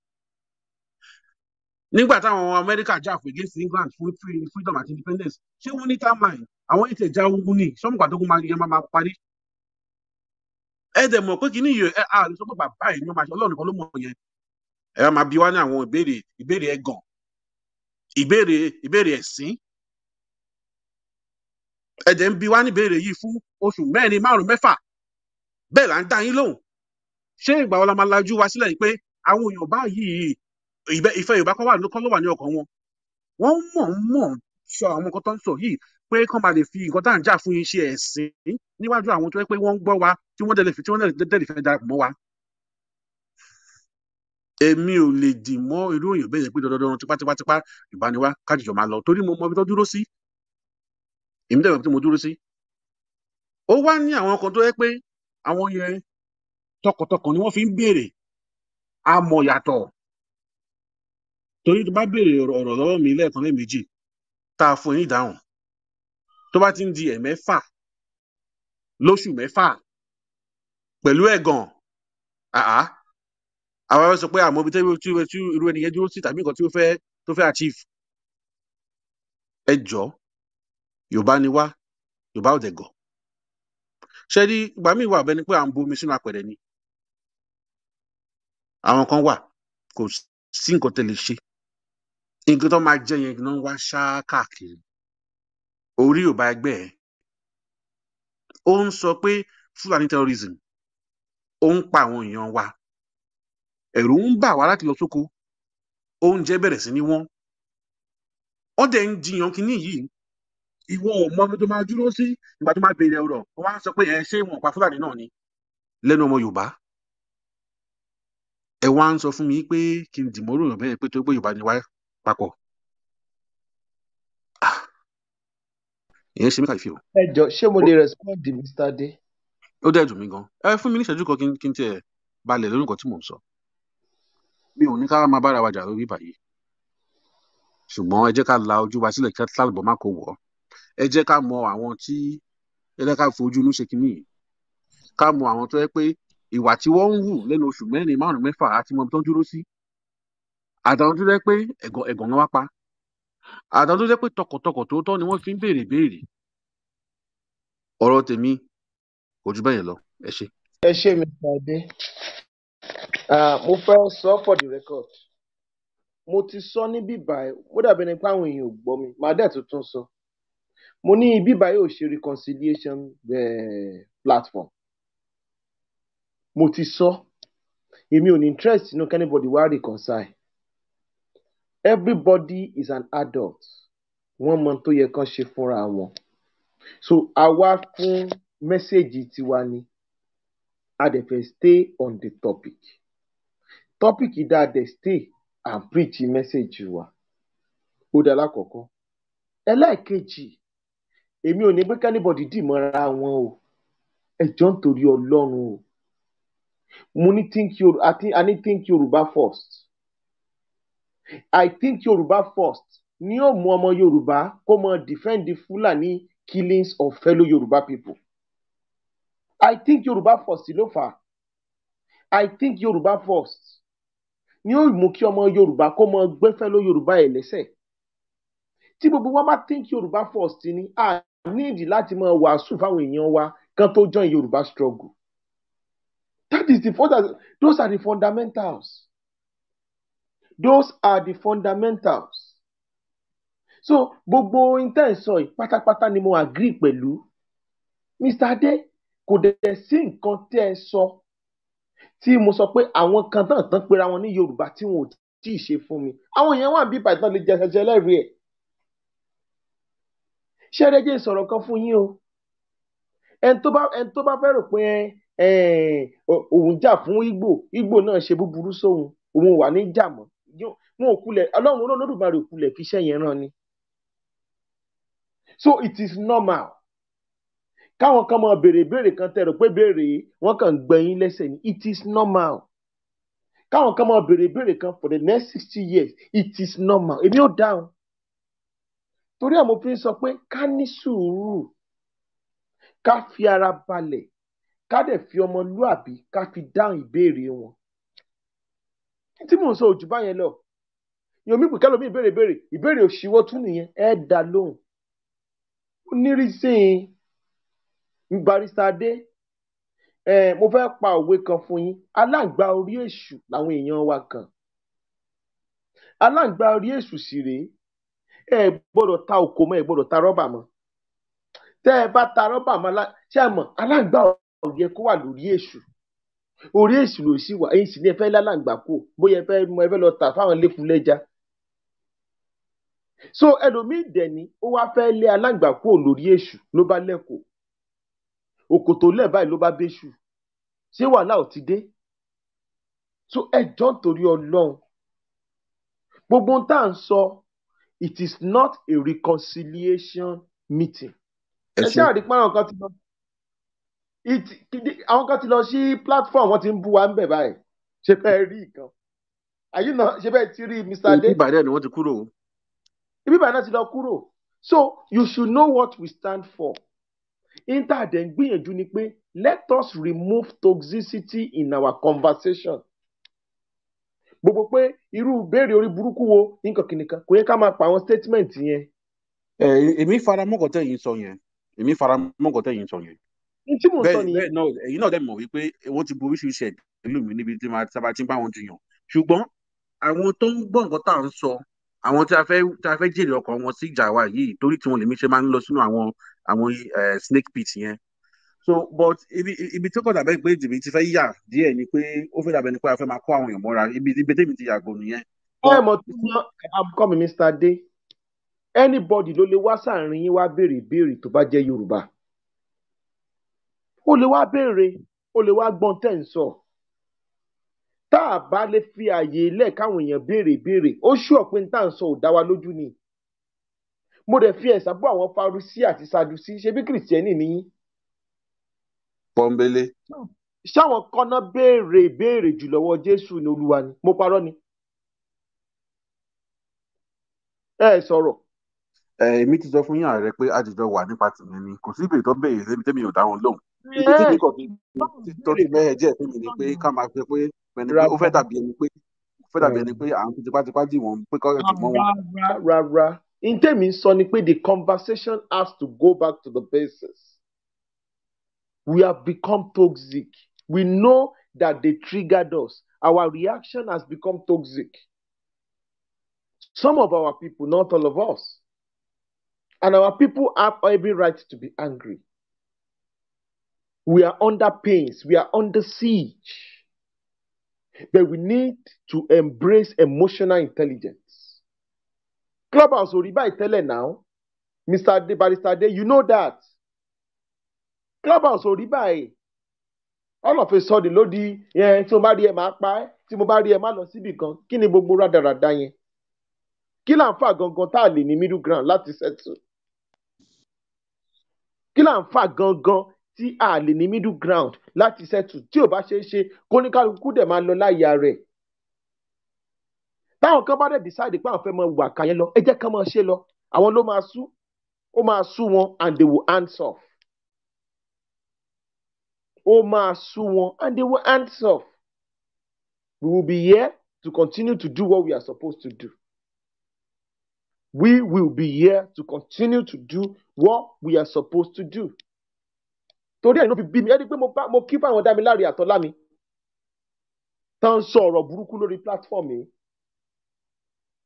[SPEAKER 14] nígbà táwọn Amẹ́ríkà jà fún against England fún freedom àti independence ṣé wọ́n ní timeline àwọn ètò ìjà ogun ní sọ́mùgbà tó kún máa parí ẹ dẹ̀ mọ̀ pé kí ní ìyẹn lè sọ pé bàbá ẹ̀ ní ọmọ àṣẹ Ọlọ́run nìkan ló mọ̀ yẹn ẹ máa bi wá ní àwọn ìbéèrè ẹ̀gàn ìbéèrè ẹ̀sìn ẹ dẹ̀ ń bi wá ní ìbéèrè yìí fún oṣù mẹ́rin márùn mẹ́fà bẹ́ẹ̀ là ń dá yín lóhùn ṣé ìgbà wo la máa lajú wa sílẹ̀ pé àwọn èèyàn báyìí ìfẹ́ Yorùbá kan ló wà ní ọkàn wọn wọ́n mọ̀ sọ àwọn nǹkan tó ń sọ yìí pé kán máa lè fi nǹkan tá à ń jà fún iṣẹ́ ẹ̀sìn níwájú àwọn tó yẹ pé wọ́n ń gbọ́ wa tí wọ́n dẹ̀ lè fẹ́ darapọ̀ mọ́ wa. èmi ò lè dì mọ́ irú èèyàn bẹ́ẹ̀ yẹn pé dandan tipátipá ìbániwá kájíjọ máa lọ torí mo mọ ibi tó dúró sí èmi dẹ̀ mọ̀ ibi tí mo dúró sí. ó wá ní àwọn kan tó yẹ pé àwọn yẹn tọkàntọkàn ni wọ́n fi ń béèrè àmọ̀ yàtọ̀ torí tó bá béèrè ọ̀rọ̀ lọ́wọ́ mi lẹ́ẹ̀kan lẹ́ẹ̀mejì tá a fún yín ìdáhùn tó bá ti ń di ẹ̀mẹ́fà lóṣù mẹ́fà pẹ̀lú ẹ̀gàn àwa fẹ́ sọ pé àmọ́ ibi tí irú ẹni yẹn dúró sí tàbí nǹkan tí ó fẹ́ achieve ẹ jọ̀ọ́ Yorùbá ni wá Yorùbá ò dẹ̀ gọ̀ ṣé rí ìgbà míì wà bẹ́ni pé à ń bomi sínú apẹ̀rẹ̀ ni àwọn kan wà kò sí nǹkan tẹ́ lè ṣe nǹkan tó máa jẹ yẹn náà wá ṣá káàkiri orí Yorùbá ẹgbẹ́ ẹ̀ ó ń sọ pé Fúlàní terrorism ó ń pa àwọn èèyàn wa, ẹ̀rù ń bà wá láti lọ sóko, oúnjẹ bẹ̀rẹ̀ sí ní wọ́n, wọ́n dẹ̀ ń jiyàn kínní yìí, ìwọ ò mọ ọmọ tó máa dúró sí ìgbà tó máa béèrè ọ̀rọ̀ wọ́n á sọ pé ẹ ṣé wọn pa Fúlàní náà ni lẹ́nu ọmọ Yorùbá, ẹ wá ń sọ fún mi pé kí n dìmọ́rò yàn bẹ́ẹ̀ pé tó gbé Yorùbá ni wá papọ̀. Ìyẹn ṣe mí kàyéfì o.
[SPEAKER 4] Ẹ jọ ṣé mo lè respond Mr. Ade?
[SPEAKER 14] Ó dẹ̀ dùn mí gan. Ẹ fún mi ní ìṣẹ́jú kan kí n tiẹ̀ balẹ̀ lórí nǹkan tí mò ń sọ. Mi ò ní ká máa bára wa jà lórí báyìí. Ṣùgbọ́n ẹ jẹ́ ká la ojú wa sílẹ̀ kí tálùbọ̀ má kó wọ̀. Ẹ jẹ́ ká mọ àwọn tí ẹ jẹ́ ká fojú inú ṣe kínní yìí. Ká mọ àwọn tó yẹ pé ìwà tí wọ́n ń hù lẹ́nu oṣù mẹ́rin márùn-ún mẹ́fà àti mọ ibi tó ń dúró sí. Àtàwọn tó jẹ́ pé ẹ̀gàn náà wá pa. Àtàwọn tó jẹ́ pé tọkàntọkàn tòótọ́ ni wọ́n fi ń béèrè. Ọ̀rọ̀ tèmi kò jù bẹ́ẹ̀ yẹn lọ. Ẹ ṣé.
[SPEAKER 4] Ẹ ṣé Mr. Ade. Mo fẹ́ sọ for the record. Mo ti sọ ní bíbáyìí, ó dàbí ẹni pé àwọn èèyàn ò gbọ́ mi, màá dẹ̀ tuntun sọ. Mo ní bíbáyìí ò ṣe reconciliation platform. Mo ti sọ, èmi ò ní interest nínú anybody wá reconcile. Everybody is an adult. Wọ́n mọ tó yẹ kán ṣe fúnra wọn. So àwa fún mẹ́sẹ̀gì tiwa ni. A dẹ̀ fẹ́ stay on the topic. Topic yìí dáa dẹ̀ stay and preach message wa. Ó dá lákọ̀ọ́kọ́. Ẹlẹ́ẹ̀kejì, èmi ò ní pé anybody dì mọ́ra wọn o. Ẹ jọ̀ọ́ nítorí Ọlọ́run o. Mo ní I need think Yorùbá first. I think Yorùbá first ni ó mú ọmọ Yorùbá kó mọ defend the Fulani killings of fellow Yorùbá people. I think Yorùbá first ló fà á. I think Yorùbá first ni ó mú kí ọmọ Yorùbá kó mọ gbé fellow Yorùbá ẹ̀ lẹ́sẹ̀. Tí gbogbo wa bá think Yorùbá first ni a nídìí láti máa wàásù fáwọn èèyàn wa kan tó join Yorùbá struggle. That is those are the fundamentals. Those are the fundamentals. So gbogbo intention yìí pátápátá ni mo agree pẹ̀lú. Mr. Ade, kò dẹ̀ sí nǹkan tẹ́ ẹ sọ tí mo sọ pé àwọn kan tán pera wọn ní Yorùbá tí wọn ò tí ì ṣe fún mi. Àwọn èèyàn wà bí ìbàdàn lè jẹ ṣẹṣẹ lẹ́rìí ẹ̀. Ṣẹ́rẹ́jẹ́ sọ̀rọ̀ kan fún yín o. Ẹni tó bá fẹ́ rò pé òun jà fún Ìgbò náà ṣe búburú sóhun, òun wà ní jà mọ́. Wọn ò kulẹ̀, Ọlọ́run Olódùmarè ò kulẹ̀ fi iṣẹ́ yẹn rán ni. So it is normal. Káwọn kan máa béèrè kan tẹ̀rọ pé béèrè wọ́n kàn gbẹ̀yìn lẹ́sẹ̀ ni. It is normal. Káwọn kan máa béèrè kan for the next 60 years. It is normal. Èmi ò dáhùn. Torí àwọn òfin sọ pé ká ní sùúrù, ká fi ara balẹ̀, ká dẹ̀ fi ọmọlúàbí ká fi dáhùn ìbéèrè wọn. Tí mò ń sọ òjò báyẹn lọ, yomi pè kẹ́lòmí ìbéèrè òṣìwọ́ tún nìyẹn, ẹ dá lóhùn. Ó ní reason. Barrister Ade, mo fẹ́ pa òwe kan fún yín. Aláǹgbá orí èṣù làwọn èèyàn wa kan. Aláǹgbá orí èṣù sì rèé. Ẹ gbọ́dọ̀ ta òkò mọ́, ẹ gbọ́dọ̀ ta rọ́bà mọ́. Tẹ́ ẹ bá ta rọ́bà mọ́, ṣé ẹ mọ̀ aláǹgbá ò yẹ kó wà lórí èṣù. Orí èṣù ló sì wà, èyí sì ni ẹ fẹ́ lálàǹgbá kù, bóyá ẹ fẹ́ lọ tà fáwọn lékulẹ́já. So ẹlòmíì dẹ̀ ni ó wá fẹ́ lé aláǹgbá kù lórí èṣù ló bá lẹ́kọ̀ọ́. Òkòtò lẹ̀ báyìí ló bá béṣù. Ṣé wàhálà ò ti dé? So ẹ jọ̀ọ́ nítorí Ọlọ́run. Gbogbo ohun tá à ń sọ, it is not a reconciliation meeting. Ẹ ṣáà rí pé àwọn kan ti lọ sí platform wọn ti ń bú wa ń bẹ̀ báyìí. Ṣé bẹ́ẹ̀ rí nǹkan? Àyè náà ṣé bẹ́ẹ̀ ti rí Mr. Ade?
[SPEAKER 14] Ibi ìbàdàn ni wọ́n ti kúrò.
[SPEAKER 4] Ibi ìbàdàn náà ti lọ kúrò. So you should know what we stand for. Interdẹ̀ ń gbìyànjú ni pé let us remove toxicity in our conversation. Gbogbo pé irú ìbéèrè orí burúkú wo nǹkan kìnìkan kò yẹ ká máa pa àwọn statement yẹn.
[SPEAKER 14] Èmi fara mọ́ nǹkan tẹ́yin sọ yẹn.
[SPEAKER 4] Tí mò ń sọ nìyẹn.
[SPEAKER 14] Bẹ́ẹ̀ náà ẹ̀yin náà dẹ̀ mọ̀ wípé wọ́n ti bu oríṣiríṣi ẹ̀dùn mi níbi tí sábà ti ń bá wọn jiyàn. Ṣùgbọ́n àwọn tó ń gbọ́ nǹkan tá à ń sọ, àwọn tí a fẹ́ jèrè ọkàn wọn sí ìjà wa yìí torí tí wọn lèmi ṣe máa ń lọ sínú àwọn snake pit yẹn. so but ibi tó kọ̀ dàbẹ́ pé tèmi ti fẹ́ yà díẹ̀ ni pé ó fẹ́ dàbẹ́ ni pé a fẹ́ máa kó àwọn èèyàn mọ́ra ibi tèmi ti yàgò nìyẹn.
[SPEAKER 4] I'm coming, Mr. Day. Anybody ló lè wá sáàrin yín wá béèrè ìbéèrè tó bá jẹ́ Yorùbá. Ó lè wá béèrè, ó lè wá gbọ́n tẹ́ ń sọ. Tá a bá lè fi àyè lẹ̀ káwọn èèyàn béèrè ìbéèrè, ó ṣùọ̀ pé tá à ń sọ ò dá wa lójú ni. Mo dẹ̀ fi ẹ̀sà bọ́ àwọn Farisí àti Sadusí, ṣe bí Kìrìsìtẹ́nì ni yín.
[SPEAKER 14] Pọ́nbélé.
[SPEAKER 4] Ṣáwọn kọ́nà béèrè ìbéèrè jù lọ́wọ́ Jésù ní Olúwa ni? Mo parọ́ ni. Ẹ sọ̀rọ̀.
[SPEAKER 14] Èmi ti sọ fún yín ààrẹ pé àjùjọ wà nípa tìmí ni kò sí ìbéèrè tó béèrè tèmi ò dá wọn lóhùn. Ibi tí mi kàn fi tó ti mẹ́hẹ̀ díẹ̀ fún mi ni pé ká máa fi pé ó fẹ́ dàbí ẹni pé à ń fi tipátipá dì wọ́n pé kọ́rẹ́ tì mọ́ wọn.
[SPEAKER 4] Rárá. In tèmi sọ ni pé the conversation has to go back to the basis. We have become toxic. We know that they triggered us. Our reaction has become toxic. Some of our people, not all of us. And our people have every right to be angry. We are under pains. We are under siege. But we need to embrace emotional intelligence. Clubhouse YORUBA tell now, Mr. De Barrister De, you know that. Clubhouse YORUBA, all of a sudden, lodi, tí mo bá rí ẹ máa pa ẹ́, tí mo bá rí ẹ máa lọ síbì kan, kí ni gbogbo rádaràda yẹn? Kí là ń fà gangan tá a lè ní middle ground láti settle? Kí là ń fà gangan tí a lè ní middle ground láti settle? Tí ò bá ṣe é ṣe, kóníkálukú dẹ̀ máa lọ láyà rẹ̀. Táwọn kan bá dẹ̀ decide pé àwọn fẹ́ mọ wà kàyẹn lọ, ẹ jẹ́ ká máa ṣe lọ. Àwọn ló máa sú. Ó máa sú wọn and they will answer off. Ó máa sú wọn and they will answer off. We will be here to continue to do what we are supposed to do. We will be here to continue to do what we are supposed to do. Torí ẹ̀ ló fi bí mi, ẹ rí i pé mo kí fáwọn Dámiláre Àtọ́lámi tán ń sọ ọ̀rọ̀ burúkú lórí platform yìí.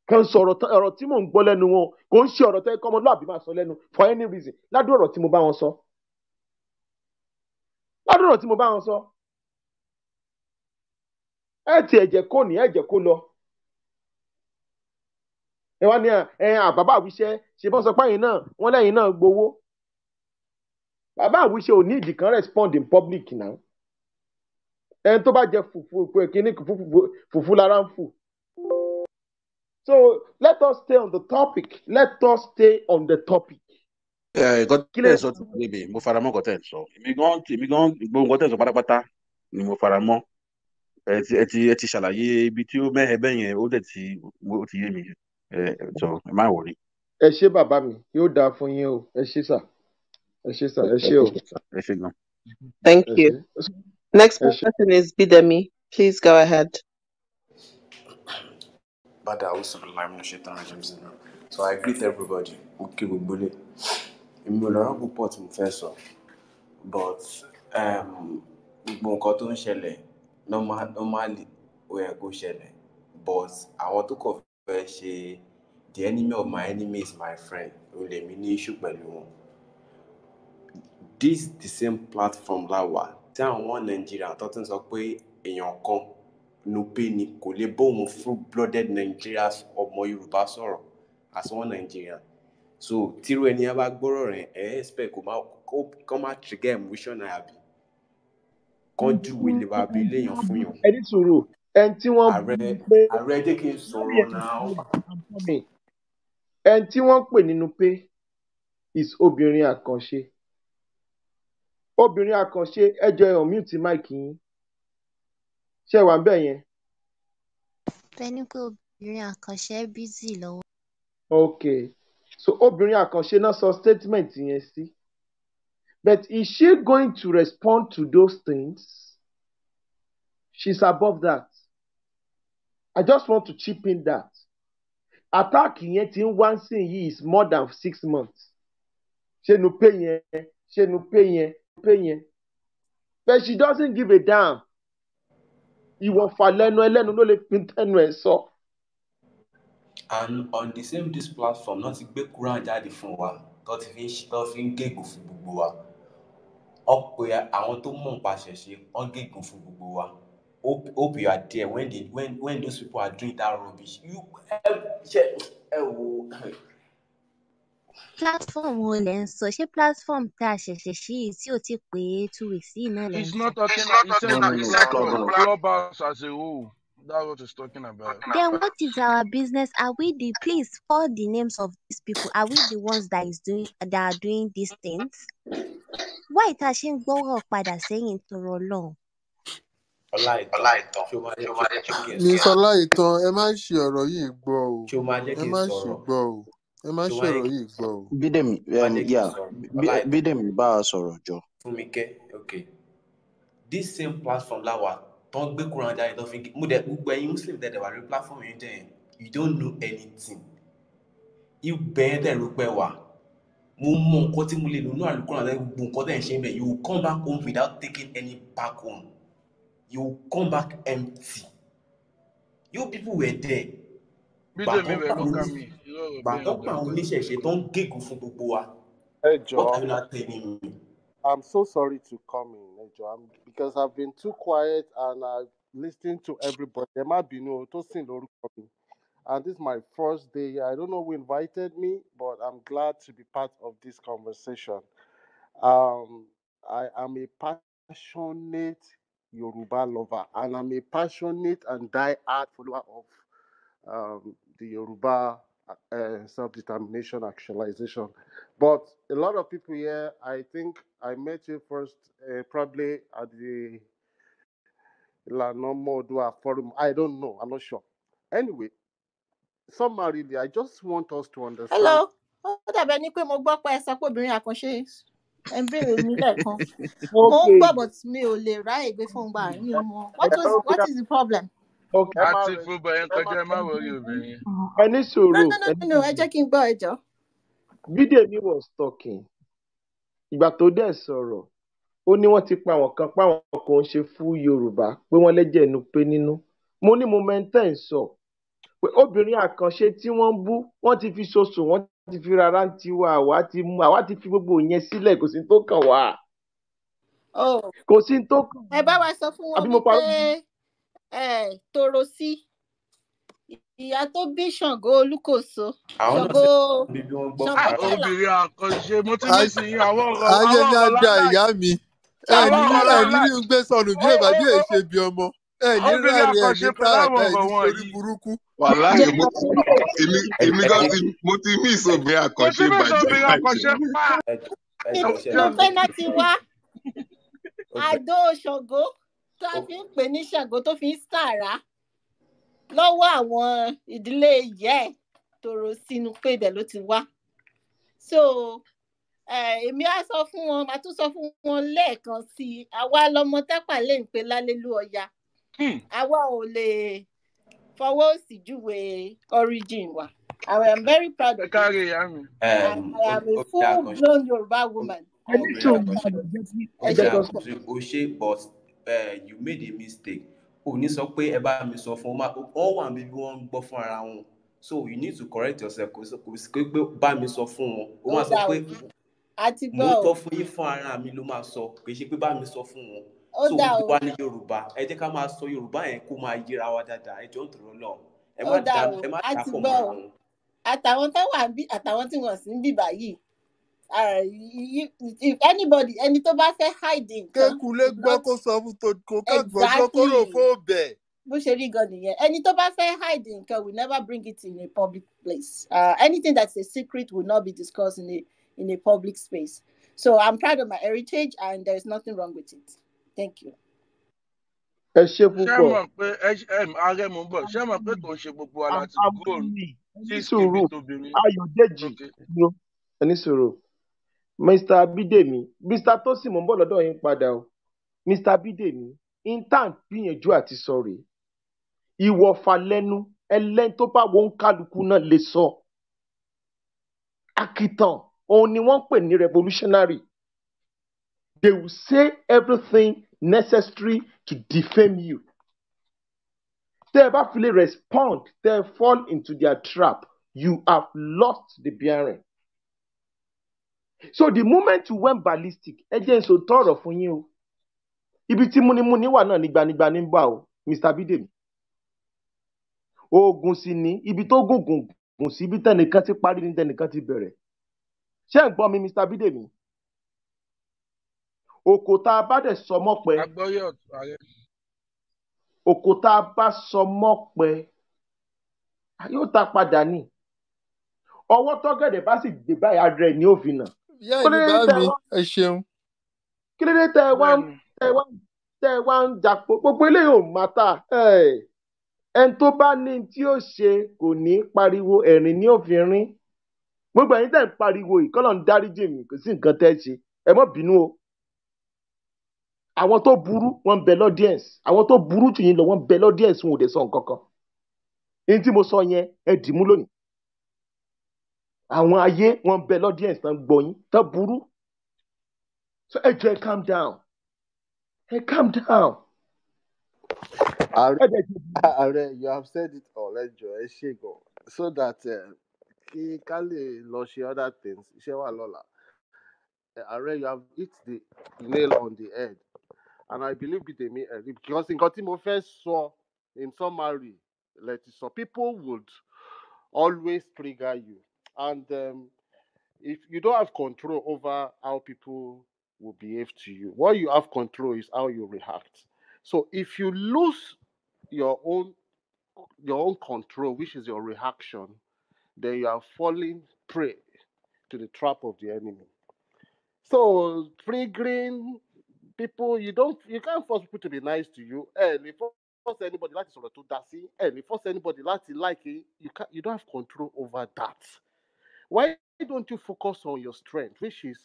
[SPEAKER 4] Kan sọ̀rọ̀ ọ̀rọ̀ tí mò ń gbọ́ lẹ́nu wọn kò ń ṣe ọ̀rọ̀ tó yẹ kọ́ ọmọlúàbí máa sọ lẹ́nu for any reason ládùn ọ̀rọ̀ tí mo bá wọn sọ. Ládùn ọ̀rọ̀ tí mo bá wọn sọ. Ẹ ti ẹ̀jẹ̀ kò ní ẹ̀jẹ̀ kó lọ. Ẹ wá ní bàbá àwíṣẹ́ ṣe bọ́n sọ pé ẹ̀yin náà wọ́n lẹ́yìn náà gbowó. Bàbá àwíṣẹ́ ò ní ìdí kan respond in public now. Ẹni tó bá jẹ fùfú lára ń fù. So let us stay on the topic. Let us stay on the topic.
[SPEAKER 14] Nǹkan tẹ́ ẹ̀ sọ ti bèbè mo fara mọ́ nǹkan tẹ́ ẹ̀ sọ. Èmi gan gbogbo nǹkan tẹ́ ẹ̀ sọ pátápátá ni mo fara mọ́. Ẹ ti ṣàlàyé ibi tí ó mẹ́hẹ̀ bẹ́ẹ̀ yẹn ó ti yé mi. So ẹ má wọrí.
[SPEAKER 4] Ẹ ṣé bàbá mi, yóò dáa fún yín o. Ẹ ṣé sà. Ẹ ṣé sà. Ẹ ṣé o.
[SPEAKER 14] Ẹ ṣé gan.
[SPEAKER 6] Thank you. Next person is Bidemi. Please go ahead.
[SPEAKER 15] So I greet everybody. Okay, gbogbo ìmọ̀ràn púpọ̀ tí mo fẹ́ sọ, but gbogbo nǹkan tó ń ṣẹlẹ̀ normally ó yẹ kó ṣẹlẹ̀, but àwọn tó kọ̀ fẹ́ ṣe the enemy of my enemy is my friend ó lè mí ní issue pẹ̀lú wọn. This the same platform láwà tí àwọn Nàìjíríà tó ti ń sọ pé èèyàn kan Nupe ni kò lè bóun full-blooded Nigerians ọmọ Yorùbá sọ̀rọ̀ as one Nigerian. So tírú ẹni bá gbọ́rọ̀ rẹ̀ expect kó má trigger emotion àbí kán júwe lè wá bí léèyàn fún yàn.
[SPEAKER 4] Ẹ ní sùúrù ẹni tí wọ́n pé
[SPEAKER 15] ààrẹ jẹ́ kí n sọ̀rọ̀ náà.
[SPEAKER 4] Ẹni tí wọ́n pè nínú pé is obìnrin àkànṣe. Obìnrin àkànṣe ẹ jọ̀ọ́ ẹ unmute mic yín. Ṣé wà ń bẹ̀ yẹn?
[SPEAKER 13] Bẹ́ẹ̀ni pé obìnrin àkànṣe busy lọ́wọ́.
[SPEAKER 4] Okay. So obìnrin àkànṣe náà sọ statement yẹn sí. But is she going to respond to those things? She's above that. I just want to chip in that. Attack yẹn tí ń wá sí yìí is more than 6 months. Ṣé Nupe yẹn? Ṣé Nupe yẹn? Nupe yẹn? But she doesn't give a damn. Ìwọ̀fà lẹ́nu ẹlẹ́nu ló lè pín tẹ́nu ẹ̀ sọ.
[SPEAKER 15] And on the same this platform náà ti gbé Quran jáde fún wa tó fi ń gégùn fún gbogbo wa. ọ̀pọ̀ àwọn tó mọ̀ nípa ṣẹ̀ṣẹ̀ wọ́n gégùn fún gbogbo wa. Hope you are there when those people are doing that rubbish.
[SPEAKER 13] Platform wo lẹ ń sọ? Ṣé platform tá a ṣẹ̀ṣẹ̀ ṣí yìí tí ò tí pé 2 weeks yìí náà lẹ ń
[SPEAKER 9] He's
[SPEAKER 13] sọ?
[SPEAKER 9] not talking. He said
[SPEAKER 2] No,
[SPEAKER 9] platform, Clubhouse as a whole. That's what he's talking about.
[SPEAKER 13] Then what is our business? Are we please call the names of these people? Are we the ones that are doing these things? Why tá a ṣe ń gbọ́rọ̀ padà sẹ́yìn torí Ọlọ́run?
[SPEAKER 15] Ọláìtàn, ṣé o máa jẹ́ kí n
[SPEAKER 3] ní
[SPEAKER 15] sọ̀rọ̀?
[SPEAKER 3] sọlá ìtàn ẹ má ṣe ọ̀rọ̀ yìí gbọ́ o
[SPEAKER 15] Ṣé o máa jẹ́
[SPEAKER 3] ẹ
[SPEAKER 15] kí n
[SPEAKER 3] má ṣe
[SPEAKER 15] sọ̀rọ̀?
[SPEAKER 3] gbọ́ o ẹ má ṣe ọ̀rọ̀ yìí gbọ́ o.
[SPEAKER 2] Bídèmí,
[SPEAKER 15] Ọláìtàn.
[SPEAKER 2] Bídèmí bá a sọ̀rọ̀ jọ.
[SPEAKER 15] Fúnmikẹ́, okay. This same platform láwa tó ń gbé kúrò jáde tó fi mú dẹ gbogbo ẹ̀yin Muslim tẹ̀lé wà lórí platform yẹn jẹ́ you don't know anything. Ibẹ̀ yẹn tẹ̀ ló pẹ́ wà. Mo mọ nǹkan tí mo lè lò ní àlùkò àti gbogbo nǹkan tẹ̀ ń ṣe bẹ́ẹ̀. You will come back home without taking any back home. You will come back empty. You people were there.
[SPEAKER 9] Bídèmí rẹ̀ ló ká mi.
[SPEAKER 15] Gbàtọ́ pa àwọn oníṣẹ̀ṣe tó ń gégùn fún gbogbo wa.
[SPEAKER 16] Hey,
[SPEAKER 15] What
[SPEAKER 16] Joe.
[SPEAKER 15] are you not telling me?
[SPEAKER 16] I'm so sorry to come in, hey, Joe, because I've been too quiet and I've listened to everybody. There might be no toasting lórúkọ mi. And this is my first day here. I don't know who invited me, but I'm glad to be part of this conversation. I am a passionate Yoruba lover, and I'm a passionate and die-hard follower of the Yoruba self-determination actualization. But a lot of people here, I think I met you first probably at the Modua Forum. I don't know. I'm not sure. Anyway, summarily, I just want us to understand.
[SPEAKER 8] Hello. Ó dàbẹ̀ ní pé mo gbọ́ pé ẹ sọ pé obìnrin àkànṣe ẹ ń béèrè mi lẹ́ẹ̀kan. Mo ń gbọ́ but mi ò lè ráyè gbé fún gbà mí ò mọ̀. What is the problem?
[SPEAKER 16] Okay.
[SPEAKER 9] Àti fúnbọ̀ yẹn kọjá ẹ má wọrí obìnrin.
[SPEAKER 4] Any sorrow.
[SPEAKER 8] No, ẹ jẹ́ kí n gbọ́ ẹ jọ̀ọ́.
[SPEAKER 4] Bídèmí was talking. Ìgbà tó dẹ̀ sọ̀rọ̀, ó ní wọ́n ti pa àwọn kan ń ṣe fún Yorùbá pé wọ́n lẹ́jẹ̀ inú pé nínú. Mo ní momentum sọ pé obìnrin àkànṣe tí wọ́n ń bú, wọ́n ti fi ṣoṣo, wọ́n ti fi rárá ń tiwa, àwa ti fi gbogbo yẹn sílẹ̀, kò sí tó kàn wá. Kò sí tó kàn.
[SPEAKER 8] Ẹ bá wa sọ fún wọn wípé tòrò sí ìyá tó bí Ṣàngó Olúkòso. Ṣàngó
[SPEAKER 9] obìnrin àkànṣe mo ti ní sí àwọn ọ̀rọ̀
[SPEAKER 3] ayé ní ajá ìyá mi ẹni ní gbé sọnù bí èbá bí èṣe bí ọmọ ẹni rẹ́rìn ẹni tààràtà ẹni sórí burúkú.
[SPEAKER 17] wàláhì èmi gan mo ti mí ìsòbìnrin àkànṣe bàjẹ́.
[SPEAKER 8] Mo fẹ́ láti wá àdó Ṣàngó tó a fi ń pè ní Ṣàngó tó fi ń sàrà lọ́wọ́ àwọn ìdílé ìyá ẹ̀ tòrò sínú pé ibẹ̀ ló ti wá. So èmi á sọ fún wọn, màá tún sọ fún wọn lẹ́ẹ̀kan sí i, àwa lọmọ tápà lè ń pe lálélú Ọya. Àwa ò lè fọwọ́ òsì júwe origin wa. I am very proud of it. I am a full-blown Yoruba woman.
[SPEAKER 15] But you made a mistake. Ní sọ pé ẹ bá mi sọ fún ọ wà níbi wọ́n ń gbọ́ fún ara wọn. So you need to correct yourself. Kò sí pé bá mi sọ fún wọn. Ó máa sọ pé mo tọ́ fún yín fún ara mi ló máa sọ. Kì í ṣe pé bá mi sọ fún wọn. So gbogbo wa ní Yorùbá. Ẹ jẹ́ ká máa sọ Yorùbá yẹn kó máa yíra wa dáadáa. Ẹ jọ ń tòrò lọ. Ẹ má dàpọ̀ mọ́ ara wọn.
[SPEAKER 8] Àtàwọn tó wà bí àtàwọn tí wọ́n sì ń bì báyìí. If anybody, ẹni tó bá fẹ́ hide nǹkan.
[SPEAKER 3] Kékulé gbọ́ kó sọ fún kó ká gbọ́dọ̀ kó rò fún bẹ̀.
[SPEAKER 8] Bó ṣe rí gan nìyẹn. Ẹni tó bá fẹ́ hide nǹkan will never bring it in a public place. Anything that's a secret will not be discussed in a public space. So I'm proud of my heritage and there is nothing wrong with it. Thank you.
[SPEAKER 4] Ẹ ṣé púpọ̀.
[SPEAKER 9] Ṣé mọ̀ pé ààrẹ mò ń bọ̀? Ṣé mọ̀ pé kò ń ṣe gbogbo wa láti góòlù tí ìsìnkú tóbìnrin?
[SPEAKER 4] Ayọ̀dèjì ẹni sọ̀rọ̀. Mr. Bídèmí, Mr. Tosin mò ń bọ̀ lọ́dọ̀ yín padà o. Mr. Bídèmí, intan gbìyànjú àti sọ rèé. Ìwọ̀fà lẹ́nu ẹlẹ́ni tó bá wọn kálukú náà lè sọ. Àkìtàn òun ni wọ́n pè ní revolutionary. They will say everything necessary to defame you. Tẹ́ ẹ bá fi lè respond, tẹ́ ẹ fall into their trap, you have lost the bearing. So the moment you went ballistic, ẹ jẹ́ n sọ tọrọ fún yín o. Ibi tí múnimúni wà náà ní gbanigba ní bá o, Mr. Bidemi. Oògùn sì ní ibi tó gùn sí ibi tẹnìkan ti parí ní tẹnìkan ti bẹ̀rẹ̀. Ṣé ẹ̀ ń gbọ́ mi, Mr. Bidemi? Òkò tá a bá dẹ̀ sọ mọ́pẹ́. Òkò tá a bá sọ mọ́pẹ́ yóò ta padà ní. Ọwọ́ tọ́gẹ̀dẹ̀ bá sì gbé báyìí ara ẹ̀ ní òfin náà.
[SPEAKER 3] Ìyá mi bá mi, ẹ ṣeun.
[SPEAKER 4] Kí ló dé tẹ wá ń jàpọ̀? Gbogbo eléyìí ò mátà. Ẹni tó bá ní tí ó ṣe kò ní pariwo, ẹ̀rín ní òfin rín. Gbogbo ẹ̀yin tẹ̀ ń pariwo yìí, kọ́lọ̀ ń dáríjì mí, kò sí nǹkan tẹ́ ṣe. Ẹ má bínú o. Àwọn tó burú wọ́n ń bẹ l'audience. Àwọn tó burú jù yín lọ wọ́n ń bẹ l'audience, wọn ò dẹ̀ sọ nǹkan kan. Èyí tí mo sọ yẹn ẹ dì mú lónìí. Àwọn ayé wọ́n ń bẹ l'audience tán gbọ́ yín tán burú. So ẹ jọ̀ọ́ ẹ calm down. Ẹ calm down.
[SPEAKER 16] Ààrẹ, you have said it all. Ẹ jọ̀ọ́ ẹ ṣé gan. So that kí ká lè lọ ṣe other things, iṣẹ́ wà lọ́la. Ààrẹ, you have hit the nail on the head. And I believe Bidemi, because nǹkan tí mo fẹ́ sọ in summary, people would always trigger you. And if you don't have control over how people will behave to you, what you have control is how you react. So if you lose your own control, which is your reaction, then you are falling prey to the trap of the enemy. So triggering people, you can't force people to be nice to you. Force anybody like sort of to force anybody like it. You don't have control over that. Why don't you focus on your strength, which is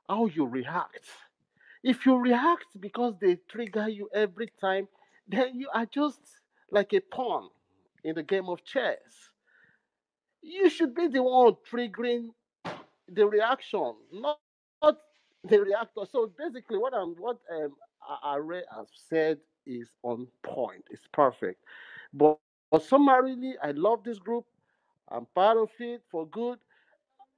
[SPEAKER 16] how you react? If you react because they trigger you every time, then you are just like a pawn in the game of chess. You should be the one triggering the reaction, not the reactor. So basically, what AARE has said is on point. It's perfect. But summarily, I love this group. I'm part of it for good.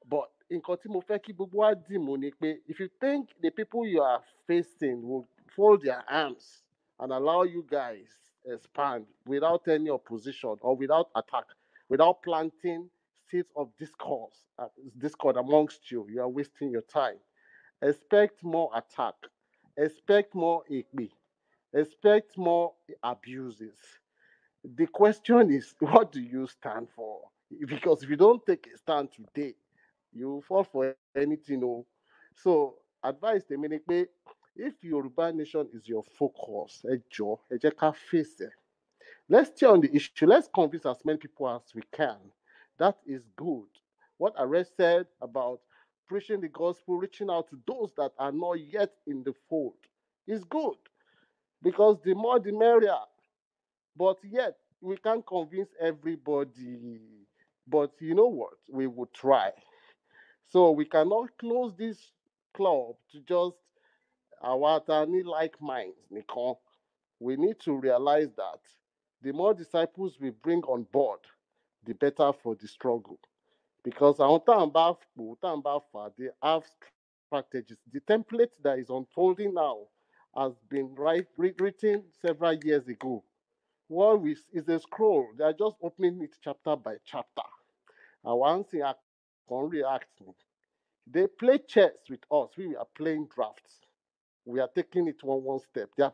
[SPEAKER 16] But in mo fẹ́ kí gbogbo wa dì mú ni pé if you think the people you are facing will fold their arms and allow you guys expand without any opposition or without attack, without planting seeds of discord amongst you, you are wasting your time. Expect more attack. Expect more ikbi. Expect more abuses. The question is, what do you stand for? Because if you don't take a stand today, you fall for anything. So, advice the meaning, if Yoruba nation is your focus, face it. Let's stay on the issue. Let's convince as many people as we can. That is good. What Arrest said about preaching the gospel, reaching out to those that are not yet in the fold is good. Because the more the merrier. But yet, we can't convince everybody. But you know what? We will try. So we cannot close this club to just our like minds, Nikon. We need to realize that the more disciples we bring on board, the better for the struggle. Because they have strategies. The template that is unfolding now has been written several years ago. What is a scroll. They are just opening it chapter by chapter. And one thing I can react to. They play chess with us. We are playing drafts. We are taking it one step. They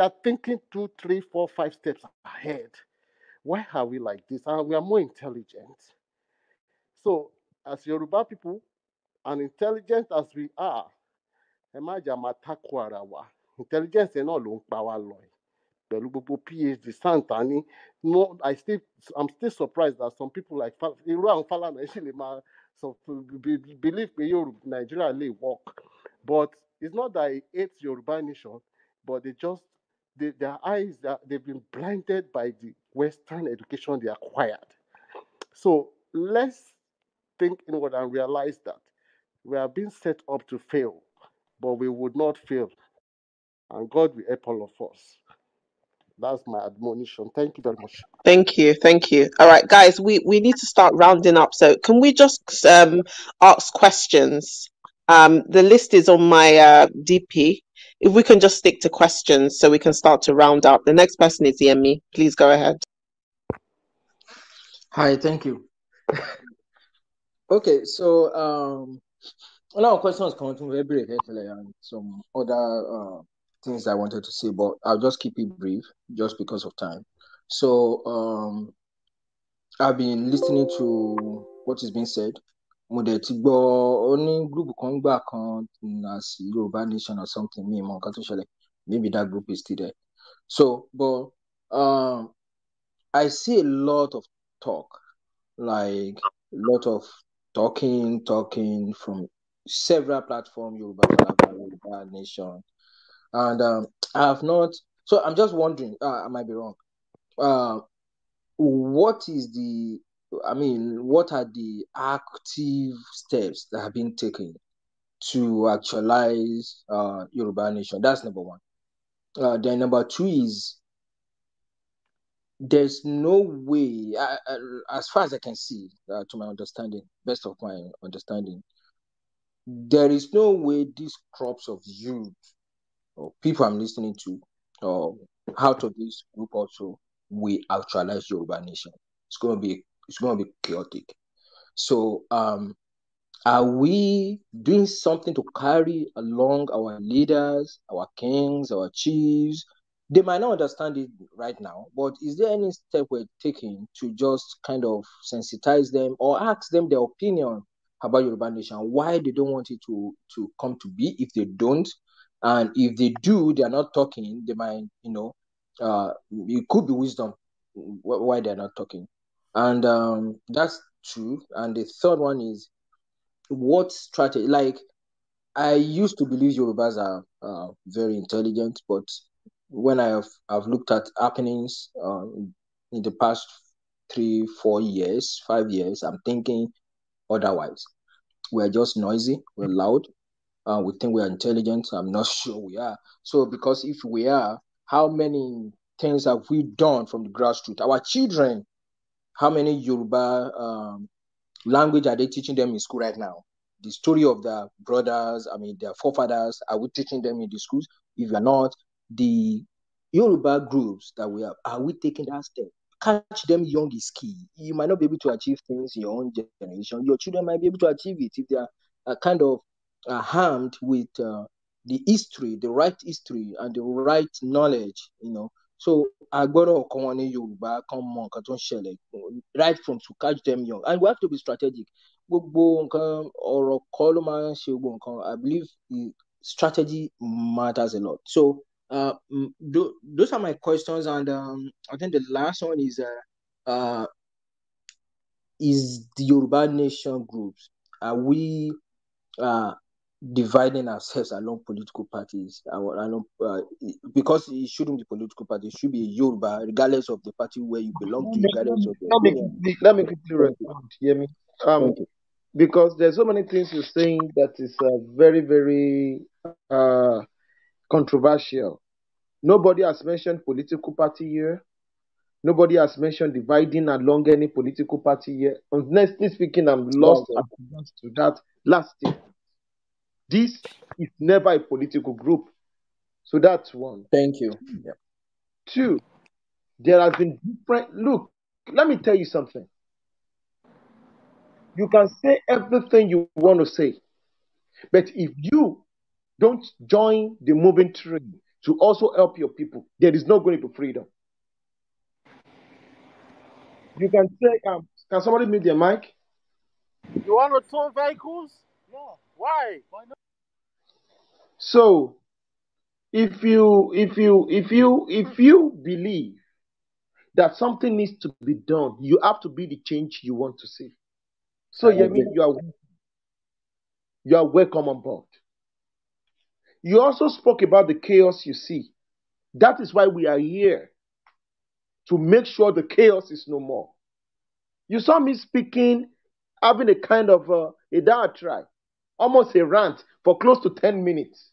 [SPEAKER 16] are thinking 2, 3, 4, 5 steps ahead. Why are we like this? And we are more intelligent. So, as Yoruba people, and intelligent as we are, intelligence is not long power law. PhD Santani. No, I'm still surprised that some people like believe Nigeria may work. But it's not that I hate Yoruba nation, but their eyes, they've been blinded by the Western education they acquired. So let's think inward and realize that we are being set up to fail, but we would not fail. And God will help all of us. That's my admonition. Thank you very much.
[SPEAKER 6] Thank you. All right, guys, we need to start rounding up. So can we just ask questions The list is on my DP. If we can just stick to questions so we can start to round up. The next person is Yemi. Please go ahead.
[SPEAKER 18] Hi, thank you. Okay, so a lot of questions coming from very carefully and some other things I wanted to say, but I'll just keep it brief just because of time. So I've been listening to what is being said. Mo dẹ̀ ti gbọ́ ó ní group kan gbà kan as Yoruba Nation or something, mi mọ nǹkan tó ṣẹlẹ̀. Maybe that group is still there. So, but I see a lot of talk, like a lot of talking from several platforms, Yoruba Palava, Yoruba Nation. And I have not, so I'm just wondering, I might be wrong. What are the active steps that have been taken to actualize Yoruba Nation? That's number one. Then number two is, there's no way, as far as I can see, to my understanding, best of my understanding, there is no way these crops of youth or people I'm listening to, out of this group also, we actualize Yoruba Nation. It's going to be chaotic. So, are we doing something to carry along our leaders, our kings, our chiefs? They might not understand it right now, but is there any step we're taking to just kind of sensitize them or ask them their opinion about Yoruba Nation, why they don't want it to come to be if they don't? And if they do, they are not talking, they might, it could be wisdom why they're not talking. And that's true. And the third one is, what strategy? Like, I used to believe Yorubas are very intelligent, but when I've looked at happenings in the past 3, 4 years, 5 years, I'm thinking otherwise. We're just noisy, we're loud, we think we're intelligent. I'm not sure we are. So, because if we are, how many things have we done from the grassroots? Our children, how many Yoruba language are they teaching them in school right now? The story of their brothers, their forefathers, are we teaching them in the schools? If you're not, the Yoruba groups that we have, are we taking that step? Catch them young is key. You might not be able to achieve things in your own generation. Your children might be able to achieve it if they are kind of harmed with the history, the right history, and the right knowledge, So I gbọ́dọ̀ kọ́ wọn ní Yorùbá kan mọ nǹkan tó ń ṣẹlẹ̀ right from to catch them young, and we have to be strategic. Gbogbo nǹkan ọ̀rọ̀ kọ́ ló máa ń ṣe gbogbo nǹkan. I believe strategy matters a lot. So those are my questions, and I think the last one is the Yoruba Nation groups, are we dividing ourselves along political parties? Because it shouldn't be political parties, it should be Yoruba, regardless of the party where you belong to, regardless of your opinion.
[SPEAKER 4] Let me quickly respond, Yemi. Because there's so many things you're saying that is very, very controversial. Nobody has mentioned political party here. Nobody has mentioned dividing along any political party here. Honestly speaking, I'm lost to that last thing. This is never a political group. So that's one.
[SPEAKER 18] Thank you.
[SPEAKER 4] Yeah. Two, there has been different. Look, let me tell you something. You can say everything you want to say, but if you don't join the moving train to also help your people, there is not going to be freedom. You can say, can somebody mute their mic?
[SPEAKER 16] You want to tow vehicles? No. Why? Why not?
[SPEAKER 4] So, if you believe that something needs to be done, you have to be the change you want to see. So, Yemi, you are welcome on board. You also spoke about the chaos you see. That is why we are here, to make sure the chaos is no more. You saw me speaking, having a kind of a diatribe, almost a rant for close to 10 minutes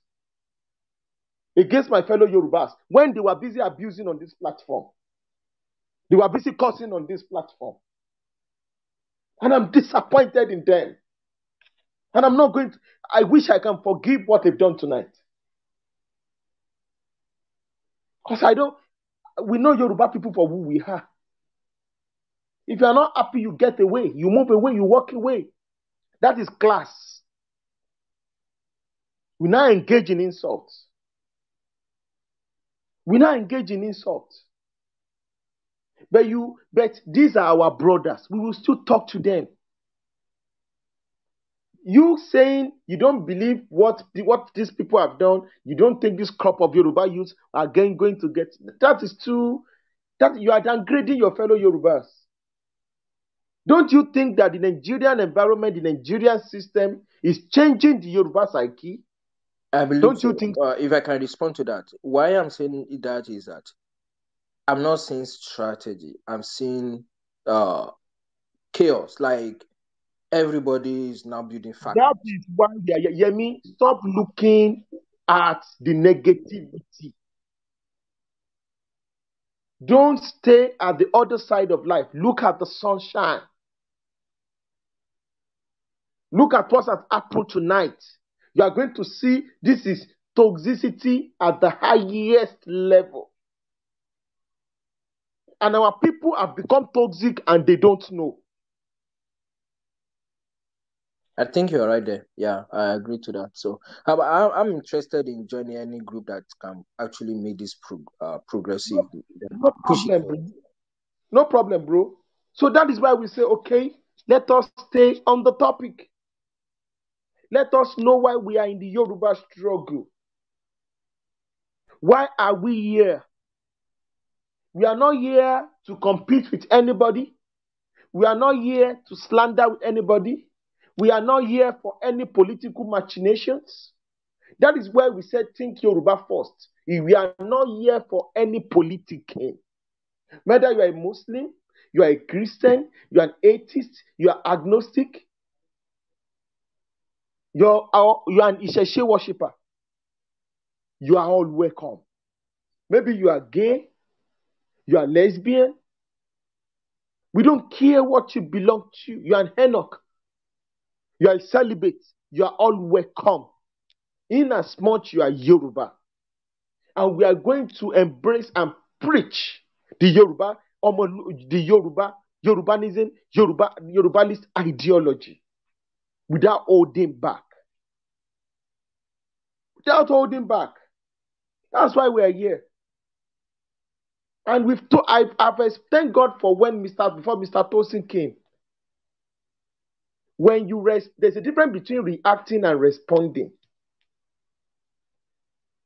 [SPEAKER 4] against my fellow Yorubas when they were busy abusing on this platform. They were busy cursing on this platform. And I'm disappointed in them. And I'm not going to, I wish I can forgive what they've done tonight. Because we know Yoruba people for who we are. If you are not happy, you get away. You move away, you walk away. That is class. We now engage in insults. But these are our brothers. We will still talk to them. You saying you don't believe what these people have done, you don't think this crop of Yoruba youth are going to get, that you are downgrading your fellow Yorubas. Don't you think that the Nigerian environment, the Nigerian system is changing the Yoruba psyche?
[SPEAKER 18] I believe
[SPEAKER 4] Don't
[SPEAKER 18] so.
[SPEAKER 4] you think?
[SPEAKER 18] If I can respond to that, why I'm saying that is that I'm not seeing strategy. I'm seeing chaos. Like everybody is now building factories.
[SPEAKER 4] That is why Yemi, stop looking at the negativity. Don't stay at the other side of life. Look at the sunshine. Look at what has happened tonight. You are going to see this is toxicity at the highest level. And our people have become toxic and they don't know.
[SPEAKER 18] I think you're right there. Yeah, I agree to that. So I'm interested in joining any group that can actually make this progressive.
[SPEAKER 4] No problem, bro. So that is why we say, okay, let us stay on the topic. Let us know why we are in the Yoruba struggle. Why are we here? We are not here to compete with anybody. We are not here to slander with anybody. We are not here for any political machinations. That is why we said think Yoruba first. We are not here for any politicking. Whether you are a Muslim, you are a Christian, you are an atheist, you are agnostic, you are an ISESE worshipper, you are all welcome. Maybe you are gay, you are lesbian. We don't care what you belong to. You are an Enoch. You are a celibate. You are all welcome. In as much you are Yoruba. And we are going to embrace and preach the Yorubanism, Yorubalist ideology without holding back. Without holding back. That's why we are here. And thank God for before Mr. Tosin came. When there's a difference between reacting and responding.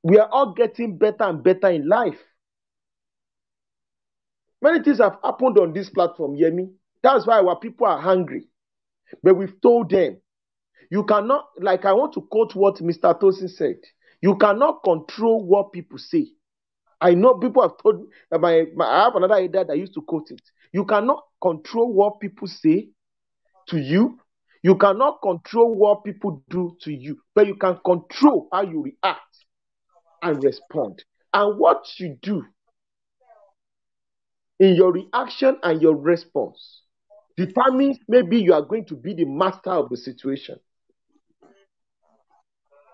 [SPEAKER 4] We are all getting better and better in life. Many things have happened on this platform, Yemi. That's why our people are hungry. But we've told them, you cannot, like I want to quote what Mr. Tosin said, you cannot control what people say. I know people have told me, I have another idea that used to quote it. You cannot control what people say to you. You cannot control what people do to you, but you can control how you react and respond. And what you do in your reaction and your response determines maybe you are going to be the master of the situation.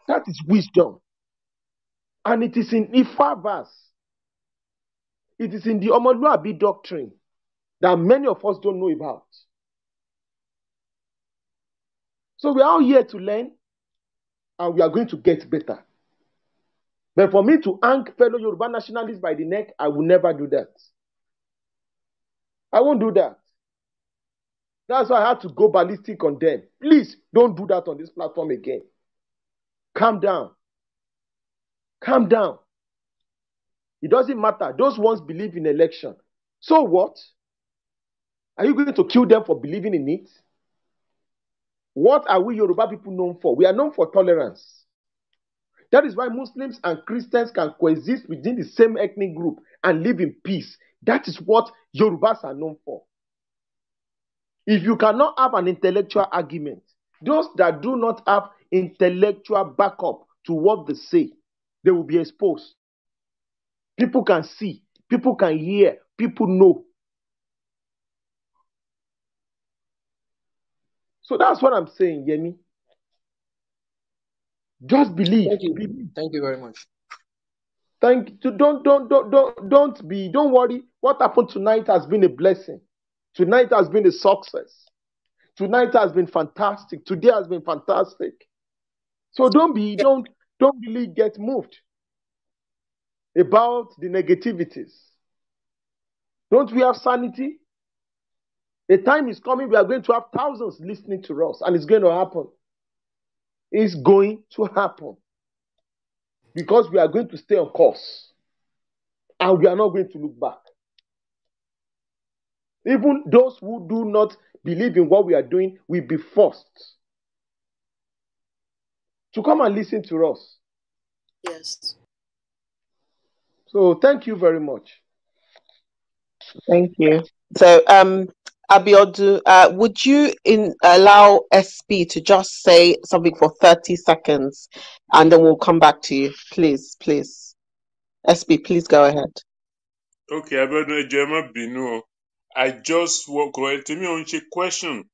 [SPEAKER 4] That is wisdom. And it is in Ifa verse. It is in the Omoluabi doctrine that many of us don't know about. So we are all here to learn and we are going to get better. But for me to hang fellow Yoruba nationalists by the neck, I will never do that. I won't do that. That's why I had to go ballistic on them. Please don't do that on this platform again. Calm down. Calm down. It doesn't matter. Those ones believe in election. So what? Are you going to kill them for believing in it? What are we Yoruba people known for? We are known for tolerance. That is why Muslims and Christians can coexist within the same ethnic group and live in peace. That is what Yorubas are known for. If you cannot have an intellectual argument, those that do not have intellectual backup to what they say, they will be exposed. People can see, people can hear, people know. So that's what I'm saying, Yemi. Just believe.
[SPEAKER 18] Thank you.
[SPEAKER 4] Believe.
[SPEAKER 18] Thank you very much.
[SPEAKER 4] Don't worry. What happened tonight has been a blessing. Tonight has been a success. Tonight has been fantastic. Today has been fantastic. So don't really get moved about the negativities. Don't we have sanity? A time is coming, we are going to have thousands listening to us, and it's going to happen. It's going to happen. Because we are going to stay on course. And we are not going to look back. Even those who do not believe in what we are doing will be forced to come and listen to us.
[SPEAKER 8] Yes.
[SPEAKER 4] So thank you very much.
[SPEAKER 6] Thank you. So, Abiodun, would you allow SP to just say something for 30 seconds and then we'll come back to you? Please, please. SP, please go ahead.
[SPEAKER 19] Okay, Abiodun, ẹ má bínú o. I just want to me on question.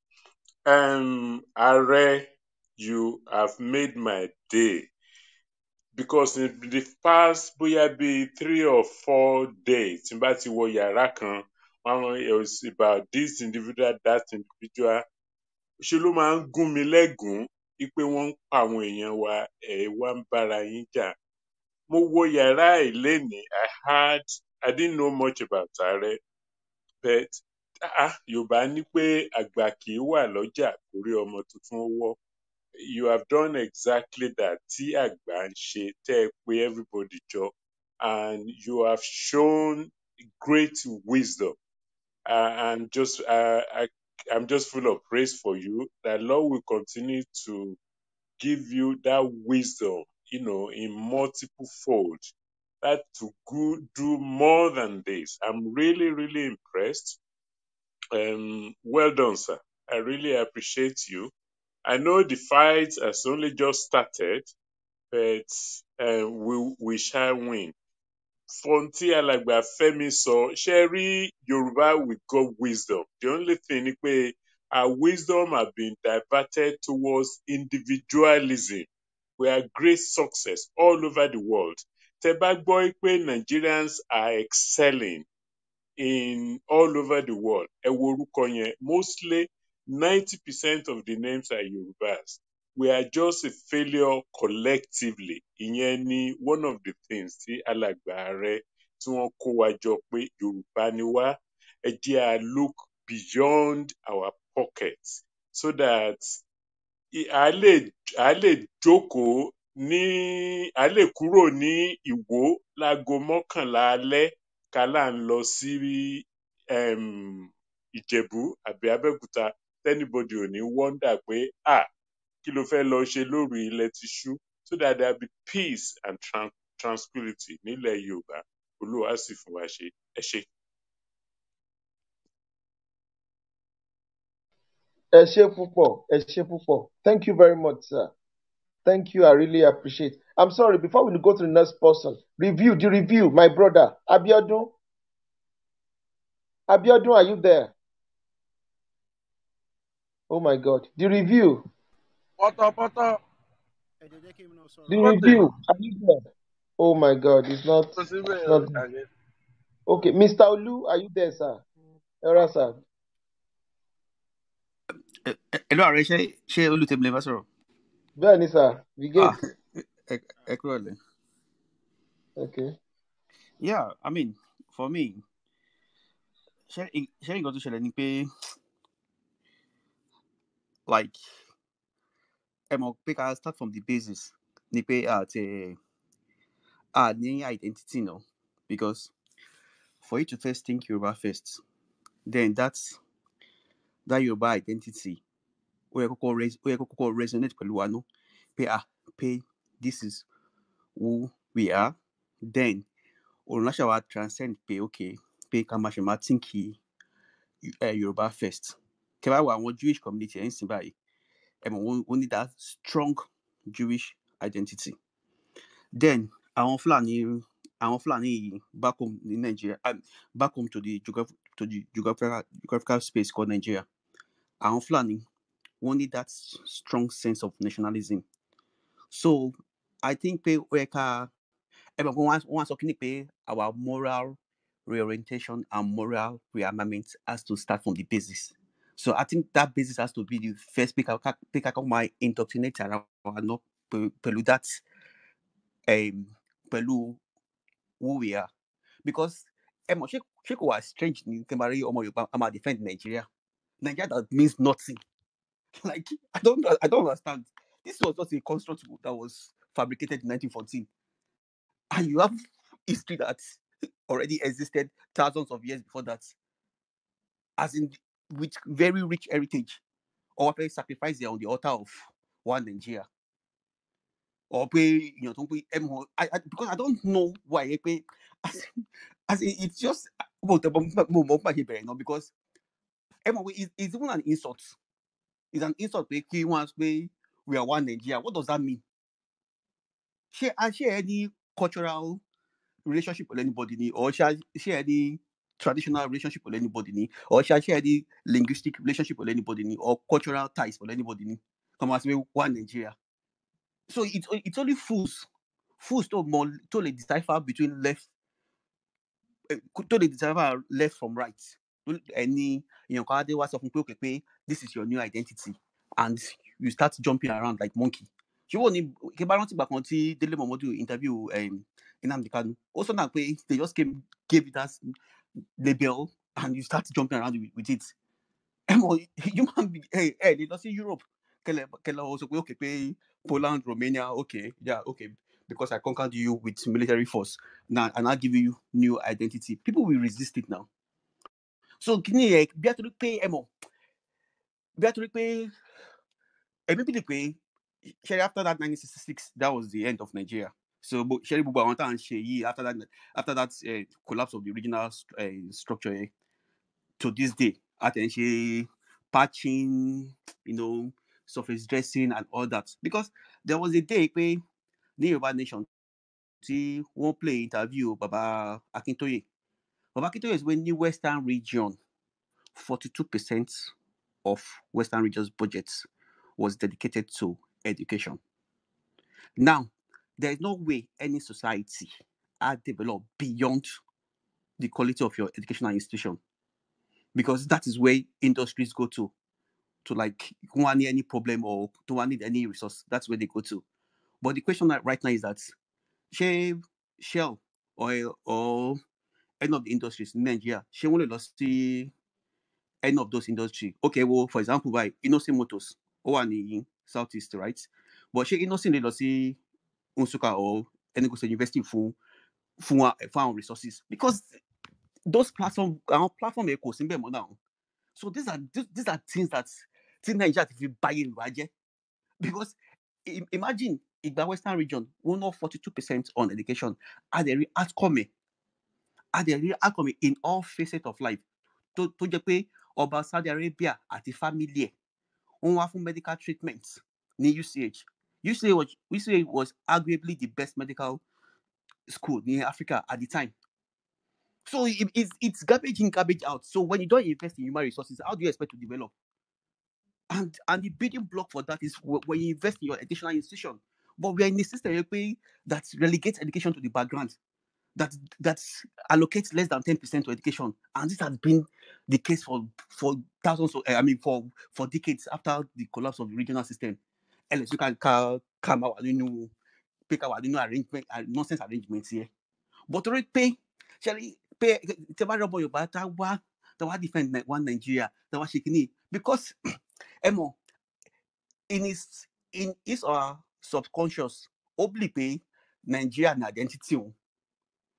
[SPEAKER 19] Ààrẹ, you have made my day. Because in the past bóyá bíi 3 or 4 days tí n bá ti wọ yàrá kan, it was about this individual, that individual. Ṣé ló máa ń gún mi lẹ́gùn wípé wọ́n ń pa àwọn èèyàn wa, wá ń bára yín jà. Mo wọ yàrá ẹ̀ lénìí, I didn't know much about Ààrẹ, but Yorùbá ní pé àgbà kì í wà lọ́jà kórí ọmọ tuntun ó wọ́. You have done exactly that tí àgbà ń ṣe, tẹ́ ẹ pé everybody jọ, and you have shown great wisdom. I'm just full of praise for you. That Lord will continue to give you that wisdom, in multiple folds. That to do more than this. I'm really, really impressed. Well done, sir. I really appreciate you. I know the fight has only just started, but we shall win. Fọ́ntí alàgbà Fẹ́mi sọ, ṣé rí Yorùbá with God wisdom. The only thing ni pé our wisdom have been diverted towards individualism. We are great success all over the world. Tẹ́ bá gbọ́ pé Nigerians are excelling in all over the world. Ẹ wo orúkọ yẹn, mostly 90% of the names are Yorùbás. We are just a failure collectively. Ìyẹn ni one of the things tí alàgbà Ààrẹ tí wọ́n kó wa jọ pé Yorùbá ni wá. Ẹ jẹ́ à look beyond our pockets so that a lè jókòó a lè kúrò ní Ìwó láago 11 alẹ́ ká là ń lọ sí Ìjẹ̀bú àbí Abẹ́òkúta, anybody ò ní wonder pé kí ló fẹ́ lọ ṣe lóru ilẹ̀ ti ṣú, so that there be peace and tranquility nílẹ̀ Yorùbá. Olúwa sì fún wa ṣe. Ẹ ṣé.
[SPEAKER 4] Ẹ ṣé púpọ̀. Thank you very much, sir. Thank you. I really appreciate. I'm sorry, before we go to the next person, the review, my brother, Abiodun. Abiodun, are you there? Oh my God. The review.
[SPEAKER 9] Pọ́tọ́.
[SPEAKER 4] The review. Are you there? Oh my God, it's not. Okay, Mr. Olu, are you there, sir? Era, sir.
[SPEAKER 20] Hello, Ààrẹ, ṣé Olútèmi lè bá sọ̀rọ̀?
[SPEAKER 4] Bẹ́ẹ̀ni, sir.
[SPEAKER 20] Ẹ kúrò lẹ́.
[SPEAKER 4] Okay.
[SPEAKER 20] Yeah, I mean, for me, ṣé nǹkan tó ṣẹlẹ̀ ni pé, like, ẹ mọ̀ pé ká start from the basis ni pé ní identity now, because for you to first think Yoruba first, then that Yoruba identity ó yẹ kọ́kọ́ resonate pẹ̀lú wa náà pé this is who we are, then olùránṣẹ́ wa transcend pé okay pé ká máa ṣe máa think Yoruba first. Kẹ́ bá wo àwọn Jewish community ẹ̀ ń sìn báyìí, ẹ mọ̀ wọ́n ní that strong Jewish identity. Then àwọn Fulani back home in Nigeria, back home to the geographical space called Nigeria, àwọn Fulani wọ́n ní that strong sense of nationalism. So I think pé ó yẹ ká wọ́n sọ kíni pé our moral reorientation and moral rearmament has to start from the basis. So I think that basis has to be the first pick up my indoctrinate around pẹ̀lú that pẹ̀lú who we are. Because ṣé kò wá strange ní tẹ́mbàrí ọmọ Yorùbá a máa defend Nigeria. Nigeria that means nothing. Like I don't understand. This was just a construct that was fabricated in 1914. And you have history that already existed thousands of years before that, as in with very rich heritage, or pay sacrifice there on the altar of one Nigeria, or pay because I don't know why pay as in, it's just because it's even an insult. It's an insult we are one Nigeria. What does that mean? Share any cultural relationship with anybody, or share any traditional relationship with anybody, or share any linguistic relationship with anybody, or cultural ties with anybody. Come as we one Nigeria. So it's only fools to decipher between left from right. Any this is your new identity, and you start jumping around like monkey. Dele Momodu interview Nnamdi Kanu. Also now they just gave it as label and you start jumping around with it. Human being, they don't see Europe. Also okay, Poland, Romania, okay, yeah, okay. Because I conquered you with military force. Now and I'll give you new identity. People will resist it now. So can you be to pay after that 1966, that was the end of Nigeria. So Sherry Buba and Sheyi after that collapse of the original structure to this day, she patching, surface dressing and all that. Because there was a day where the Yoruba Nation won't play interview Baba Akintoye. Baba Akintoye is when the Western region, 42% of Western region's budgets was dedicated to education. Now, there is no way any society are developed beyond the quality of your educational institution, because that is where industries go to like want any problem or to need any resource. That's where they go to. But the question right now is that Shell or any of the industries in Nigeria, she only lost the any of those industries. Okay, well, for example, by Innocent Motors or in Southeast, right? But she Innocent they lost the Unsuka or any university for resources, because those platform ecosystem now. So these are things that Nigeria if you buy in Raje. Because imagine in the Western region, we know 42% on education are the real outcome in all facets of life. To pay about Saudi Arabia at the family, on medical treatments near UCH. UCH was arguably the best medical school in Africa at the time. So it's garbage in, garbage out. So when you don't invest in human resources, how do you expect to develop? And the building block for that is when you invest in your educational institution. But we are in a system that relegates education to the background, that allocates less than 10% to education, and this has been the case for thousands of, for decades after the collapse of the regional system. Unless you can come out, pick our arrangement, nonsense arrangements here. But to pay, defend one Nigeria, because in his or subconscious, obli pay Nigerian identity.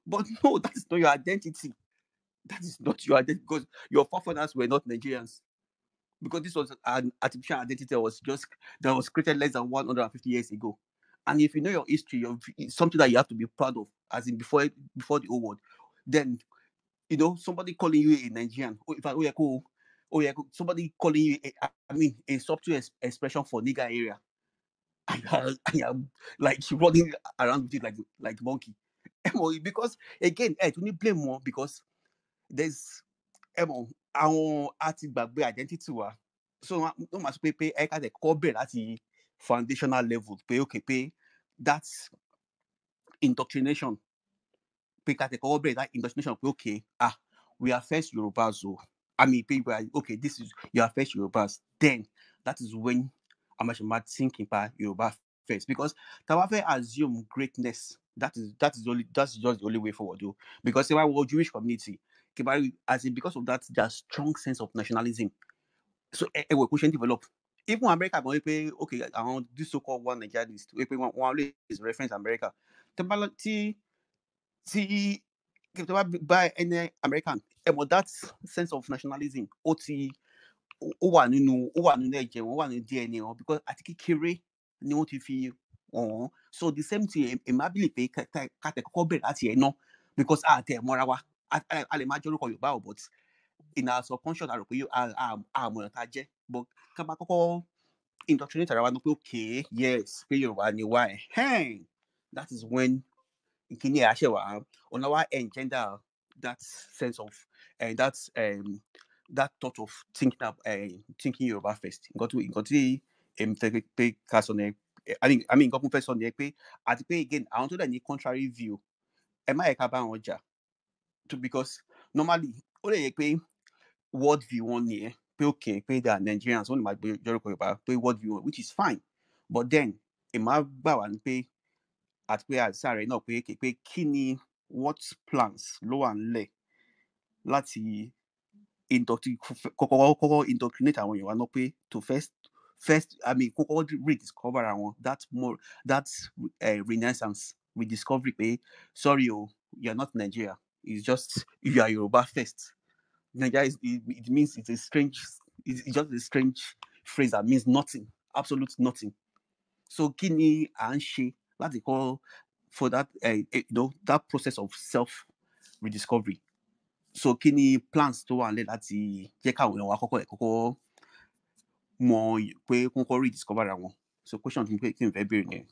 [SPEAKER 20] But no, that is not your identity. That is not your identity, because your forefathers were not Nigerians. Because this was an artificial identity that was created less than 150 years ago. And if you know your history, it's something that you have to be proud of, as in before the old world. Then, somebody calling you a Nigerian, somebody calling you a subtle expression for nigger area. I am like running around with it like monkey. Because again, to need blame more, because there's our identity. So no must pay the foundational level. Pay that's indoctrination. That indoctrination, okay, we are first Yorubas, so I mean, people are, okay, this is, you are first Yorubas. Then that is when I'm actually thinking about Yoruba first, because Tawafe assume greatness. That's just the only way forward, though. Because if I were Jewish community, as in, because of that, there's strong sense of nationalism. So a question develop. Even America, okay, this so-called one Nigerianist, one is reference America. By any American, about that sense of nationalism, OT, DNA, because I think Kiri, no TV, so the same thing, maybe because Morawa, I imagine but in our subconscious, but indoctrinate around, okay, yes, why? Hey, that is when on our engender that sense of that thought of thinking Yoruba first. Got to I mean got first on the again, I want to the contrary view. Am I because normally only world view one year, okay, pay the Nigerians only might be Yoruba, pay world view, which is fine. But then and pay at pay at sorry, no pay kini what plans low and lay láti indoctrinate àwọn èèyàn wa náà pé to first I mean kọ́kọ́ rediscover àwọn that's renaissance rediscovery pé sorry you're not Nigeria, it's just you are Yoruba first. Nigeria it means it's just a strange phrase that means nothing, absolute nothing. So kini à ń ṣe láti kọ́ for that that process of self rediscovery. So kini plans tó wà nílẹ̀ láti jẹ́ káwọn èèyàn wa kọ́kọ́ mọ̀ pé kọ́kọ́ rediscover ara wọn. So question tí n fẹ́ béèrè nìyẹn.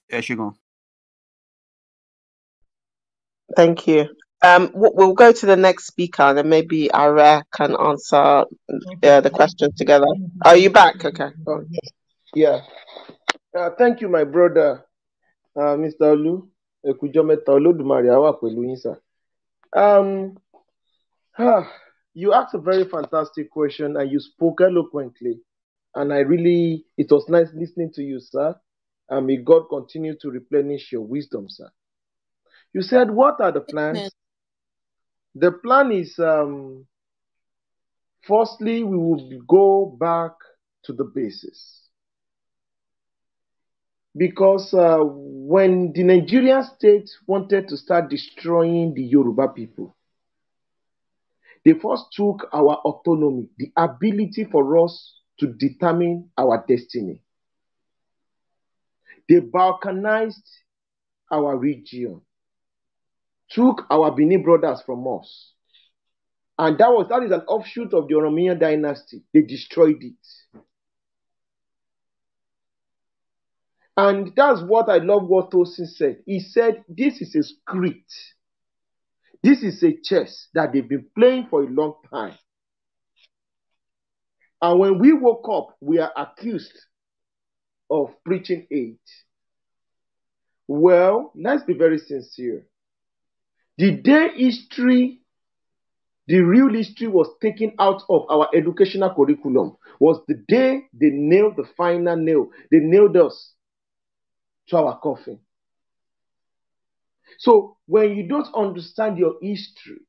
[SPEAKER 20] Ẹ ṣé gan.
[SPEAKER 6] Thank you. We'll go to the next speaker, and then maybe AARE can answer the questions together. Are you back? Okay.
[SPEAKER 4] Yeah. Thank you, my brother, Mr. Olu. You asked a very fantastic question, and you spoke eloquently. And it was nice listening to you, sir. And may God continue to replenish your wisdom, sir. You said, what are the plans? The plan is, firstly, we will go back to the basis. Because when the Nigerian state wanted to start destroying the Yoruba people, they first took our autonomy, the ability for us to determine our destiny. They balkanized our region, took our Benin brothers from us. And that is an offshoot of the Oromiyan dynasty. They destroyed it. And that's what I love what Tosin said. He said, this is a script. This is a chess that they've been playing for a long time. And when we woke up, we are accused of preaching hate. Well, let's be very sincere. The day the real history was taken out of our educational curriculum was the day they nailed the final nail. They nailed us to our coffin. So when you don't understand your history,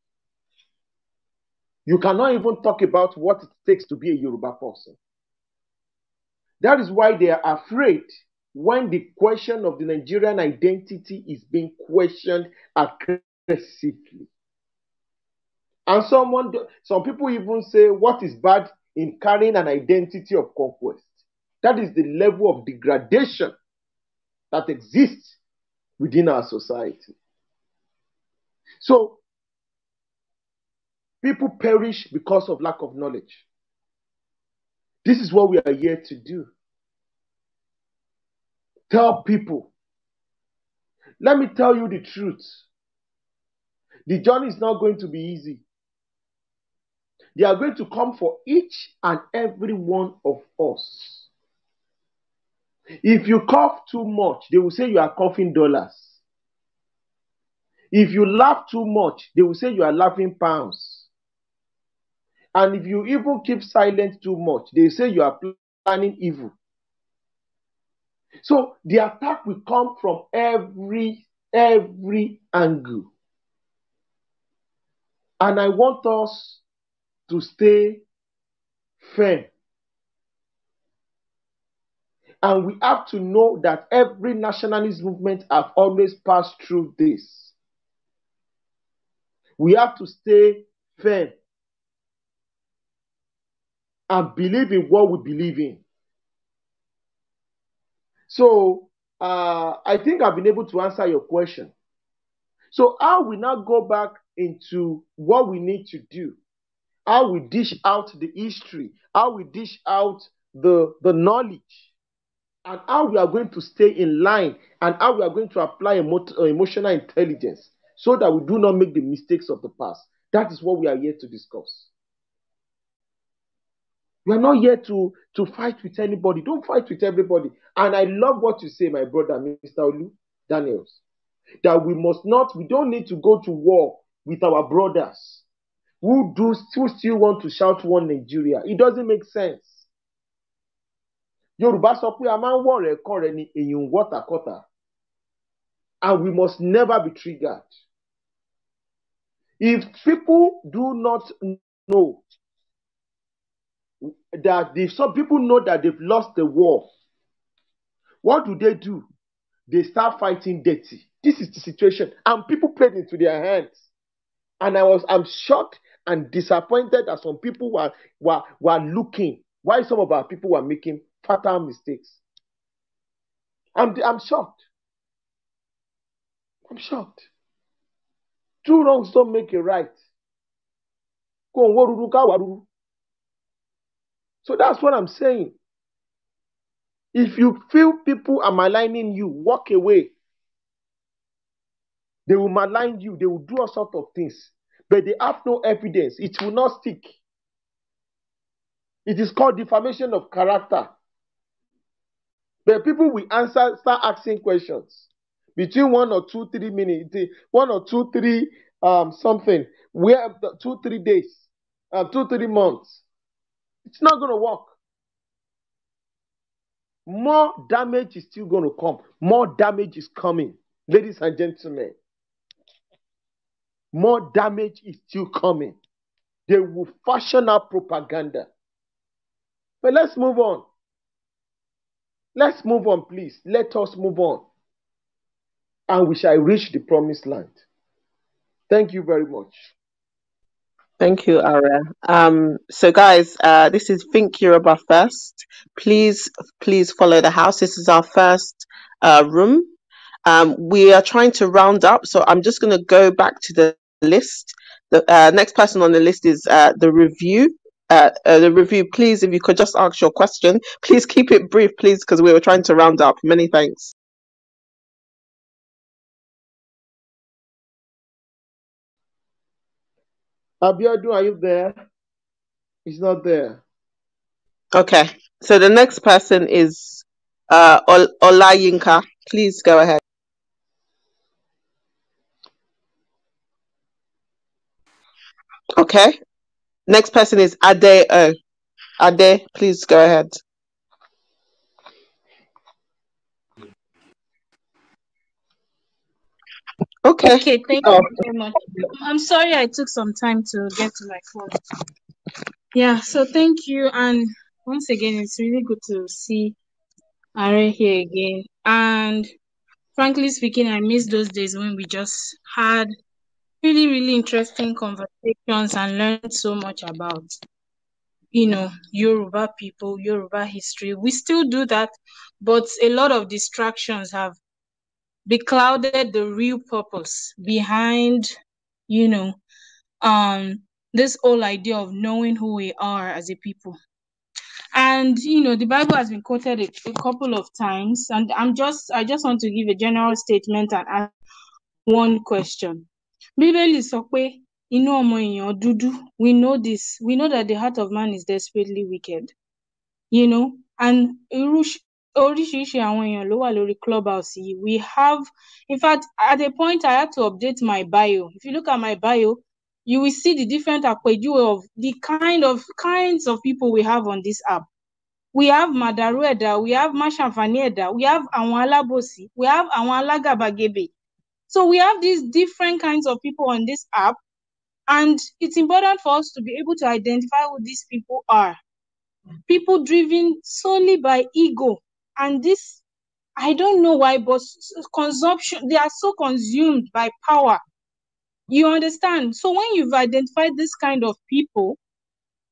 [SPEAKER 4] you cannot even talk about what it takes to be a Yoruba person. That is why they are afraid when the question of the Nigerian identity is being questioned aggressively. And some people even say, what is bad in carrying an identity of conquest? That is the level of degradation that exists within our society. So, people perish because of lack of knowledge. This is what we are here to do. Tell people. Let me tell you the truth. The journey is not going to be easy. They are going to come for each and every one of us. If you cough too much, they will say you are coughing dollars. If you laugh too much, they will say you are laughing pounds. And if you even keep silent too much, they say you are planning evil. So the attack will come from every angle. And I want us to stay firm. And we have to know that every nationalist movement have always passed through this. We have to stay firm and believe in what we believe in. So I think I've been able to answer your question. So how we now go back into what we need to do, how we dish out the history, how we dish out the knowledge, and how we are going to stay in line, and how we are going to apply emotional intelligence so that we do not make the mistakes of the past. That is what we are here to discuss. We are not here to fight with anybody. Don't fight with everybody. And I love what you say, my brother, Mr. Olu Daniels, that we don't need to go to war with our brothers who still want to shout one Nigeria. It doesn't make sense. Yorùbá sọ pé a máa ń wọ̀ rẹ̀ kọ́ rẹ̀ ní èyàn wọ́tàkọ́tà. And we must never be triggered. If people do not know that some people know that they've lost the war, what do? They start fighting dirty. This is the situation. And people played into their hands. And I'm shocked and disappointed that some people were looking why some of our people were making fatal mistakes. I'm shocked. I'm shocked. Two wrongs don't make a right. So that's what I'm saying. If you feel people are maligning you, walk away. They will malign you. They will do all sorts of things. But they have no evidence. It will not stick. It is called defamation of character. But people will start asking questions. Between 1 or 2, 3 minutes, 1 or 2, 3 something. We have 2, 3 days, 2, 3 months. It's not going to work. More damage is still going to come. More damage is coming. Ladies and gentlemen, more damage is still coming. They will fashion up propaganda. But let's move on. Let's move on, please. Let us move on. And we shall reach the promised land. Thank you very much.
[SPEAKER 6] Thank you, AARE. So guys, this is Think Yoruba First. Please follow the house. This is our first room. We are trying to round up, so I'm just going to go back to the list. The next person on the list is the review. The review, please, if you could just ask your question. Please keep it brief, please, because we were trying to round up. Many thanks.
[SPEAKER 4] Abiodun, are you there? He's not there.
[SPEAKER 6] Okay, so the next person is Olayinka. Please go ahead. Okay, next person is Ade. Ade, please go ahead. Okay,
[SPEAKER 21] thank you very much. I'm sorry I took some time to get to my phone. Yeah, so thank you. And once again, it's really good to see AARE here again. And frankly speaking, I miss those days when we just had really, really interesting conversations and learned so much about, Yoruba people, Yoruba history. We still do that, but a lot of distractions have beclouded the real purpose behind, this whole idea of knowing who we are as a people. And the Bible has been quoted a couple of times, and I just want to give a general statement and ask one question. Bíbélì sọ pé inú ọmọ èèyàn dúdú. We know this. We know that the heart of man is desperately wicked. And irú oríṣiríṣi àwọn èèyàn ló wà lórí Clubhouse yìí. We have, in fact, at a point I had to update my bio. If you look at my bio, you will see the different àpèjúwe of the kinds of people we have on this app. We have Madaru Ẹ̀dá, we have Mashanfani Ẹ̀dá, we have àwọn alábòsí, we have àwọn alágàbàgebè. So we have these different kinds of people on this app, and it's important for us to be able to identify who these people are. People driven solely by ego. And this, I don't know why, but consumption, they are so consumed by power. You understand? So when you've identified this kind of people,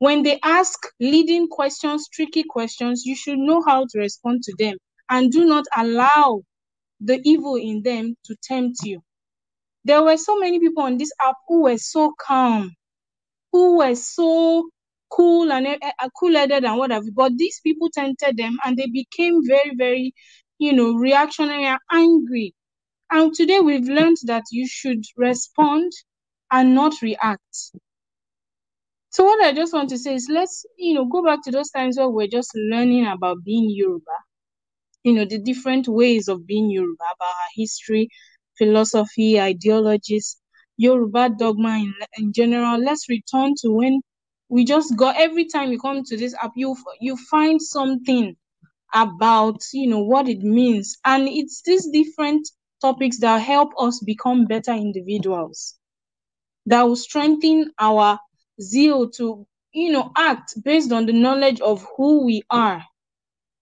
[SPEAKER 21] when they ask leading questions, tricky questions, you should know how to respond to them and do not allow the evil in them to tempt you. There were so many people on this app who were so calm, who were so cool and cool-headed and whatever, but these people tempted them and they became very, very, reactionary and angry. And today we've learned that you should respond and not react. So what I just want to say is let's, go back to those times where we're just learning about being Yoruba, the different ways of being Yoruba, about our history, philosophy, ideologies, Yoruba dogma in general. Let's return to when we just got, every time you come to this app, you find something about, what it means. And it's these different topics that help us become better individuals, that will strengthen our zeal to, act based on the knowledge of who we are.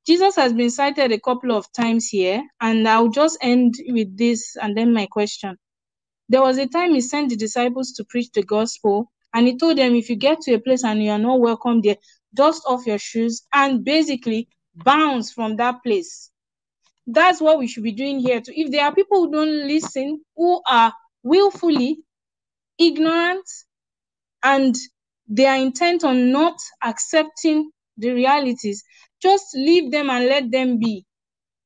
[SPEAKER 21] Jesus has been cited a couple of times here, and I'll just end with this and then my question. There was a time he sent the disciples to preach the gospel, and he told them, if you get to a place and you are not welcome there, dust off your shoes and basically bounce from that place. That's what we should be doing here too. If there are people who don't listen, who are willfully ignorant, and they are intent on not accepting the realities, just leave them and let them be.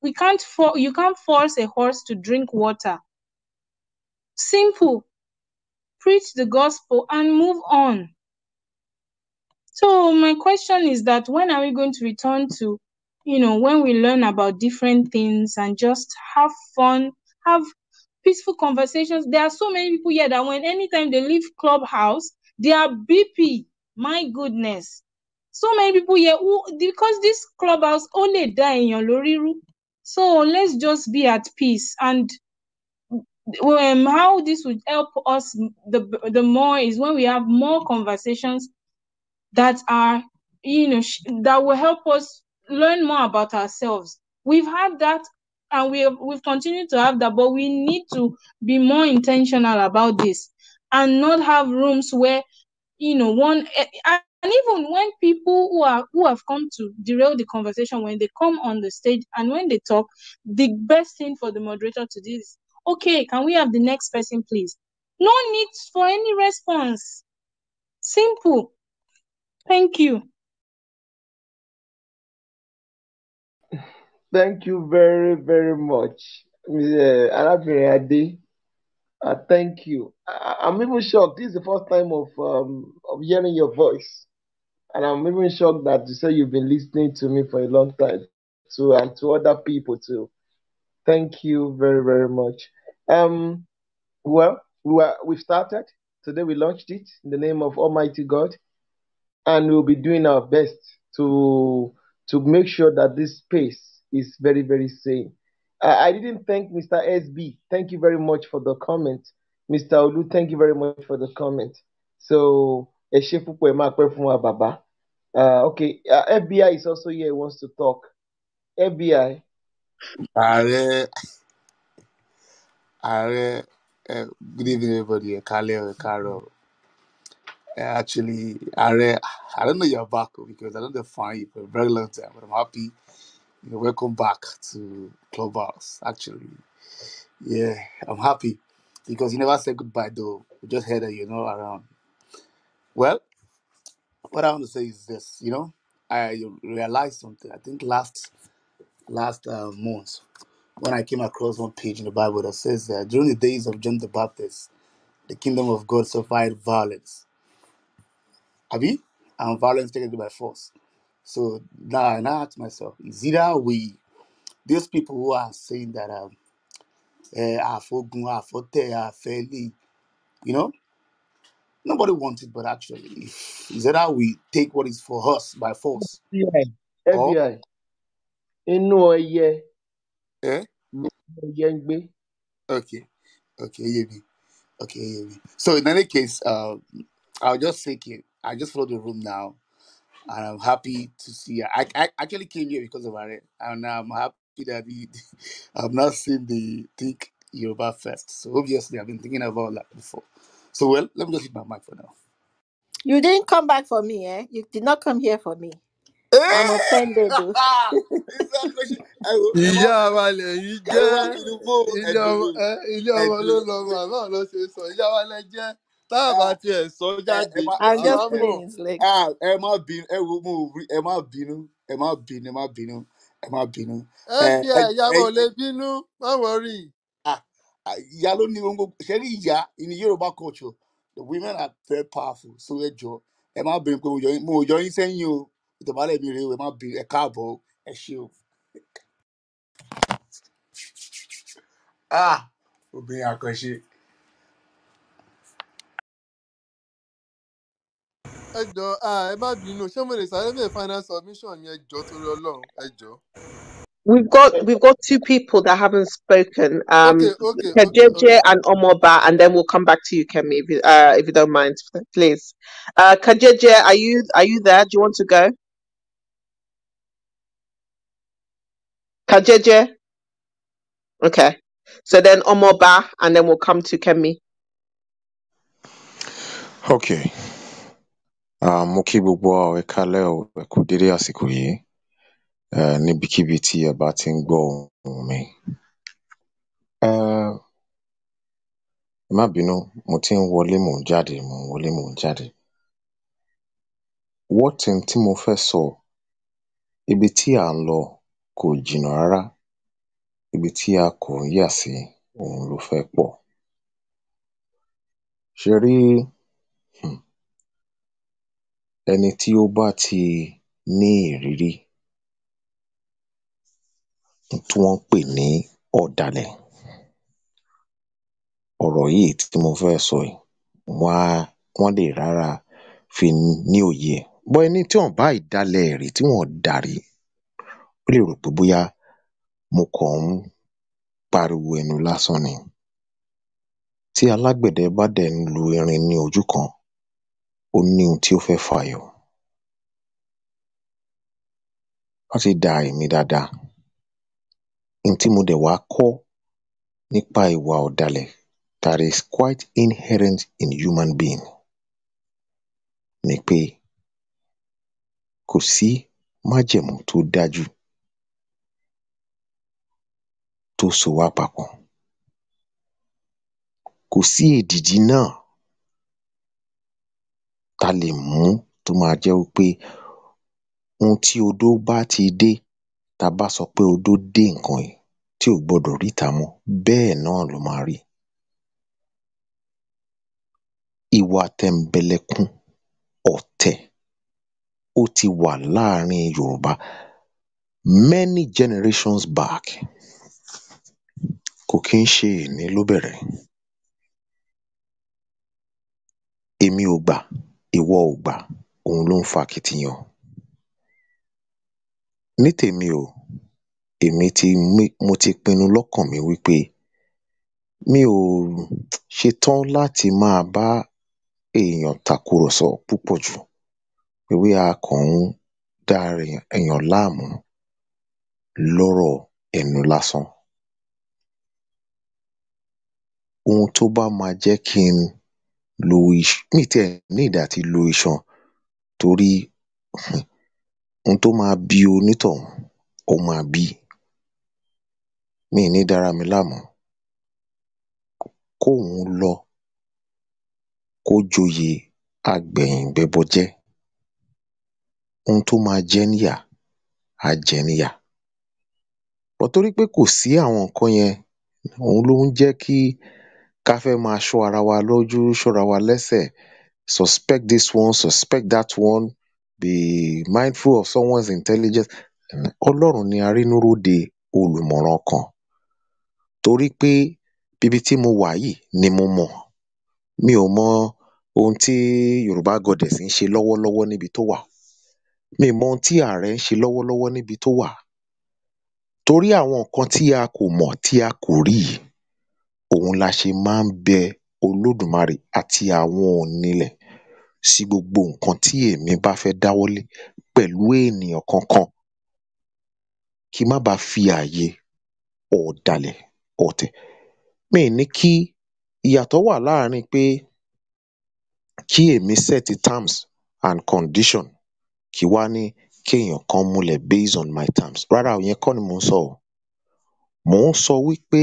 [SPEAKER 21] You can't force a horse to drink water. Simple. Preach the gospel and move on. So my question is that when are we going to return to, when we learn about different things and just have fun, have peaceful conversations? There are so many people here that anytime they leave Clubhouse, they are BP. My goodness. So many people here because this Clubhouse only die in your loriru. So let's just be at peace. And how this would help us the more is when we have more conversations that are, that will help us learn more about ourselves. We've had that, and we've continued to have that, but we need to be more intentional about this and not have rooms where, and even when people who have come to derail the conversation, when they come on the stage and when they talk, the best thing for the moderator to do is, okay, can we have the next person, please? No need for any response. Simple. Thank you.
[SPEAKER 4] Thank you very, very much, Ms. Arabia Ade. Thank you. I'm even shocked. This is the first time of hearing your voice. And I'm even shocked that you say you've been listening to me for a long time too, and to other people too. Thank you very, very much. Well, we've started. Today we launched it in the name of Almighty God, and we'll be doing our best to make sure that this space is very, very safe. I didn't thank Mr. SB. Thank you very much for the comment. Mr. Olu, thank you very much for the comment. So, okay, FBI is also here, wants to talk. FBI.
[SPEAKER 5] AARE, good evening, everybody. Carol. Actually, AARE, I don't know you're back because I don't find you for a very long time, but I'm happy. Welcome back to Clubhouse. Actually, yeah, I'm happy because you never said goodbye though. We just heard that you're not around. Well, what I want to say is this. I realized something. I think last month when I came across one page in the Bible that says that during the days of John the Baptist, the kingdom of God suffered violence. And violence taken by force. So now I ask myself, is either we
[SPEAKER 7] these people who are saying that Afogun, Afote, Afeli, you know, nobody wants it, but actually, is that how we take what is for us by force?
[SPEAKER 10] FBI. Inú ẹyẹ.
[SPEAKER 7] Okay, Yemi. Okay, Yemi. So in any case, I'll just take it. I just follow the room now, and I'm happy to see. I actually came here because of it, and I'm happy that I've not seen the Think Yoruba Fest. So obviously, I've been thinking about that before. So well, let me just hit my mic for now.
[SPEAKER 8] You didn't come back for me, eh? You did not come here for me. I'm offended, though.
[SPEAKER 3] Ìyá wa lẹ́yìn jẹ́ ilé ọmọ ló lọ màmá ló ṣe sọ ìyá wa lẹ jẹ́ tá a bá tiẹ̀ sọ jáde
[SPEAKER 8] I'm just
[SPEAKER 3] àwa
[SPEAKER 8] pulling
[SPEAKER 3] mọ̀.
[SPEAKER 8] his leg.
[SPEAKER 7] Ẹ má bínú.
[SPEAKER 3] FBI ìyàwó lè bínú má wọrí.
[SPEAKER 7] Ìyá ló ní ohun gbogbo. Ṣé ní ìyá in Yoruba culture, the women are very powerful. So ẹ jọ ẹ má bínú pé mo yọ yín sẹ́yìn o. Ìtọ̀bálẹ̀ mi rèé o, ẹ má bínú, ẹ káàbọ̀, ẹ ṣé o. Obìnrin àkànṣe.
[SPEAKER 3] Ẹ jọ ẹ má bínú ṣé mo lè sáré make final submission mi ẹ jọ torí Ọlọ́run ẹ jọ.
[SPEAKER 6] We've got two people that haven't spoken.
[SPEAKER 3] Okay.
[SPEAKER 6] Kajeje and Omoba, and then we'll come back to you, Kemi, if you don't mind, please. Kajeje, are you there? Do you want to go? Kajeje? Okay. So then Omoba, and then we'll come to Kemi.
[SPEAKER 22] Okay. Mo kí gbogbo ẹ káalẹ́ o, ẹ kú dédé àsìkò yìí. Níbikíbi tí ẹ bá ti ń gbọ́ ohùn mi. Ẹ má bínú, mo ti ń wọlé mò ń jáde, mò ń wọlé mò ń jáde. Wọ́tìn tí mo fẹ́ sọ, ibi tí à ń lọ kò jìnnà rárá. Ibi tí a kò ń yà sí òun ló fẹ́ pọ̀. Ṣé rí ẹni tí ó bá ti ní ìrírí tí wọ́n ń pè ní ọ̀dàlẹ̀. Ọ̀rọ̀ yìí tí mo fẹ́ sọ yìí, wọ́n lè rárá fi ní òye ẹ̀. Bọ́ ẹni tí wọ́n bá ìdálẹ̀ rí tí wọ́n dàrí, ó lè rò pé bóyá mo kàn ń pariwo ẹnu lásán ni. Tí alágbẹ̀dẹ bá dẹ̀ ń lu irin ní ojú kan, ó ní ohun tí ó fẹ́ fàyọ. Wọ́n ti dà èmi dáadáa. Ohun tí mo dẹ̀ wá kọ́ nípa ìwà ọ̀dàlẹ̀ that is quite inherent in human being ni pé kò sí májẹ̀mú tó dájú tó so wá papọ̀. Kò sí èdìdì náà tá lè mú tó máa jẹ́ wípé ohun tí odó bá ti dé, tá bá sọ pé odó dé nǹkan yìí tí ò gbọdọ̀ ríta mọ́, bẹ́ẹ̀ náà ló máa rí. Ìwà tẹ̀mbẹ̀lẹ̀kun, ọ̀tẹ̀, ó ti wà láàrin Yorùbá many generations back. Kò kí ń ṣe èní ló bẹ̀rẹ̀. Èmi ò gbà, ìwọ ò gbà, òun ló ń fa akitiyan. Ní tèmi o, mo ti pinnu lọ́kàn mi wípé mi ò ṣetán láti máa bá èèyàn tàkùrọ̀sọ púpọ̀ jù. Pé bóyá a kàn ń dá èèyàn láàmú lọ́rọ̀ ẹnu lásán. Ohun tó bá máa jẹ́ kí n lo mi tiẹ̀ need àti lo iṣan torí ohun tó máa bí onítọ̀hún ó máa bí. Mi ò ní dára mi láàmú. Kóun lọ kó joyè agbẹ̀yìnbẹbọjẹ́. Ohun tó máa jẹ́ níyà á jẹ́ níyà. But torí pé kò sí àwọn nǹkan yẹn, òun ló ń jẹ́ kí ká fẹ́ máa ṣọ́ ara wa lójú, ṣọ́ra wa lẹ́sẹ̀, suspect this one, suspect that one, be mindful of someone's intelligence. Ọlọ́run ni arínúróde olùmọ̀ràn kan torí pé bíbi tí mo wà yìí ni mo mọ̀ mi ò mọ ohun tí Yorùbá Goddess ń ṣe lọ́wọ́lọ́wọ́ níbi tó wà mi ò mọ ohun tí ààrẹ ń ṣe lọ́wọ́lọ́wọ́ níbi tó wà torí àwọn nǹkan tí a kò mọ̀ tí a kò rí yìí òun la ṣe máa ń bẹ Olódùmarè àti àwọn onílẹ̀ sí gbogbo nǹkan tí èmi bá fẹ́ dáwọ́lé pẹ̀lú ènìyàn kankan kí má bàa fi ààyè ọ̀dàlẹ̀ ọ̀tẹ̀ mi ì ní kí ìyàtọ̀ wà láàrin pé kí èmi set terms and condition kí wá ní kéèyàn kan múlẹ̀ based on my terms rárá ìyẹn kọ́ ni mò ń sọ o mò ń sọ wípé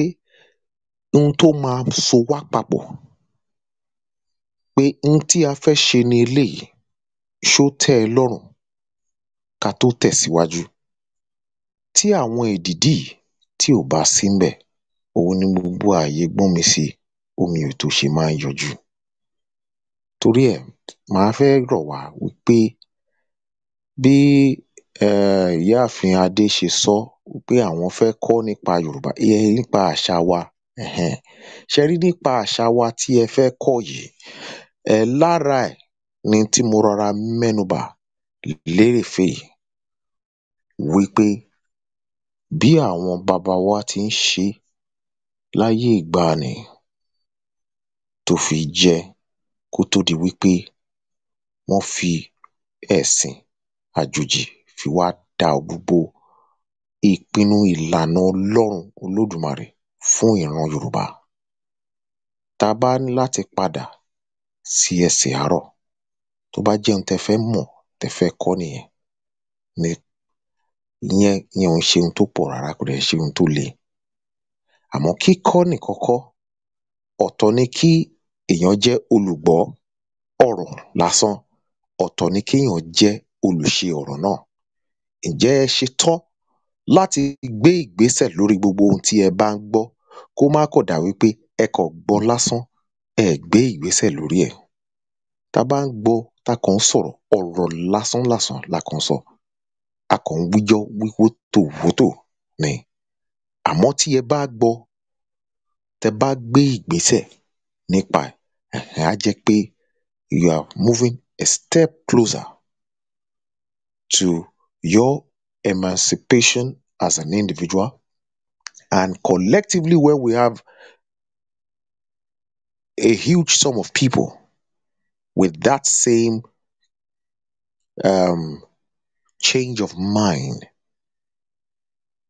[SPEAKER 22] ohun tó máa so wá papọ̀ pé ohun tí a fẹ́ ṣe ni eléyìí ṣó tẹ́ ẹ lọ́rùn ká tó tẹ̀síwájú tí àwọn èdìdì tí ò bá sí ńbẹ̀ òun ni gbogbo ààyè gbọ́nmi sí omi ò tó ṣe máa ń yọjú torí ẹ̀ màá fẹ́ rọ̀ wá wípé bí ìyáàfin Adé ṣe sọ pé àwọn fẹ́ kọ́ nípa Yorùbá nípa àṣà wa ṣẹ rí nípa àṣà wa tí ẹ fẹ́ kọ́ yìí lára ẹ̀ ni tí mo rọra mẹ́nubà lérèfé yìí wípé bí àwọn baba wa ti ń ṣe láyé ìgbàanì tó fi jẹ́ kó tó di wípé wọ́n fi ẹ̀sìn àjòjì fi wá dá gbogbo ìpinnu ìlànà Ọlọ́run Olódùmarè fún ìran Yorùbá tá a bá ní láti padà sí ẹsẹ̀ àárọ̀ tó bá jẹ́ ohun tẹ́ fẹ́ mọ̀ tẹ́ fẹ́ kọ́ nìyẹn ní ìyẹn ò ń ṣe ohun tó pọ̀ rárá kò dẹ̀ ṣe ohun tó le àmọ́ kíkọ́ nìkan kọ́ ọ̀tọ̀ ni kí èèyàn jẹ́ olùgbọ́ ọ̀rọ̀ lásán ọ̀tọ̀ ni kéèyàn jẹ́ olùṣe ọ̀rọ̀ náà ǹjẹ́ ẹ ṣetán láti gbé ìgbésẹ̀ lórí gbogbo ohun tí ẹ bá ń gbọ́ kó má kàn dà wípé ẹ kàn gbọ́ lásán ẹ gbé ìgbésẹ̀ lórí ẹ̀ tá bá ń gbọ́ tá kàn ń sọ̀rọ̀ ọ̀rọ̀ lásán lásán la kàn ń sọ a kàn ń wíjọ́ wíwótòwótò ni àmọ́ tí ẹ bá gbọ́ tẹ́ bá gbé ìgbésẹ̀ nípa ẹ̀ á jẹ́ pé you are moving a step closer to your emancipation as an individual and collectively when we have a huge sum of people with that same change of mind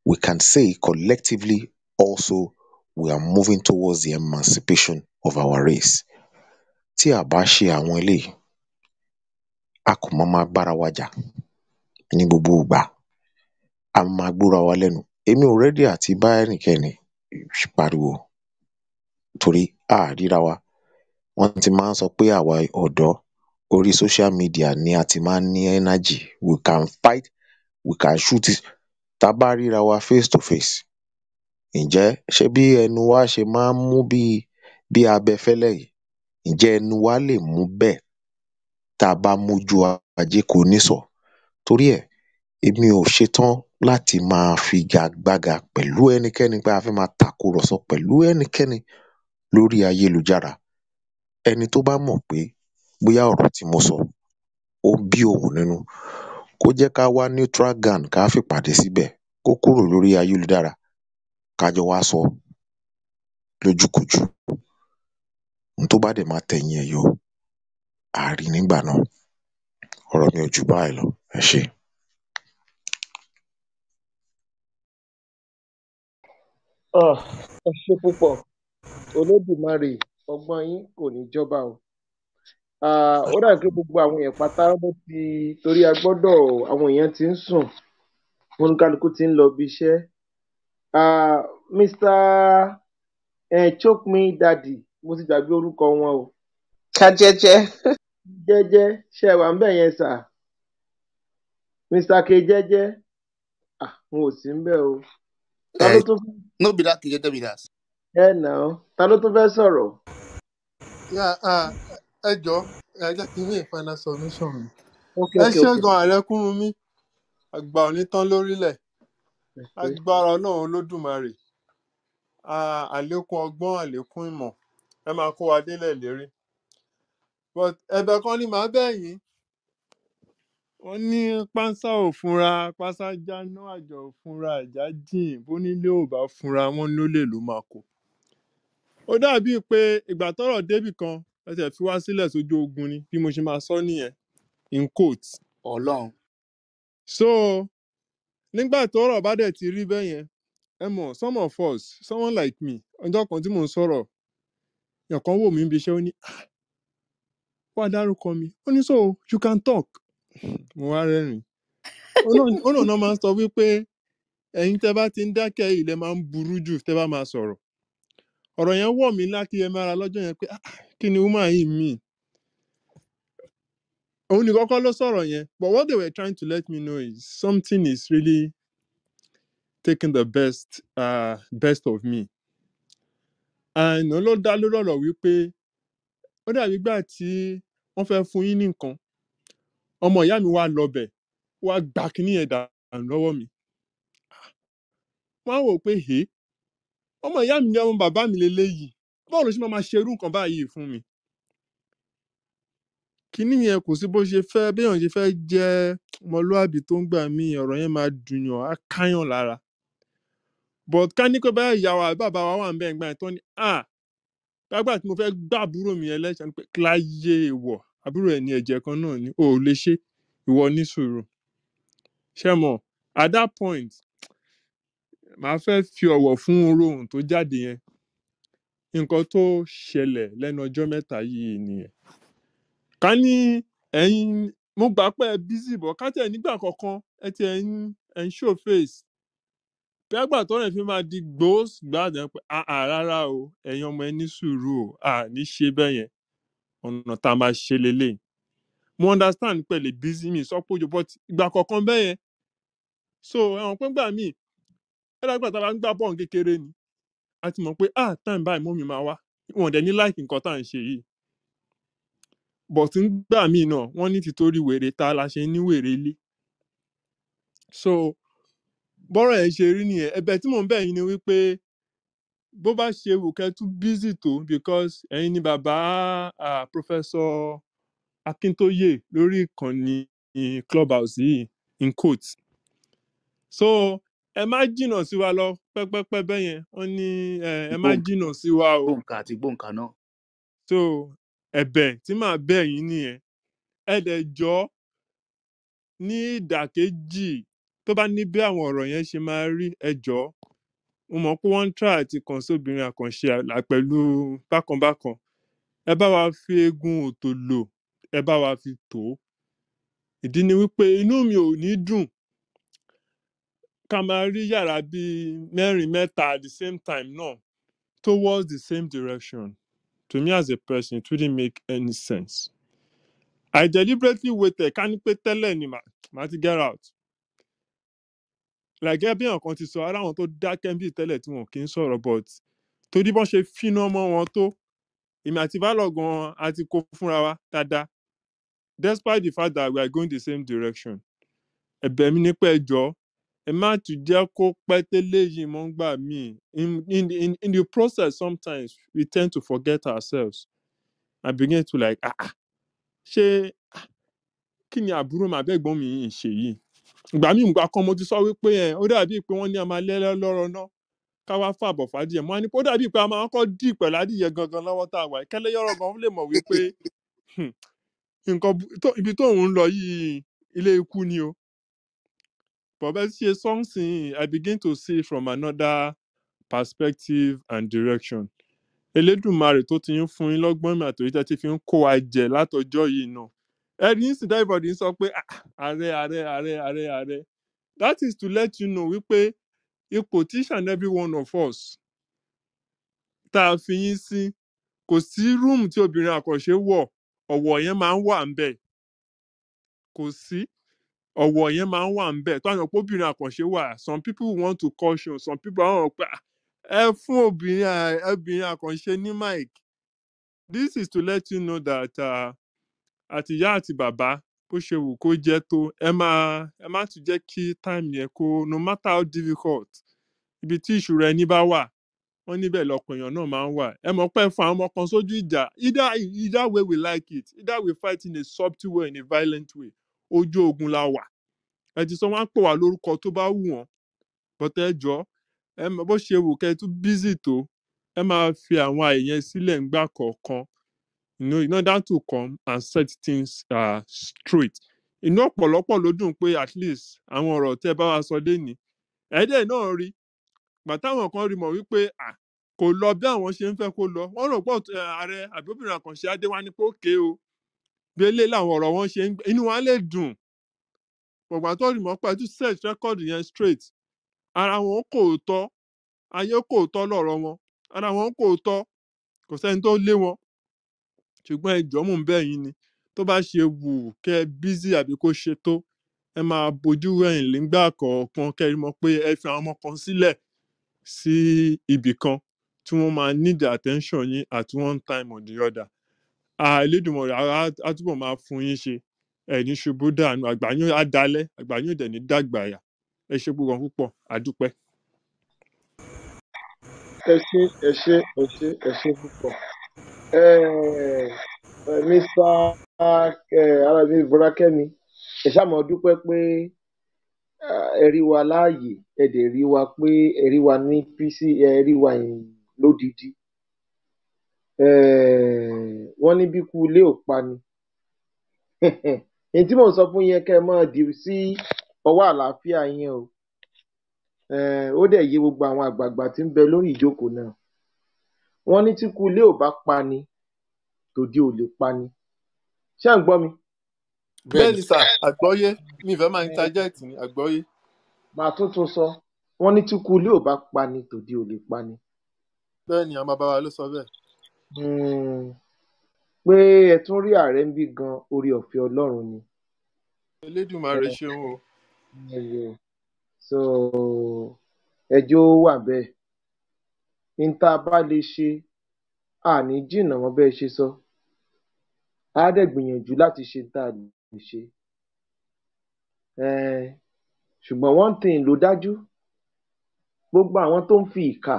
[SPEAKER 22] we can say collectively also we are moving towards the emancipation of our race tí a bá ṣe àwọn eléyìí a kò máa bára wa jà ní gbogbo ìgbà a máa gbóra wa lẹ́nu èmi ò ready àti bá ẹnikẹ́ni pariwo torí a ríra wa wọ́n ti máa ń sọ pé àwa ọ̀dọ́ orí social media ni a ti máa ń ní energy we can fight we can shoot it tá bá ríra wa face to face ǹjẹ́ ṣé bí ẹnu wa ṣe máa ń mú bí abẹfẹ́lẹ́ yìí ǹjẹ́ ẹnu wa lè mú bẹ́ẹ̀ tá a bá mójú ajé kò nísọ̀ torí ẹ̀ èmi ò ṣetán láti máa figagbága pẹ̀lú ẹnikẹ́ni pé a fẹ́ máa tàkúrọ̀sọ pẹ̀lú ẹnikẹ́ni lórí ayélujára ẹni tó bá mọ̀ pé bóyá ọ̀rọ̀ tí mo sọ ó bí òun nínú kó jẹ́ ká wá neutral ground ká fìpàdé síbẹ̀ kó kúrò lórí ayélujára ká jọ wá sọ lójúkojú ohun tó bá dẹ̀ máa tẹ̀yìn ẹ̀ yọ á rí nígbà náà ọ̀rọ̀ mi ò jù báyìí lọ ẹ ṣé.
[SPEAKER 4] ẹ ṣé púpọ̀ Olódùmarè ọgbọ́n yín kò ní jọba o ó dà pé gbogbo àwọn èèyàn pátá ló ti torí àwọn èèyàn ti ń sùn oníkálukú ti ń lọ ibi iṣẹ́ Mr. Choke Me Daddy mo ti gbàgbé orúkọ wọn o.
[SPEAKER 6] ká jẹ́jẹ́.
[SPEAKER 4] jẹ́jẹ́ ṣe wà ń bẹ̀ yẹn sà Mr. K jẹ́jẹ́ n ò sí ń bẹ̀ o. ta ló tún fẹ́.
[SPEAKER 7] no be that kejede be that.
[SPEAKER 4] ẹ nà ó ta ló tún fẹ́ sọ̀rọ̀.
[SPEAKER 3] ẹ jọ ẹ jẹ́ kí n ní final submission mi.
[SPEAKER 4] Okay.
[SPEAKER 3] Ẹ ṣé gan Ààrẹ Kúnrúnmí àgbà ò ní tán lórílẹ̀ agbára náà olódùmarè àlékún ọgbọ́n àlékún ìmọ̀ ẹ máa kó wa délẹ̀ lérí but ẹ̀bẹ̀ kan ni màá bẹ̀ yín wọ́n ní pánsá ò funra pánsá jáná àjọ ò funra àjá jìn bónílé ò bá funra wọn lólè ló máa kó ó dàbíi pé ìgbà tọ́rọ̀ débì kan ẹsẹ̀ fi wá sílẹ̀ sójú ogun ni bí mo ṣe máa sọ nìyẹn in quote.
[SPEAKER 7] Ọlọ́run.
[SPEAKER 3] So nígbà tọ́rọ̀ bá dẹ̀ ti rí bẹ́ẹ̀ yẹn ẹ mọ̀ some of us someone like me ọjọ́ kan tí mò ń sọ̀rọ̀ èèyàn kan wò mí bí iṣẹ́ ó ní wá dárúkọ mi ó ní so you can talk mo wá rẹ́rìn ó náà máa ń sọ wípé ẹ̀yin tẹ́ bá ti ń dákẹ́ ilẹ̀ máa ń burú jù tẹ́ bá máa sọ̀rọ̀ ọ̀rọ̀ yẹn wọ̀ mí lákìyẹ mára lọ́jọ́ yẹn pé kí ni woman yìí mean òun ní kọ́kọ́ ló sọ̀rọ̀ yẹn but what they were trying to let me know is something is really taking the best of me and òun ló dá lórí ọ̀rọ̀ wípé ó dàbí gbà tí wọ́n fẹ́ fún yín ní nǹkan ọmọ ìyá mi wá lọbẹ̀ wá gbà kíní yẹn dànù lọ́wọ́ mi wọ́n á wò pé ọmọ ìyá mi ní ọmọ bàbá mi leléyìí báwo ló ṣe máa ṣerú nǹkan báyìí fún mi kíní yẹn kò sí bó ṣe fẹ́ béèyàn ṣe fẹ́ jẹ́ ọmọlúàbí tó ń gbà mí ọ̀rọ̀ yẹn máa dùnyàn á káyàn lára but ká ní pé báyà ìyá wa bàbá wa wà ń bẹ́ẹ̀ gbà yẹn tán ni gbàgbà tí mo fẹ́ gbá àbúrò mi yẹn lẹ́sàn pé láyé ìwọ àbúrò ẹ̀ ní ẹ̀jẹ̀ kan náà ni o ò lè ṣe ìwọ ní sùúrù ṣé mọ̀ at that point màá fẹ́ fi ọ̀wọ̀ fún ohun tó jáde yẹn nǹkan tó ṣẹlẹ̀ lẹ́nu ọjọ́ mẹ́ta yìí nìyẹn ká ní ẹ̀yin mo gbà pé ẹ bísí bọ̀ ká tẹ̀ nígbà kankan ẹ ti ẹ̀ ń show face bí àgbà tó rẹ̀ fi máa di gbòós gbàdán pé rárá o ẹ̀yin ọmọ ẹ ní sùúrù o ní ṣe bẹ́ẹ̀ yẹn ọ̀nà tá a máa ṣe lélẹ̀ mo understand pẹ̀lú bísí mi sọ́pọ̀jù but ìgbà kankan bẹ́ẹ̀ yẹn so ẹ̀wọ̀n pé gbà míì ẹ̀dàgbà tá a bá ń gbà bọ́ọ̀n kékeré ni a ti mọ̀ pé time báyìí mọ́mì máa wá wọn dẹ̀ ní láìkì nǹkan tá à ń ṣe yìí but nígbà míì náà wọ́n ní títorí wèrè ta la ṣe ní wèrè ilé so bọ́rọ̀ ẹ̀ ṣe rí nìyẹn ẹ̀bẹ̀ tí mò ń bẹ̀ yín ni wípé bó bá ṣe wù kẹ́ tún busy tó because ẹ̀yin ni bàbá Professor Akíntóyè lórí ìkànnì Clubhouse yìí in quotes so ẹ má jìnnà sí wa lọ pẹ́pẹ́pẹ́ bẹ́ẹ̀ yẹn wọ́n ní ẹ má jìnnà sí wa o
[SPEAKER 7] gbòǹkà àti gbòǹkà náà.
[SPEAKER 3] so ẹ̀bẹ̀ tí màá bẹ̀ yín nìyẹn ẹ dẹ̀ jọ̀ọ́ ní ìdàkejì tó bá ní bí àwọn ọ̀rọ̀ yẹn ṣe máa rí ẹ jọ̀ọ́ mo mọ̀ pé wọ́n ń try àti kàn sóbìnrin àkànṣe pẹ̀lú bákanbákan ẹ bá wa fi eegun òtòlò ẹ bá wa fi tò ó ìdí ni wípé inú mi ò ní dùn ká máa rí yàrá bíi mẹ́rin mẹ́ta at the same time náà towards the same direction to me as a person it wouldn't make any sense I deliberately waited ká ní pé tẹ́lẹ̀ ni màá ti get out like bí ọ̀kan ti sọ ara àwọn tó dákẹ́ bí tẹ́lẹ̀ tí wọn kì í sọ̀rọ̀ but torí bọ́n ṣe fínà mọ́ wọn tó èmi àti Valor gan àti kó fúnra wa dáadáa despite the fact that we are going the same direction ẹ̀bẹ̀ mi ní pé ẹ jọ̀ọ́ ẹ má tún jẹ́ kó pẹ́ tẹ́lẹ̀ yìí mọ́ ń gbà míì in the process sometimes we tend to forget ourselves and begin to like ṣé kí ni àbúrò màbẹ́gbọ́n mi yìí ń ṣe yìí ìgbà míì ìgbà kan mo ti sọ wípé ó dàbí pé wọ́n ní a máa lẹ́lẹ́ lọ́rọ̀ náà ká wá fàbọ̀ fàdíyẹ mo á ní pé ó dàbí pé a máa kọ́ dì pẹ̀lú adìyẹ gangan lọ́wọ́ tá a wà kẹ́lẹ́ yọ̀rọ̀ gan lè mọ̀ wípé nǹkan ibi tó ń lọ yìí ilé ikú ni o but bẹ́ẹ̀ ṣe something I begin to see from another perspective and direction Elédùmarè tó ti ń fún yín lọ́gbọ́n ìmọ̀ àtòyí tẹ́ ti fi ń kó wa jẹ látọjọ́ yìí náà ẹ̀rí ń sì dá ìbọ̀dì ń sọ pé ààrẹ that is to let you know wípé ipò tí each and every one of us tá a fi yín sí kò sí rúùmù tí obìnrin àkànṣe wọ̀ ọ̀wọ̀ yẹn máa ń wà ńbẹ̀ kò sí ọ̀wọ̀ yẹn máa ń wà ńbẹ̀ tó àyàn pé obìnrin àkànṣe wà some people want to caution some people àwọn pé ẹ fún obìnrin àkànṣe ní mic this is to let you know that àti ìyá àti bàbá bó ṣe wù kó jẹ́ tó ẹ má tún jẹ́ kí time yẹn kó no matter how difficult ibi tí ìṣòro ẹni bá wà wọ́n níbẹ̀ lọ́kàn èèyàn náà máa ń wà ẹ mọ̀ pé fún àwọn ọmọ kan sójú ìjà either way we like it either we fight in a subtle way in a violent way ojú ogun la wà ẹ ti sọ wọn á pè wá lórúkọ tó bá wù wọ́n but ẹ jọ ẹ mọ̀ bó ṣe wù kẹ́ ẹ tún busy tó ẹ máa fi àwọn àyè yẹn sílẹ̀ ńgbà kọ̀ọ̀kan in order to come and set things straight inú ọ̀pọ̀lọpọ̀ ló dùn pé at least àwọn ọ̀rọ̀ tẹ́ bá wa sọ lénìí ẹ̀ẹ́dẹ̀ náà rí gbàtàwọn kan rí mọ̀ wípé kò lọ bí àwọn ṣe ń fẹ́ kó lọ wọ́n rò pọ̀ ààrẹ àbíobìnrin àkànṣe adéwá ní pé òkè o bí eléyìí làwọn ọ̀rọ̀ wọn ṣe ń inú wa lè dùn gbọ̀gbà tó rí mọ̀ pé tún set record yẹn straight ara wọn kò tọ́ ayé kò tọ́ lọ́rọ̀ wọn ara wọn kò tọ́ kò sẹ́ni tó lé wọn ṣùgbọ́n ẹjọ́ mò ń bẹ̀ yín ni tó bá ṣe wù kẹ́ ẹ bízì àbí kó ṣe tó ẹ máa bójú wẹ̀yìn nígbà kọ̀ọ̀kan kẹ́ ẹ mọ̀ pé ẹ fi àwọn ọmọ kan sílẹ̀ sí ibì kan tí wọ́n máa need attention yín at one time or the other. Elédùmarè á túbọ̀ máa fún yín ṣe ẹ̀ní ṣubú dànù àgbáyún á dalẹ̀ àgbáyún dẹ̀ ní dàgbàyà ẹ ṣe gbogbo púpọ̀ àdúpẹ́.
[SPEAKER 4] ẹ ṣe púpọ̀. Mr. Arabi Burakemi ẹ ṣàmọ̀ dúpẹ́ pé ẹ rí wa láàyè ẹ dẹ̀ rí wa pé ẹ rí wa ní pc ẹ rí wa lódìdí wọ́n ní bí kú ilé ò pa ni èyí tí mò ń sọ fún yẹn kẹ́ ẹ máa dì sí ọwọ́ àlàáfíà yẹn o ó dẹ̀ yé gbogbo àwọn àgbààgbà tí ń bẹ lórí ìjókòó náà wọ́n ní tí kú ilé ò bá pa ni tòde ò lè pa ni ṣé à ń gbọ́ mi.
[SPEAKER 3] bẹ́ẹ̀ ni sà àgbọ́yé mi ìfẹ́ máa interject ní àgbọ́yé.
[SPEAKER 4] màá tuntun sọ wọ́n ní tí kú ilé ò bá pa ni tòde ò lè pa ni.
[SPEAKER 3] bẹ́ẹ̀ ni àwọn bàbá wa ló sọ bẹ́ẹ̀.
[SPEAKER 4] pé ẹ tún rí ààrẹ ń bí gan orí ọ̀fẹ́ ọlọ́run ni.
[SPEAKER 3] Elédùmarè ṣeun o.
[SPEAKER 4] so ẹjọ́ wà bẹ́ẹ̀ ní tá a bá lè ṣe àní jìnnà wọn bẹ́ẹ̀ ṣe sọ á dẹ̀ gbìyànjú láti ṣe tá a lè ṣe ṣùgbọ́n one thing ló dájú gbogbo àwọn tó ń fi ìkà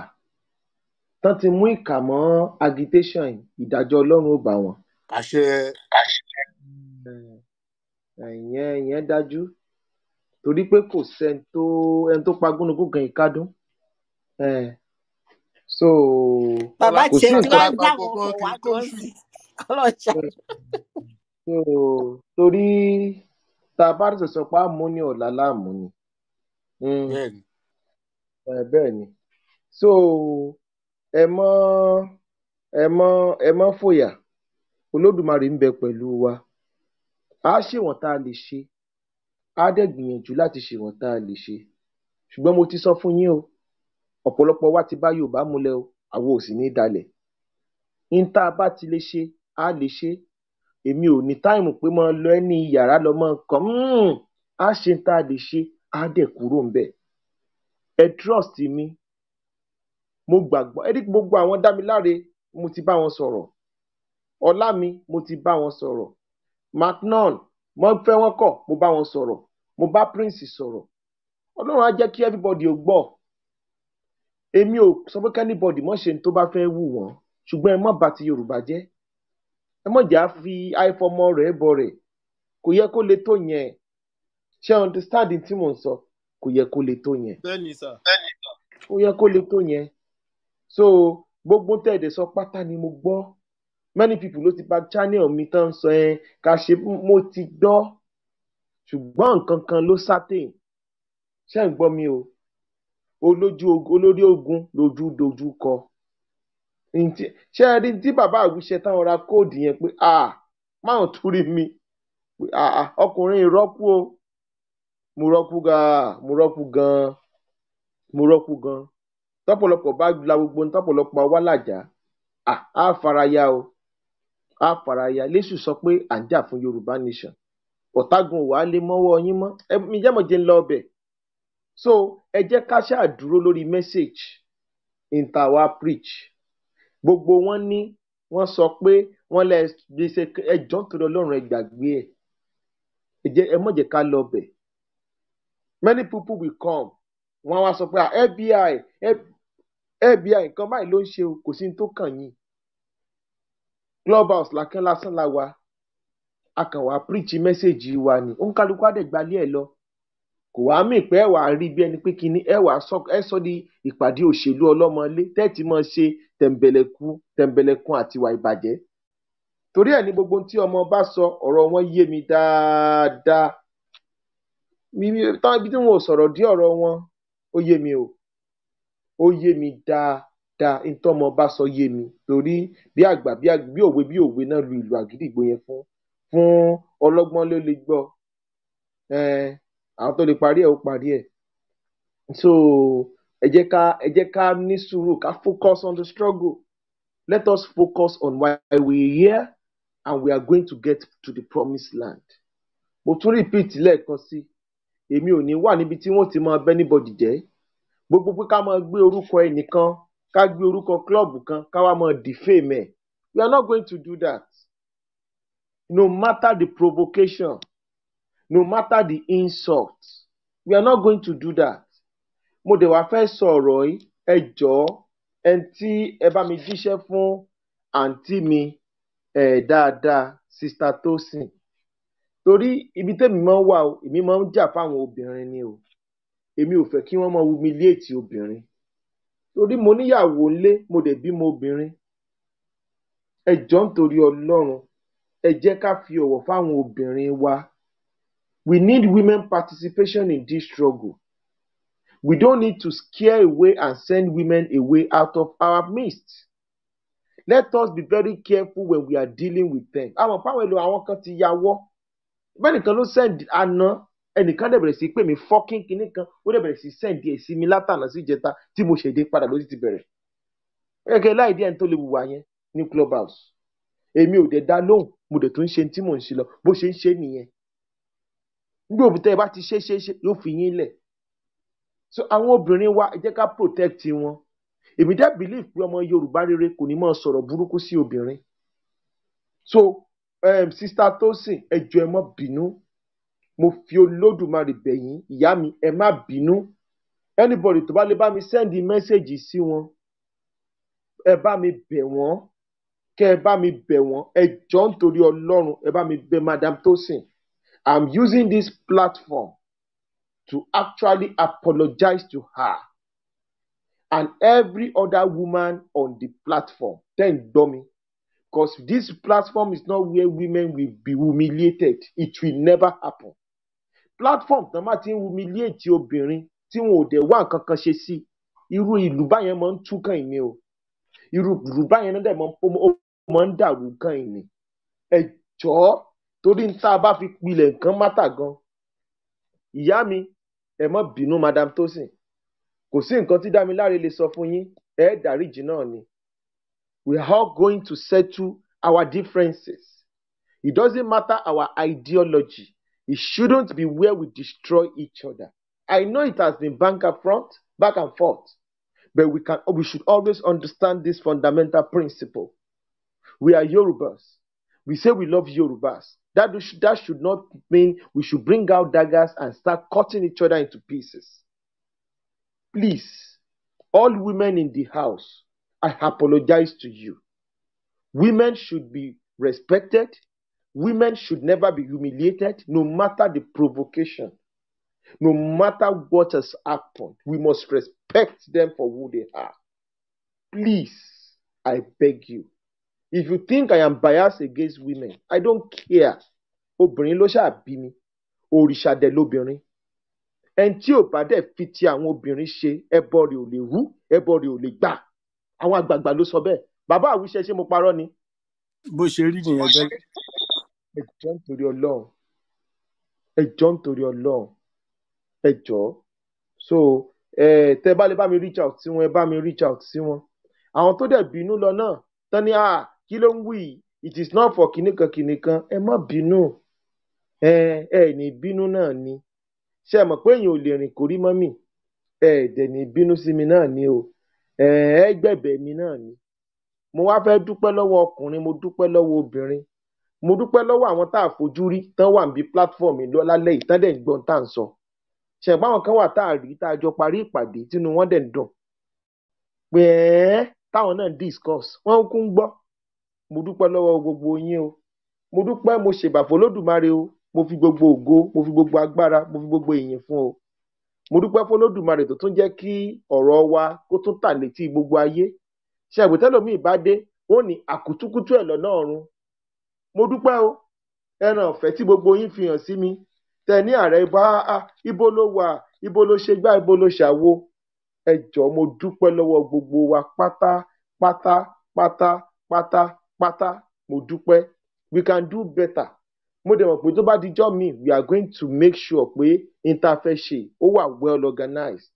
[SPEAKER 4] tán ti mú ìkà mọ́ agitation ìdájọ́ ọlọ́run ò bá wọn.
[SPEAKER 7] àṣẹ.
[SPEAKER 4] ìyẹn dájú torí pé kò sẹ́ni tó pa gúnugún gan ìkádùn so
[SPEAKER 8] bàbá
[SPEAKER 4] kò sí
[SPEAKER 8] tiẹ̀ tí wàá
[SPEAKER 4] nǹkan
[SPEAKER 8] gbà wọ́n kọ̀ wá gan sí ọlọ́ọ̀ṣà.
[SPEAKER 4] so torí tá a bá sọ pé àmú ní ọ̀la láàmú ni bẹ́ẹ̀ ni so ẹ mọ́ fòyà olódùmarè ń bẹ pẹ̀lú wa á ṣèwọ̀n tá a lè ṣe á dẹ̀ gbìyànjú láti ṣèwọ̀n tá a lè ṣe ṣùgbọ́n mo ti sọ fún yín o ọ̀pọ̀lọpọ̀ wa ti bá Yorùbá múlẹ̀ o àwa ò sì ní dalẹ̀ ní tá a bá ti lè ṣe á lè ṣe èmi ò ní táìmù pé mo lọ ẹni yàrá lọ mọ nǹkan á ṣe tá a lè ṣe á dẹ̀ kúrò ń bẹ̀ ẹ trust mi mo gbàgbọ́ ẹ rí gbogbo àwọn Dámiláre mo ti bá wọn sọ̀rọ̀ ọlá mi mo ti bá wọn sọ̀rọ̀ macnon mo fẹ́ wọn kọ̀ mo bá wọn sọ̀rọ̀ mo bá Prince sọ̀rọ̀ Ọlọ́run á jẹ́ kí everybody ó gbọ́ èmi ò sọ pé kẹ́nìbọ̀dì mọ̀ ṣe tó bá fẹ́ wù wọ́n ṣùgbọ́n ẹ má bà ti Yorùbá jẹ́ ẹ má jà fi àìfọmọ rẹ̀ bọ rẹ̀ kò yẹ kó le tó yẹn ṣé understanding tí mò ń sọ kò yẹ kó le tó yẹn
[SPEAKER 3] bẹ́ẹ̀ni sà
[SPEAKER 4] kò yẹ kó le tó yẹn so gbogbo tẹ̀dẹ̀ sọ pátá ni mo gbọ́ many people ló ti bà channel mi tán sọ ká ṣe mo ti gbọ́ ṣùgbọ́n nǹkan kan ló certain ṣé ń gbọ́ mi o olórí ogun lójú dojú kọ ṣé ẹ rí tí bàbá àwùṣe táwọn ra kóòdù yẹn pé máa tún rí mi pé ọkùnrin ìrọ́pù o mo rọ́pù gan tọ́pọ̀lọpọ̀ bá la gbogbo tọ́pọ̀lọpọ̀ wá làjà á faraya o á faraya lẹ́sù sọ pé à ń jà fún Yorùbá nation ọ̀tágun ò wá lè mọ́wọ́ yín mọ́ mi jẹ́ mọ̀ jẹ́ ń lọ ọbẹ̀ so ẹ jẹ́ ká ṣáà dúró lórí message intawa preach gbogbo wọn ní wọ́n sọ pé wọ́n lè ṣe ẹjọ́ torí Ọlọ́run ẹ gbàgbé ẹ̀ ẹ má jẹ́ ká lọ bẹ̀. Many people will come wọ́n wá sọ pé FBI nǹkan báyìí ló ń ṣe o, kò sí ní tó kàn yín. Clubhouse lásán la wà, a kàn wá preach message wa ni, òǹkàlùkù á dẹ̀ gbalé ẹ̀ lọ. Kò wá mí pé ẹ wà rí bí ẹni pé kíní ẹ sọ di ìpàdé òṣèlú ọlọ́mọlé tẹ́tí mọ́ ṣe tẹ̀m̀bẹ̀lẹ̀kun àti ìwà ìbàjẹ́. Torí ẹ̀ ní gbogbo tí ọmọ bá sọ ọ̀rọ̀ wọn yé mi dáadáa. Ibi tí wọn ò sọ̀rọ̀ dí ọ̀rọ̀ wọn ó yé mi o, ó yé mi dáadáa, ntọ́ ọmọ bá sọ yé mi. Torí bí àgbà bí òwe náà lu ìlú àgídìgbò yẹn fún ọlọ́gbọ́n ló lè gbọ́. Àwọn tó lè parí ẹ̀ ó parí ẹ̀. So ẹ jẹ́ ká ní sùúrù, ká focus on the struggle. Let us focus on why we are here and we are going to get to the promised land. Mo tún repeat lẹ́ẹ̀kan sí, èmi ò ní wà níbi tí wọ́n ti máa bẹ́ anybody jẹ́. Gbogbo pé ká máa gbé orúkọ ẹnìkan, ká gbé orúkọ club kan, ká wá máa defame ẹ̀. We are not going to do that. No matter the provocation, no matter the insult, we are not going to do that. Mo dẹ̀ wá fẹ́ sọ̀rọ̀ yìí, ẹ jọ̀ọ́ ẹni tí ẹ bá mi jíṣẹ́ fún àǹtí mi dáadáa, Sister Tosin. Torí ibi tẹ́mi máa ń wà o, èmi máa ń jà fáwọn obìnrin ni o. Èmi ò fẹ́ kí wọ́n máa humiliate obìnrin. Torí mo níyàwó ńlé, mo dẹ̀ bímọ obìnrin. Ẹ jọ̀ọ́ nítorí Ọlọ́run, ẹ jẹ́ ká fi ọ̀wọ̀ fáwọn obìnrin wa. We need women participation in this struggle. We don't need to scare away and send women away out of our midst. Let us be very careful when we are dealing with them. Àwọn pàwọn èlò àwọn kan ti yàwọ́. Bẹ́ẹ̀nìkan ló send àná, ẹnìkan dẹ̀ bẹ̀rẹ̀ sí pé mi fucking kinní kan, ó dẹ̀ bẹ̀rẹ̀ sí send ẹ̀ sí mi látànà sí ìjẹta tí mo ṣèdè padà ló ti bẹ̀rẹ̀. Gẹ́gẹ́ láì díẹ̀ tó lè wùwà yẹn ní Clubhouse. Èmi ò dẹ̀ dá lóhùn, mo dẹ̀ tún ṣe tí mò ń ṣe lọ, bó ṣe ń ṣe nìyẹn. Nígbà òbí tẹ́ ẹ bá ti ṣe yóò fi yín lẹ̀. So àwọn obìnrin wa ẹ jẹ́ ká protect wọn. Èmi dẹ̀ believe pé ọmọ Yorùbá rere kò ní máa sọ̀rọ̀ burúkú sí obìnrin. So Sister Tosin, ẹ jọ̀ọ́ ẹ má bínú. Mo fi Olódùmarè bẹ̀ yín, ìyá mi ẹ má bínú. Anybody tó bá lè bá mi send message sí wọn, ẹ bá mi bẹ̀ wọ́n, kẹ́ ẹ bá mi bẹ̀ wọ́n, ẹ jọ̀ọ́ nítorí Ọlọ́run, ẹ bá mi bẹ̀ Madam Tosin. I'm using this platform to actually apologize to her and every other woman on the platform. Thank dummy. Because this platform is not where women will be humiliated. It will never happen. Platform tó máa ti ń humiliate obìnrin tí wọn ò dẹ̀ wá nǹkan kan ṣe sí. Irú ìlú báyẹn máa ń tú kàn ìní o. Irú ìlú báyẹn náà dẹ̀ máa ń dàrú kàn ìní. Ẹ jọ̀ọ́ torí tá a bá fi pilẹ̀ nǹkan mátà gan. Ìyá mi, ẹ má bínú Madam Tosin. Kò sí nǹkan tí Dámiláre lè sọ fún yín, ẹ dáríjì náà ni. We are all going to settle our differences. It doesn't matter our ideology. It shouldn't be where we destroy each other. I know it has been back and forth, but we should always understand this fundamental principle. We are Yorubas. We say we love Yorubas. That should not mean we should bring out daggers and start cutting each other into pieces. Please, all women in the house, I apologize to you. Women should be respected. Women should never be humiliated, no matter the provocation. No matter what has happened, we must respect them for who they are. Please, I beg you. If you think I am biased against women, I don't care. Obìnrin ló ṣáà bí mi, òrìṣà dẹ̀ lóbìnrin. Ẹni tí ò bá dẹ̀ fi ti àwọn obìnrin ṣe, ẹbọ rẹ̀ ò lè rú, ẹbọ rẹ̀ ò lè gbà. Àwọn àgbààgbà ló sọ bẹ́ẹ̀. Bàbá àwíṣẹ ṣé mo parọ́ ni?
[SPEAKER 3] Bó ṣe rí nìyẹn bẹ́ẹ̀.
[SPEAKER 4] Ẹ jọ̀ọ́ nítorí Ọlọ́run. Ẹ jọ̀ọ́ nítorí Ọlọ́run. Ẹ jọ̀ọ́. So tẹ́ bá lè bá mi reach out sí wọn, ẹ bá mi reach out sí wọn. Àwọn tó dẹ̀ bínú lọ náà, tán ní kí ló ń wí? It is not for kìnìkan. Ẹ má bínú. Ní bínú náà ni. Ṣé ẹ mọ̀ pé èèyàn ò lè rìn kórí mọ́mì? Dẹ̀ ní bínú sí mi náà ni o. Gbẹ̀bẹ̀ mi náà ni. Mo wá fẹ́ dúpẹ́ lọ́wọ́ ọkùnrin, mo dúpẹ́ lọ́wọ́ obìnrin. mo dúpẹ́ lọ́wọ́ àwọn tá a fojú rí tán wà níbi platform lálẹ́ yìí tán dẹ̀ ń gbọ́n tá à ń sọ ṣẹ̀gbọ́n àwọn kan wà tá a rí tá a jọ parí ìpàdé tínú wọn dẹ̀ ń dùn pé táwọn náà discuss wọn kún ń gbọ́ mo dúpẹ́ lọ́wọ́ gbogbo yín o mo dúpẹ́ mo ṣèbà f'Olódùmarè o mo fi gbogbo ògo mo fi gbogbo agbára mo fi gbogbo ìyìn fún o mo dúpẹ́ f'Olódùmarè tó tún jẹ́ kí ọ̀rọ̀ wa kó tún tà létí gbogbo ayé ṣe àgbẹ̀tẹ́lòmíì bá dé ó ní àkútúkútú ẹ̀ lọ́nà ọ̀run mo dúpẹ́ o ẹran ọ̀fẹ́ tí gbogbo yín fi hàn sí mi tẹ ní ààrẹ bá ibo ló wà ibo ló ṣe gbá ibo ló ṣàwo ẹ jọ̀ọ́ mo dúpẹ́ lọ́wọ́ gbogbo wa pátápátá mo dúpẹ́ we can do better mo dẹ̀ mọ̀ pé tó bá dijọ́ mi we are going to make sure pé interfẹ́ ṣe ó wà well organized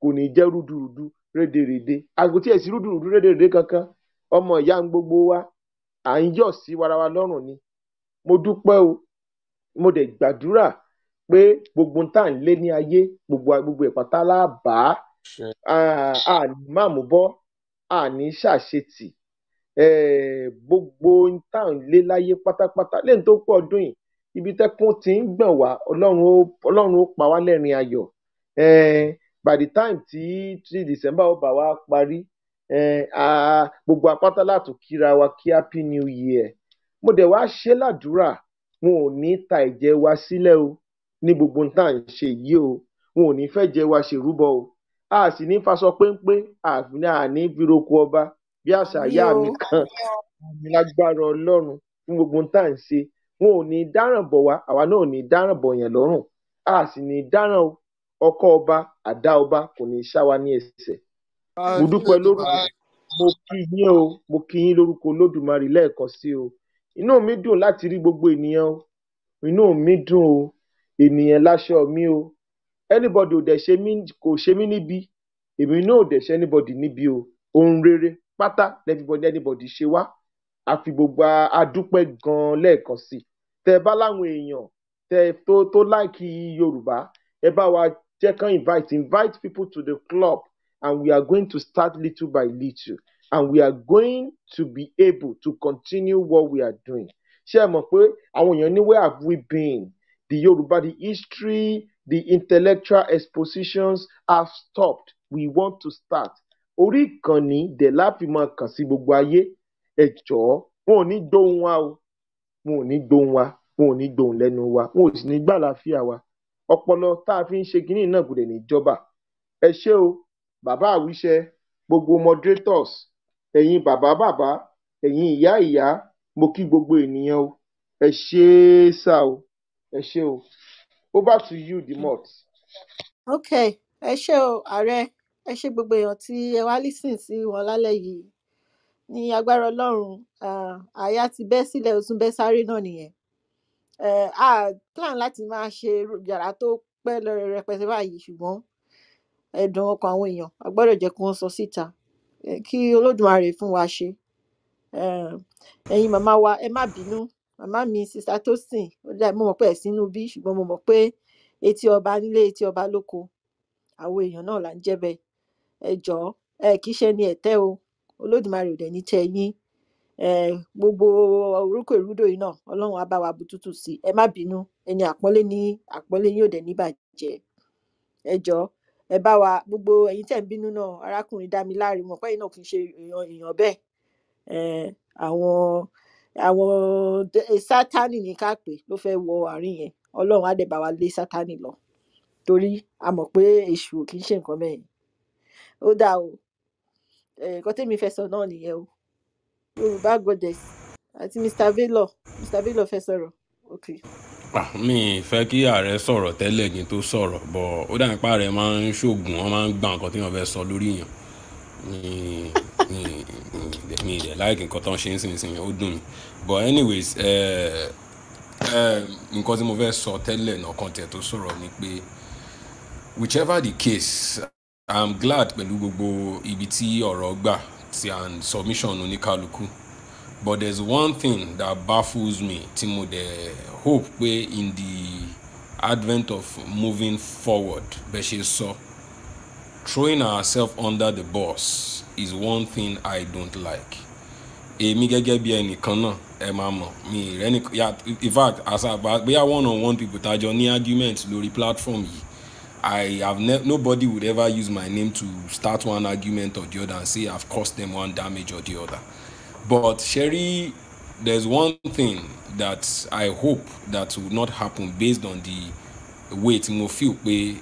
[SPEAKER 4] kò ní jẹ́ rúdurùdu rédèrèdè àgùntí ẹ̀ sí rúdurùdu rédèrèdè kankan ọmọ ìyá ń gbogbo wa à ń yọ̀ sí warawa lọ́rùn ni mo dúpẹ́ o mo dẹ̀ gbàdúrà pé gbogbo tá à ń lé ní ayé gbogbo ìpàtà láàbá àní máàmú bọ́ àní ṣàṣetì gbogbo tá à ń lé láyé pátápátá lẹ́yìn tó pọ̀ ọdún yìí ibi tẹ́kún ti ń gbọ̀n wá ọlọ́run ó pa wá lẹ́rìn ayọ̀ by the time tí December ó bá wá parí gbogbo apáta látò kíra wa kí happy new year mo dẹ̀ wá ṣe ládùúrà wọn ò ní ta ẹ̀jẹ̀ wa sílẹ̀ o ní gbogbo tá à ń ṣe yìí o wọn ò ní fẹ́ jẹ wa ṣèrúbọ o a sì ní faṣọ péńpé àní fíroko ọba bí àṣà ìyá mi kan àmì lágbára Ọlọ́run fún gbogbo tá à ń ṣe wọn ò ní dáràn bọ̀ wá àwa náà ò ní dáràn bọ̀ yẹn lọ́rùn a sì ní dáràn o ọkọ ọba àdá ọba kò ní ṣá wa ní ẹsẹ̀ mo dúpẹ́ lórúkọ mo kí yín lórúkọ Olódùmarè lẹ́ẹ̀kan sí o inú mi dùn láti rí gbogbo ènìyàn o inú mi dùn o ènìyàn láṣọ mi o anybody ò dẹ̀ ṣe mí kò ṣe mí níbi èmi náà ò dẹ̀ ṣe anybody níbi o ohun rere pátá anybody ṣe wá àfi gbogbo adúpẹ́ gan lẹ́ẹ̀kan sí tẹ bá láwọn èèyàn tẹ tó láìkí Yorùbá ẹ bá wa jẹ́ kán invite people to the club and we are going to start little by little and we are going to be able to continue what we are doing ṣé ẹ mọ̀ pé àwọn èèyàn ní where have we been the Yorùbá the history the intellectual expositions have stopped we want to start orí ìkànnì dẹ̀ láfi máa kàn sí gbogbo ayé ẹ jọ̀ọ́ wọn ò ní gbóhùn wa o wọn ò ní gbóhùn wa wọn ò ní gbóhùn lẹ́nu wa wọn ò sì ní gbà láfíà wa ọpọlọ tá a fi ń ṣe kínní náà kò dẹ̀ ní jọba ẹ ṣé o bàbá àwíṣẹ gbogbo moderators ẹ̀yin bàbá ẹ̀yin ìyá mo kí gbogbo ènìyàn o ẹ ṣé sá o ẹ ṣé o over to you the mot.
[SPEAKER 8] Okay, ẹ ṣé o ààrẹ ẹ ṣé gbogbo èèyàn tí ẹ wá lísìn sí wọn lálẹ́ yìí ní agbára Ọlọ́run àyà ti bẹ́ sílẹ̀ ó tún bẹ́ sáré náà nìyẹn a plan láti máa ṣe yàrá tó pẹ́ lọ rẹpẹtẹ báyìí ṣùgbọ́n ẹ̀dùn ọkàn àwọn èèyàn a gbọ́dọ̀ jẹ́ kí wọ́n sọ síta kí Olódùmarè fún wa ṣe ẹ̀yin màmá wa ẹ má bínú màmá mi sista Tosin mo mọ̀ pé ẹ̀ sínú bí ṣùgbọ́n mo mọ̀ pé etí ọba nílé etí ọba lóko àwọn èèyàn náà là ń jẹ́ bẹ́ẹ̀ ẹ jọ̀ọ́ kì í ṣe ní ẹ̀tẹ́ o Olódùmarè ò dẹ̀ ní tẹ́ yín gbogbo orúkọ ìrúdò yìí náà Ọlọ́run á bá wa bu tútù sí ẹ má bínú ẹni àpọ́nlé yín ò dẹ̀ ní bàjẹ́ ẹ jọ̀ọ́ ẹ bá wa gbogbo ẹ̀yin tẹ́ ń bínú náà arákùnrin Dámiláre mọ̀ pé ẹ̀yin náà kì í ṣe èèyàn bẹ́ẹ̀ àwọn Sátánì ní ká pè ló fẹ́ wọ àárín yẹn Ọlọ́run á dẹ̀ bá wa lé Sátánì lọ torí a mọ̀ pé èṣù kì í ṣe nǹkan bẹ́ẹ̀ ó dáa o nǹkan tẹ́mi fẹ́ sọ náà nìyẹn o Yorùbá goddess àti Mr. Velo fẹ́ sọ̀rọ̀ okay.
[SPEAKER 1] Mi fẹ́ kí ààrẹ sọ̀rọ̀ tẹ́lẹ̀ kí n tó sọ̀rọ̀ bọ̀ ó dà nípa ààrẹ máa ń ṣoògùn wọn máa ń gba nǹkan tí wọ́n fẹ́ sọ lórí yàn mi ìdẹ̀ láìkí nǹkan tó ń ṣe ń sìn ó dùn mí but anyways nǹkan tí mo fẹ́ sọ tẹ́lẹ̀ náà kan tẹ̀ tó sọ̀rọ̀ ni pé whichever the case I'm glad pẹ̀lú gbogbo ibi tí ọ̀rọ̀ gbà ti and submission oníkálukú but there's one thing that baffles me tí mo dẹ̀ hope pé in the advent of moving forward bẹ́ẹ̀ ṣe sọ throwing ourselves under the bus is one thing I don't like èmi gẹ́gẹ́ bí ẹnìkan náà ẹ máa mọ̀ mi rẹ́ni in fact as bóyá one-on-one people tájọ ní argument lórí platform yìí I have nobody would ever use my name to start one argument or the other and say I've caused them one damage or the other. But Sherry, there's one thing that I hope that will not happen based on the way tí mo feel pé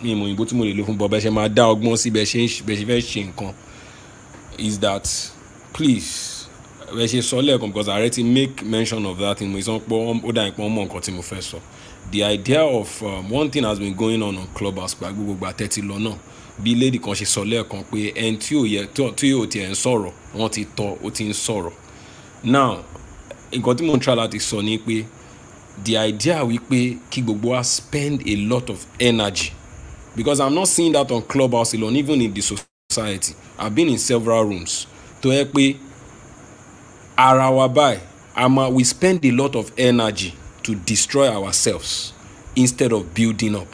[SPEAKER 1] mi mo ìbò tí mo lè lò fún bọ́ bẹ́ẹ̀ ṣe máa dá ọgbọ́n sí bẹ́ẹ̀ ṣe fẹ́ ṣe nǹkan is that please bẹ́ẹ̀ ṣe sọ lẹ́ẹ̀kan because I already make mention of that in mo sọ pé ó dà ìpọ́n mọ́ nǹkan tí mo fẹ́ sọ. The idea of one thing has been going on Clubhouse gba gbogbo àtẹ́tí lọ náà bí lady kan ṣe sọ lẹ́ẹ̀kan pé ẹni tí yóò tiẹ̀ ń sọ̀rọ̀ wọ́n ti tọ́ ó ti ń sọ̀rọ̀. Now nǹkan tí mo ń try láti sọ ni pé the idea wípé kí gbogbo wa spend a lot of energy because I'm not seeing that on Clubhouse alone even in the society. I've been in several rooms tó yẹ pé ara wa báyìí we spend a lot of energy to destroy ourselves instead of building up.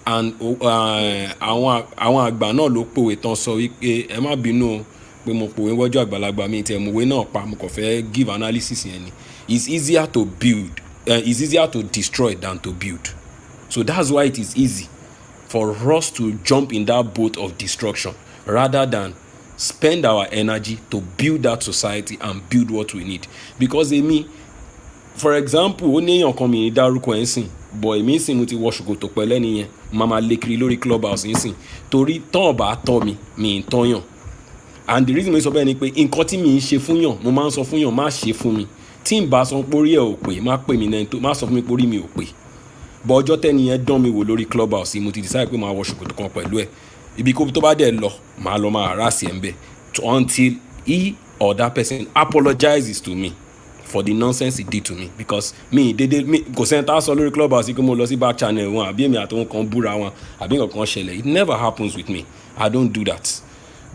[SPEAKER 1] And àwọn àgbà náà ló pòwe tán sọ wípé ẹ má bínú pé mo pòwe wọ́jọ́ àgbàlagbà mi tẹ̀ mọ̀wé náà pa mo kàn fẹ́ give analysis yẹn ni. It's easier to build it's easier to destroy than to build. So that's why it is easy for us to jump in that boat of destruction rather than spend our energy to build that society and build what we need. Because for example ó ní èèyàn kan mi dárúkọ ẹ̀ ń sìn but èmi ń sìn mo ti wọ ṣòkòtò pẹ̀lẹ́ nìyẹn màmá lè kiri lórí Clubhouse ń sìn torí tán ọ̀bà tọ́ mi ń tọ́yàn and the reason mo sọ bẹ́ẹ̀ ni pé nǹkan tí mi ń ṣe fún yàn mo máa ń sọ fún yàn má ṣe fún mi tí n bá sọ pé orí ẹ̀ ò pé má pè mí náà má sọ fún mi pé orí mi ò pé but ọjọ́ tẹ́ni yẹn dán mi wò lórí Clubhouse mo ti decide pé màá wọ ṣòkòtò kan pẹ̀lú ẹ̀ ibi kó tó bá dẹ̀ lọ máa harass ẹ̀ ń bẹ̀ until he or that person apologizes to me for the nonsense he did to me because kò sẹ́ńtà sọ lórí Clubhouse kí mo lọ sí back channel wọn àbí èmi àtòun kan búra wọn àbí nǹkan kan ṣẹlẹ̀ it never happens with me I don't do that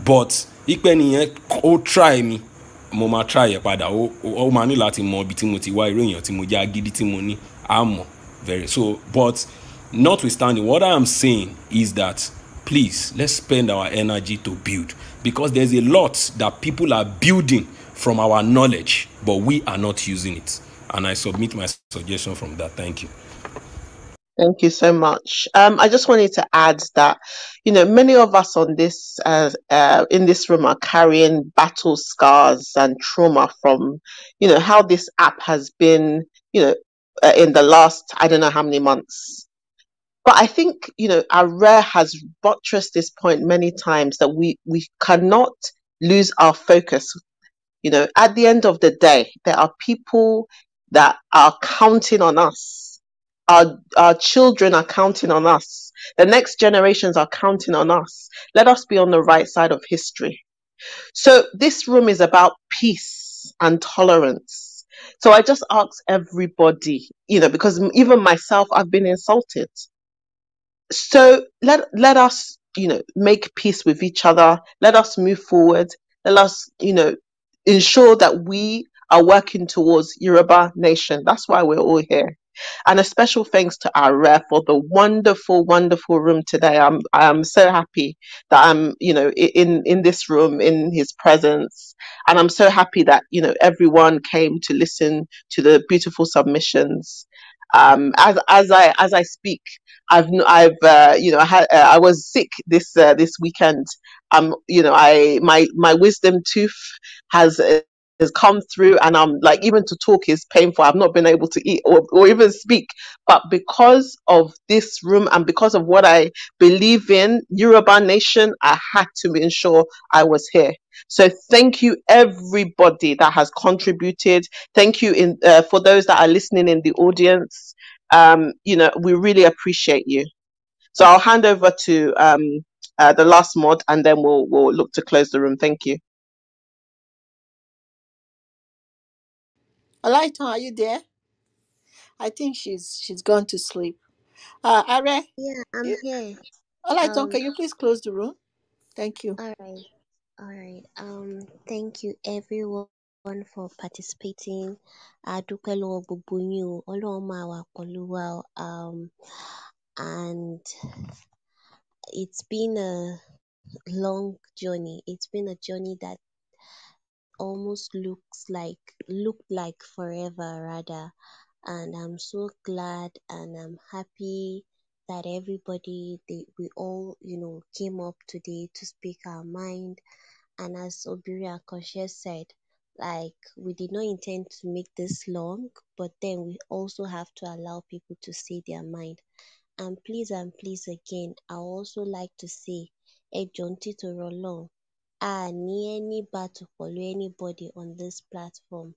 [SPEAKER 1] but ìpẹ́ nìyẹn ó try mi mo máa try ẹ̀ padà ó máa ní láti mọ ibi tí mo ti wá irú èèyàn tí mo jẹ́ agídí tí mo ní àmọ́ very so but notwithstanding what I am saying is that please let's spend our energy to build because there's a lot that people are building from our knowledge but we are not using it and I submit my suggestion from that. Thank you.
[SPEAKER 6] Thank you so much. I just wanted to add that, many of us on this, in this room are carrying battle scars and trauma from, how this app has been, in the last, I don't know how many months. But I think, AARE has buttressed this point many times that we cannot lose our focus. At the end of the day, there are people that are counting on us. Our children are counting on us. The next generations are counting on us. Let us be on the right side of history. So this room is about peace and tolerance. So I just ask everybody, because even myself, I've been insulted. So let us, make peace with each other. Let us move forward. Let us, ensure that we are working towards Yoruba nation. That's why we're all here. And a special thanks to AARE for the wonderful, wonderful room today. I'm so happy that I'm, in this room, in his presence. And I'm so happy that, everyone came to listen to the beautiful submissions. As I speak, I was sick this weekend. My wisdom tooth has come through, and I'm like, even to talk is painful. I've not been able to eat or even speak, but because of this room and because of what I believe in, Yoruba nation, I had to ensure I was here. So thank you everybody that has contributed. Thank you for those that are listening in the audience. We really appreciate you. So I'll hand over to the last mod, and then we'll look to close the room. Thank you.
[SPEAKER 8] Olaitan, are you there? I think she's gone to sleep. AARE?
[SPEAKER 13] Yeah, I'm here.
[SPEAKER 8] Olaitan, can you please close the room? Thank you.
[SPEAKER 13] All right. Thank you everyone for participating. Adúpẹ́ lọ́wọ́ gbogbo yín o. Ọlọ́run máa wà pẹ̀lú wa o. And it's been a long journey. It's been a journey that almost looked like forever rather. And I'm so glad and I'm happy that we all, came up today to speak our mind. And as Obiria Akoshe said, like, we did not intend to make this long, but then we also have to allow people to say their mind. And please again, I also like to say, Ejon Tito Rolong, ní any battle follow anybody on this platform.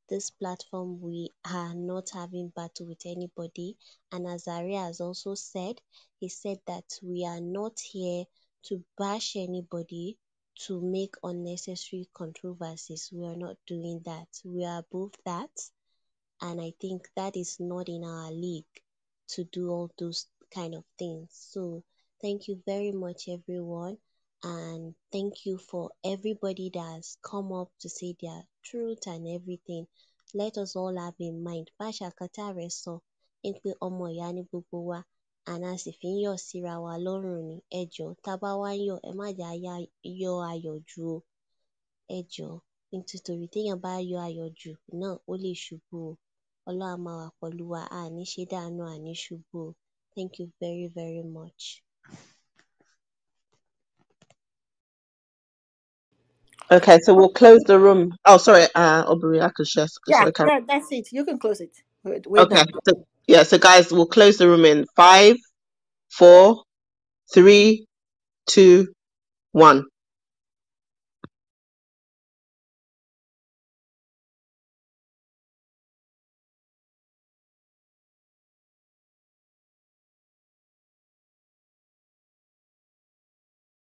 [SPEAKER 13] This platform, we are not having battle with anybody. And as Ari has also said, he said that we are not here to bash anybody, to make unnecessary controversies. We are not doing that. We are above that. And I think that is not in our league to do all those kind of things. So thank you very much, everyone. And thank you for everybody that has come up to say their truth and everything. Let us all have in mind. Basha Katare sọ pé ọmọ ìyá ni gbogbo wa, and a sì fi ń yọ̀ síra wa lọ́rùn ni. Ẹ jọ̀ọ́, tá a bá wá ń yọ̀, ẹ má jẹ́ á yọ̀ ayọ̀ jù o. Ẹ jọ̀ọ́, nítorí téèyàn bá yọ̀ ayọ̀ jù náà, ó lè ṣubú o. Ọlọ́run á máa wà pẹ̀lú wa, a ní ṣe dànù, a ní ṣubú o. Thank you very, very much.
[SPEAKER 6] Okay, so we'll close the room. Oh, sorry, Aubrey, I could share.
[SPEAKER 8] Yeah,
[SPEAKER 6] Sorry,
[SPEAKER 8] that's it. You can close it. We're
[SPEAKER 6] okay,
[SPEAKER 8] done.
[SPEAKER 6] so guys, we'll close the room in 5, 4, 3, 2, 1.